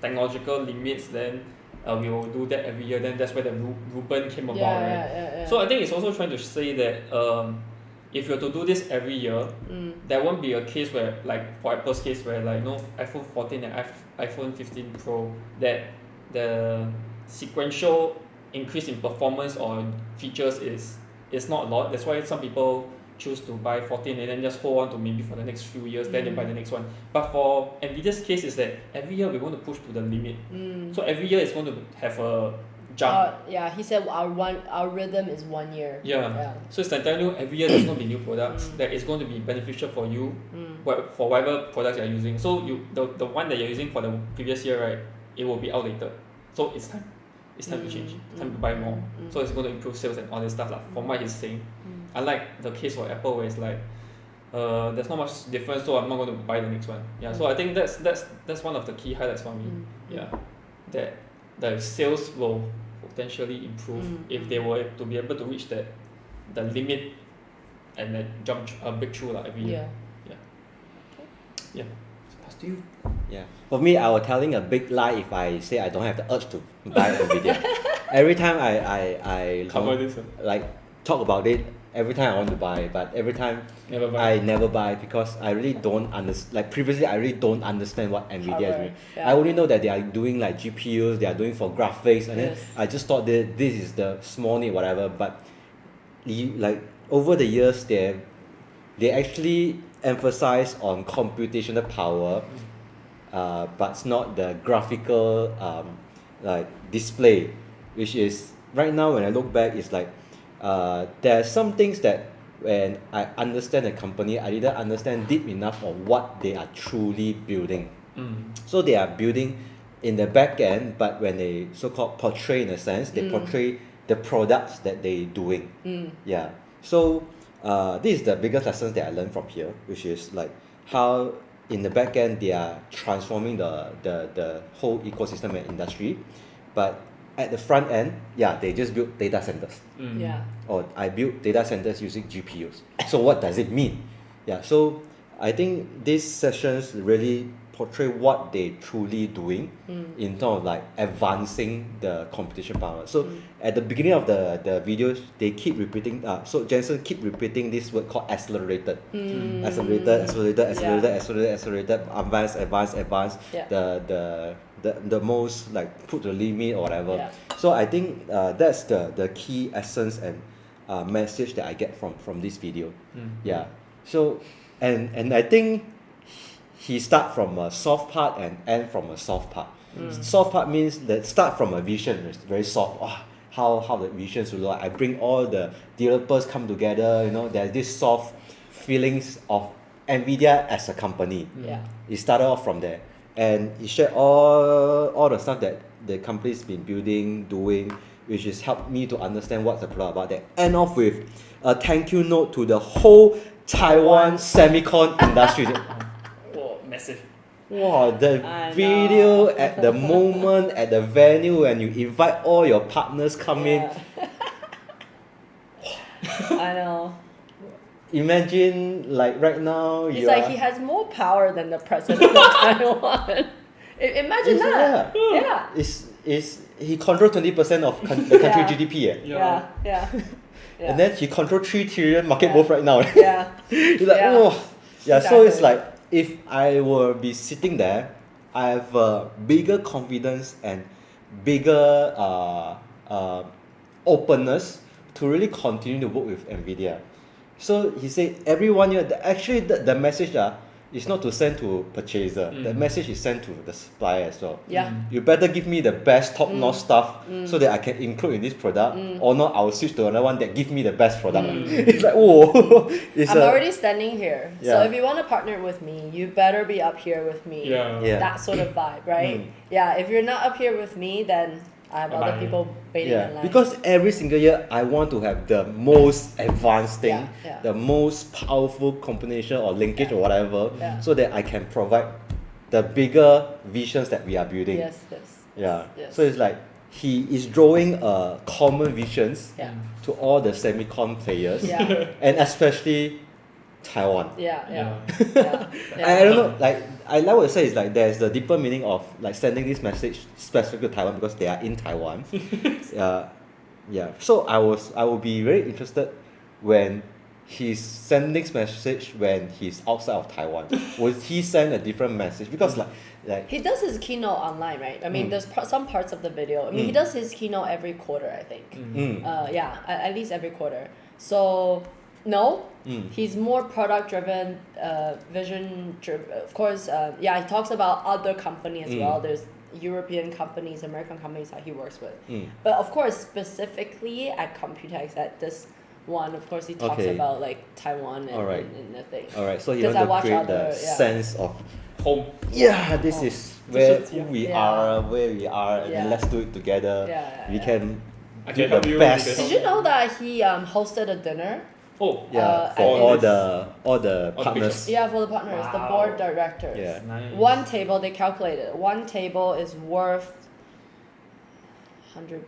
technological limits, then we will do that every year. Then that's where the Rubin came about, right? Yeah. So I think it's also trying to say that if you're to do this every year, there won't be a case where, like for Apple's case, where like iPhone 14 and iPhone 15 Pro, that the sequential increase in performance or features is not a lot. That's why some people choose to buy 14 and then just hold on to maybe for the next few years, then they buy the next one. But for NVIDIA's case is that every year we're going to push to the limit. So every year it's going to have a jump. He said our rhythm is 1 year. Yeah. So it's like telling you every year there's going to be new products that is going to be beneficial for you for whatever products you're using. So the one that you're using for the previous year, right, it will be outdated. So it's time. It's time to change. It's time to buy more. So it's going to improve sales and all this stuff, from what he's saying. Unlike the case for Apple, where it's like there's not much difference, so I'm not going to buy the next one. Yeah. So I think that's one of the key highlights for me. Yeah. That the sales will potentially improve if they were to be able to reach the limit and then jump a breakthrough every year. Yeah. Pass to you. Yeah. For me, I was telling a big lie if I say I don't have the urge to buy NVIDIA. Every time I talk about it, every time I want to buy, but every time I never buy because I really don't understand. Like previously, I really don't understand what NVIDIA is doing. I only know that they are doing like GPUs, they are doing for graphics, and then I just thought that this is the small need, whatever. But like over the years, they actually emphasize on computational power, but it's not the graphical like display, which is right now when I look back, it's like there are some things that when I understand a company, I didn't understand deep enough of what they are truly building. So they are building in the back end, but when they so-called portray in a sense, they portray the products that they doing. Yeah. So this is the biggest lessons that I learned from here, which is like how in the back end they are transforming the whole ecosystem and industry, but at the front end, they just build data centers. Or I build data centers using GPUs. So what does it mean? So I think these sessions really portray what they truly doing in terms of like advancing the computation power. So at the beginning of the videos, they keep repeating, so Jensen keep repeating this word called accelerated. Accelerated, advanced, the most like put the limit or whatever. So I think that's the key essence and message that I get from this video. So and I think he start from a soft part and end from a soft part. Soft part means that start from a vision, it's very soft. How the visions will look like. I bring all the developers come together, there's this soft feelings of NVIDIA as a company. It started off from there. And he shared all the stuff that the company's been building, doing, which has helped me to understand what's the product about that. End off with a thank you note to the whole Taiwan semicon industry. Massive. Wow, the video at the moment, at the venue, when you invite all your partners come in. I know. Imagine like right now It's like he has more power than the president of Taiwan. Imagine that. He controls 20% of the country GDP. And then he controls 3 trillion market worth right now. It's like, so it's like if I were be sitting there, I have a bigger confidence and bigger openness to really continue to work with NVIDIA. So he said every 1 year, actually the message is not to send to purchaser. The message is sent to the supplier as well. You better give me the best top-notch stuff so that I can include in this product, or not I will switch to another one that give me the best product. It's like, whoa. I'm already standing here. So if you want to partner with me, you better be up here with me. That sort of vibe, right? If you're not up here with me, then I have other people waiting in line. Because every single year I want to have the most advanced thing, the most powerful combination or linkage or whatever, so that I can provide the bigger visions that we are building. So it's like he is drawing common visions to all the semicon players, and especially Taiwan. I don't know, like I like what you say is like there's the deeper meaning of like sending this message specific to Taiwan because they are in Taiwan. So I will be very interested when he's sending this message when he's outside of Taiwan. Will he send a different message? Because like he does his keynote online, right? I mean, there's some parts of the video. I mean, he does his keynote every quarter, I think. At least every quarter. So no, he's more product driven, vision driven. Of course, he talks about other companies as well. There's European companies, American companies that he works with. But of course, specifically at Computex, at this one, of course, he talks about like Taiwan and the thing. Alright, so he wants to create the sense of home. This is where we are, and then let's do it together. We can do the best. Did you know that he hosted a dinner? For all the partners. For the partners, the board directors. Nice. One table, they calculated. One table is worth 100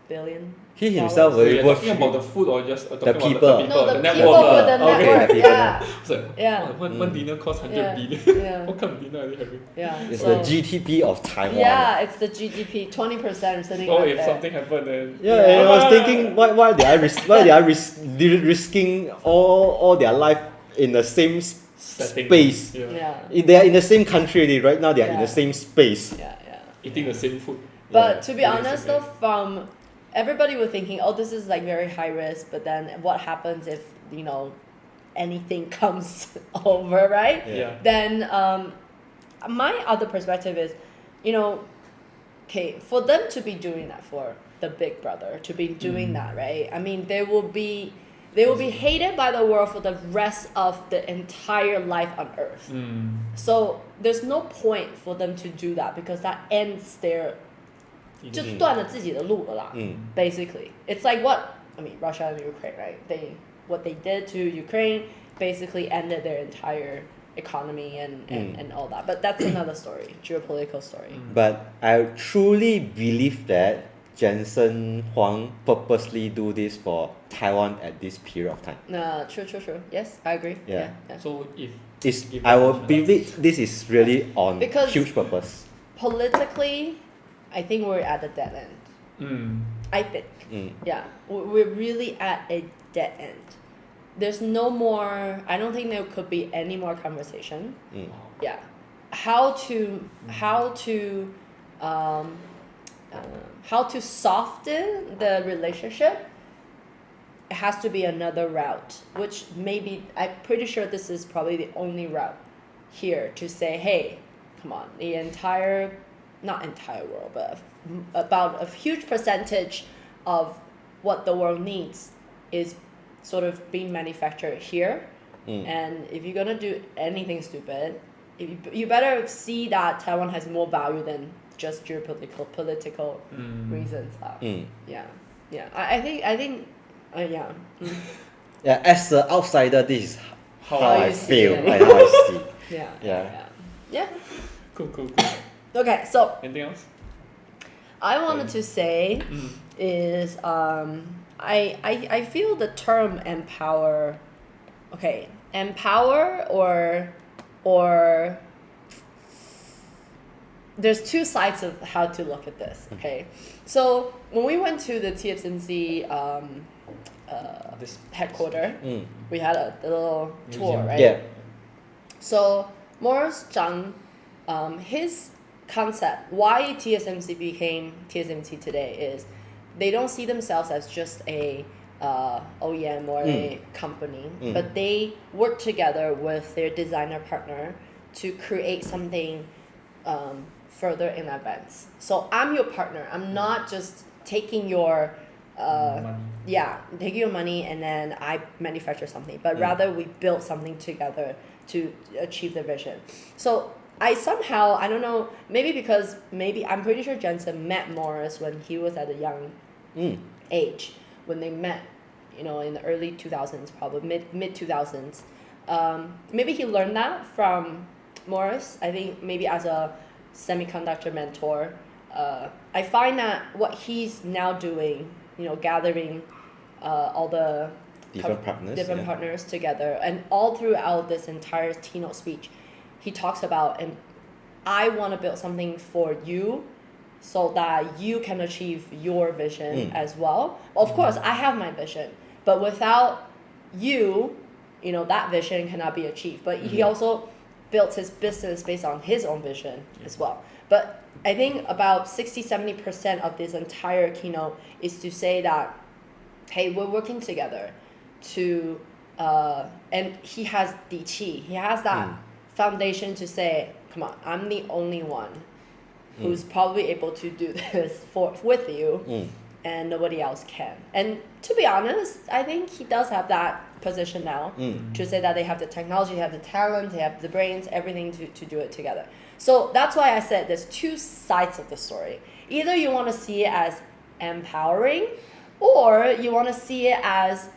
billion. He himself will You're talking about the food or just talking the people? About No, the network. people with the network. It's like, one dinner costs 100 billion. What kind of dinner are they having? It's the GDP of Taiwan. It's the GDP, 20% sitting Oh, right if there. something happened then... I was thinking, why they are risking all their life in the same space? They are in the same country already. Right now they are in the same space. Eating the same food. But to be honest though, from everybody was thinking, this is like very high risk, but then what happens if, anything comes over, right? Then my other perspective is, for them to be doing that, for the big brother to be doing that, right? I mean, there will be They will be hated by the world for the rest of the entire life on Earth. So there's no point for them to do that because that ends their 就断了自己的路了啦。Basically, it's like Russia and Ukraine, right? What they did to Ukraine basically ended their entire economy and all that. But that's another story, geopolitical story. But I truly believe that Jensen Huang purposely do this for Taiwan at this period of time. True. Yes, I agree. Yeah. So I will believe this is really on Because huge purpose. Politically, I think we're at a dead end. I think. Yeah, we're really at a dead end. There's no more. I don't think there could be any more conversation. Yeah, how to soften the relationship. It has to be another route, which maybe I'm pretty sure this is probably the only route here to say, hey, come on, not entire world, but about a huge percentage of what the world needs is sort of being manufactured here. And if you're gonna do anything stupid, you better see that Taiwan has more value than just political reasons. Yeah. I think. Yeah. As an outsider, this is how I feel it. and how I see. Yeah. Cool. Okay, so anything else? I wanted to say is I feel the term empower or there's two sides of how to look at this. Okay, so when we went to the TSMC this headquarters, we had a little tour, right? Yeah. So Morris Zhang, his concept, why TSMC became TSMC today is they don't see themselves as just a OEM or a company, but they work together with their designer partner to create something further in advance. So I'm your partner. I'm not just taking your taking your money and then I manufacture something, but rather we build something together to achieve the vision. So I don't know, maybe I'm pretty sure Jensen met Morris when he was at a young age, when they met, in the early 2000s, probably mid 2000s. Maybe he learned that from Morris. I think maybe as a semiconductor mentor. I find that what he's now doing, gathering all the different partners together, and all throughout this entire keynote speech, he talks about, and I want to build something for you so that you can achieve your vision as well. Of course, I have my vision, but without you, that vision cannot be achieved. But he also built his business based on his own vision as well. But I think about 60-70% of this entire keynote is to say that, hey, we're working together to, and he has he has that foundation to say, come on, I'm the only one who's probably able to do this with you, and nobody else can. And to be honest, I think he does have that position now to say that they have the technology, they have the talent, they have the brains, everything to do it together. So that's why I said there's two sides of the story. Either you want to see it as empowering, or you want to see it as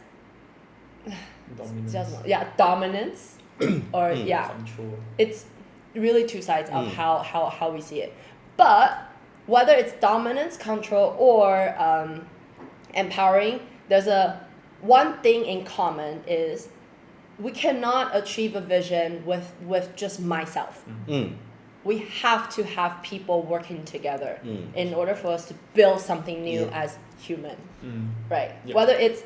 dominance, or control. It's really two sides of how we see it. But whether it's dominance, control, or empowering, there's one thing in common is we cannot achieve a vision with just myself. We have to have people working together in order for us to build something new as human, right? Yep. Whether it's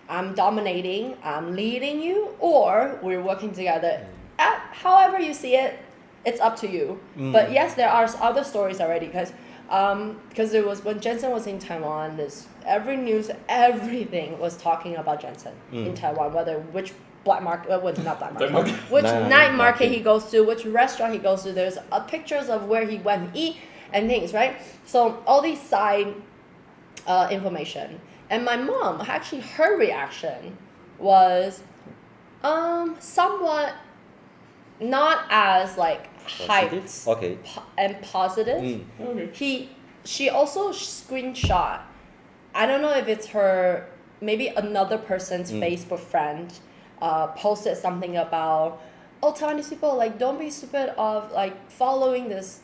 I'm dominating, I'm leading you, or we're working together. However you see it, it's up to you. But yes, there are other stories already because there was, when Jensen was in Taiwan, every news, everything was talking about Jensen in Taiwan, which black market, not black market, which night market he goes to, which restaurant he goes to. There's pictures of where he went to eat and things, right? So all these side information. And my mom, actually, her reaction was somewhat not as like hyped okay. and positive. Okay. She also screenshot. I don't know if it's her, maybe another person's Facebook friend posted something about, oh, Taiwanese people, like, don't be stupid of like following this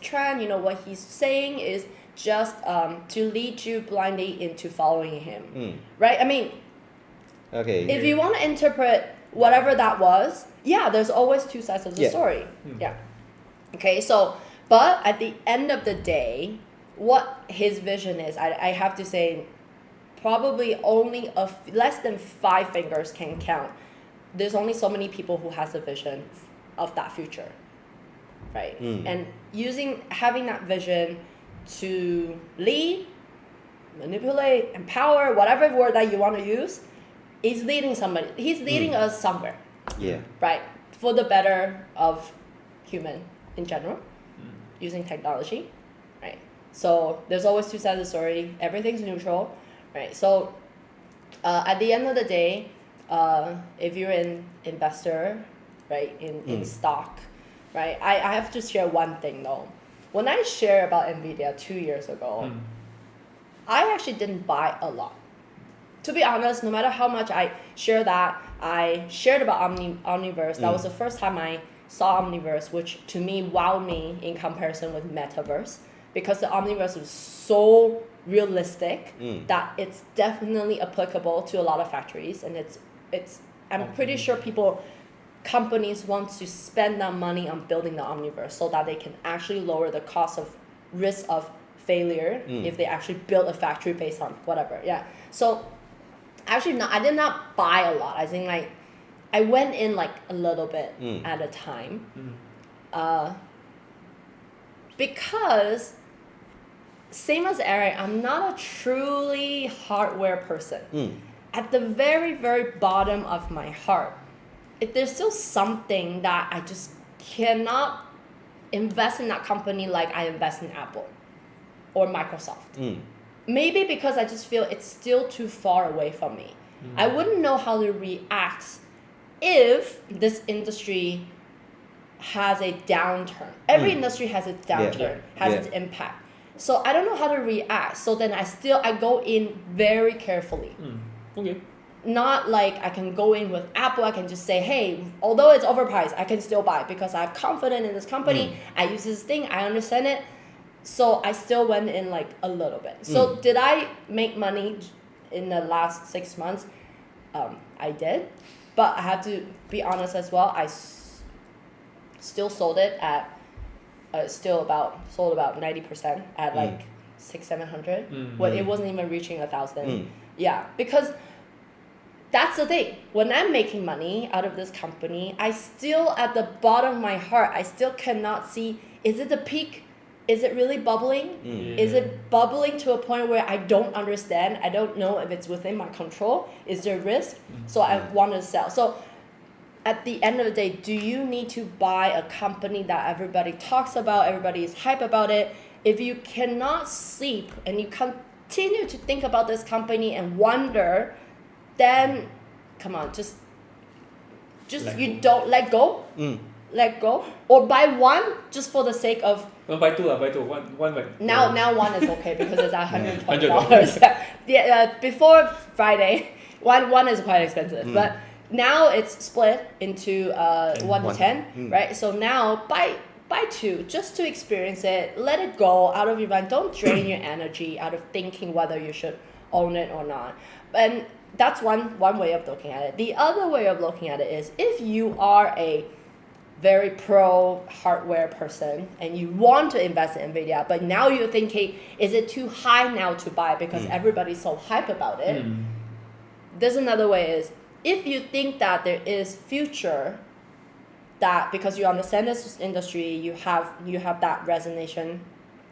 trend. You know, what he's saying is just to lead you blindly into following him, right? I mean, if you want to interpret whatever that was, yeah, there's always two sides of the story. Yeah. Okay, so, but at the end of the day, what his vision is, I have to say, probably only less than 5 fingers can count. There's only so many people who has a vision of that future, right? And having that vision to lead, manipulate, empower, whatever word that you want to use, is leading somebody. He's leading us somewhere. Yeah. Right? For the better of human in general, using technology, right? So there's always two sides of the story. Everything's neutral, right? So at the end of the day, if you're an investor, right, in stock, right, I have to share one thing though. When I shared about NVIDIA 2 years ago, I actually didn't buy a lot. To be honest, no matter how much I shared about Omniverse. That was the first time I saw Omniverse, which to me wowed me in comparison with Metaverse, because the Omniverse was so realistic that it's definitely applicable to a lot of factories, and I'm pretty sure companies want to spend that money on building the Omniverse so that they can actually lower the cost of risk of failure if they actually build a factory based on whatever. Yeah. So actually, I did not buy a lot. I think like I went in like a little bit at a time, because same as Eric, I'm not a truly hardware person. At the very, very bottom of my heart, if there's still something that I just cannot invest in that company like I invest in Apple or Microsoft. Maybe because I just feel it's still too far away from me. I wouldn't know how to react if this industry has a downturn. Every industry has its downturn, has its impact. So I don't know how to react. So then I go in very carefully. Okay. Not like I can go in with Apple, I can just say, hey, although it's overpriced, I can still buy because I have confidence in this company. I use this thing, I understand it. So I still went in like a little bit. So did I make money in the last 6 months? I did. But I have to be honest as well, I still sold it at, sold about 90% at like 600-700. When it wasn't even reaching 1,000. Yeah, because that's the thing. When I'm making money out of this company, I still, at the bottom of my heart, I still cannot see, is it the peak? Is it really bubbling? Is it bubbling to a point where I don't understand? I don't know if it's within my control. Is there risk? So I want to sell. So at the end of the day, do you need to buy a company that everybody talks about, everybody is hype about it? If you cannot sleep and you continue to think about this company and wonder, then come on, just you don't let go. Let go, or buy one just for the sake of. No, buy two. One right. Now one is okay because it's $120. Yeah, before Friday, one is quite expensive, but now it's split into 1 to 10, right? So now buy two just to experience it. Let it go out of your mind. Don't drain your energy out of thinking whether you should own it or not. And that's one way of looking at it. The other way of looking at it is if you are a very pro hardware person and you want to invest in NVIDIA, but now you're thinking, is it too high now to buy because everybody's so hype about it? There's another way is, if you think that there is future, that because you understand this industry, you have that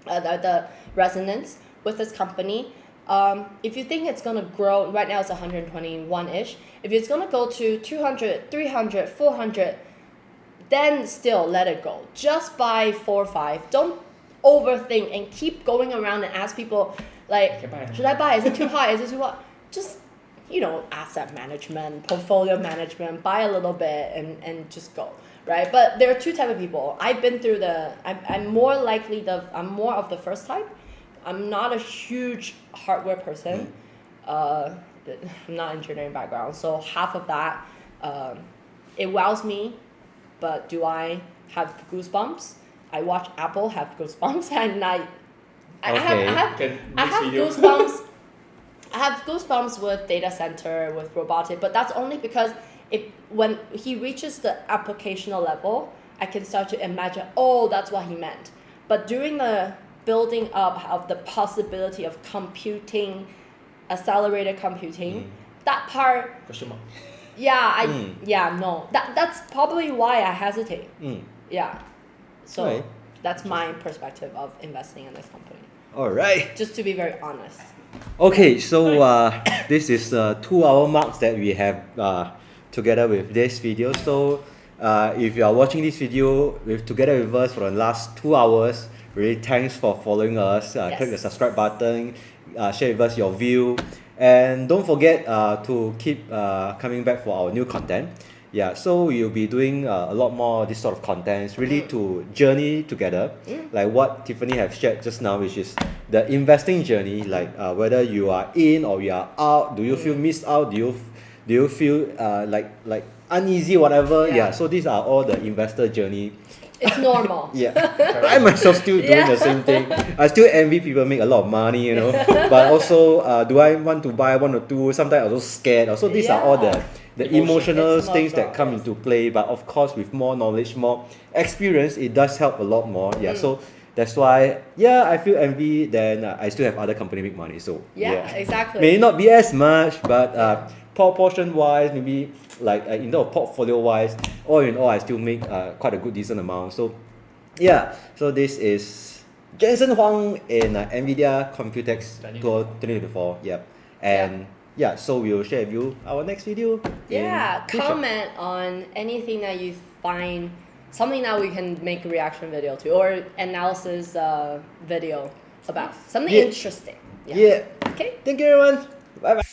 the resonance with this company. If you think it's going to grow, right now it's 121-ish, if it's going to go to 200, 300, 400, then still let it go. Just buy 4 or 5. Don't overthink and keep going around and ask people, Like, can buy now. should I buy? Is it too high? Is it too what? Just, asset management, portfolio management, buy a little bit and just go, right? But there are two type of people. I've been through I'm more of the first type. I'm not a huge hardware person. I'm not engineering background, so half of that, it wows me, but do I have goosebumps? I watch Apple have goosebumps, and I have goosebumps. I have goosebumps with data center, with robotic, but that's only because when he reaches the applicational level, I can start to imagine, oh, that's what he meant. But during the building up of the possibility of computing, accelerated computing, that part, question mark. That's probably why I hesitate. Yeah. So right. That's my perspective of investing in this company. All right. Just to be very honest. Okay, so this is 2 hour marks that we have together with this video. So if you are watching this video together with us for the last 2 hours, really thanks for following us. Click the subscribe button, share with us your view, and don't forget to keep coming back for our new content. Yeah, so we'll be doing a lot more this sort of contents, really to journey together, like what Tiffany have shared just now, which is the investing journey, like whether you are in or you are out, do you feel missed out, do you feel like uneasy, whatever. Yeah, so these are all the investor journey. It's normal. I myself still doing the same thing. I still envy people make a lot of money, but also do I want to buy one or two? Sometimes I'm also scared. Also, these are all the emotional things that come into play. But of course, with more knowledge, more experience, it does help a lot more. So that's why I feel envy. Then I still have other company make money. So exactly. May not be as much, but proportion wise, maybe like in terms of portfolio wise, all in all, I still make quite a good decent amount. So so this is Jensen Huang in NVIDIA Computex 2024. And so we'll share with you our next video. Comment on anything that you find, something that we can make a reaction video to, or analysis video about something interesting. Okay, thank you everyone. Bye bye.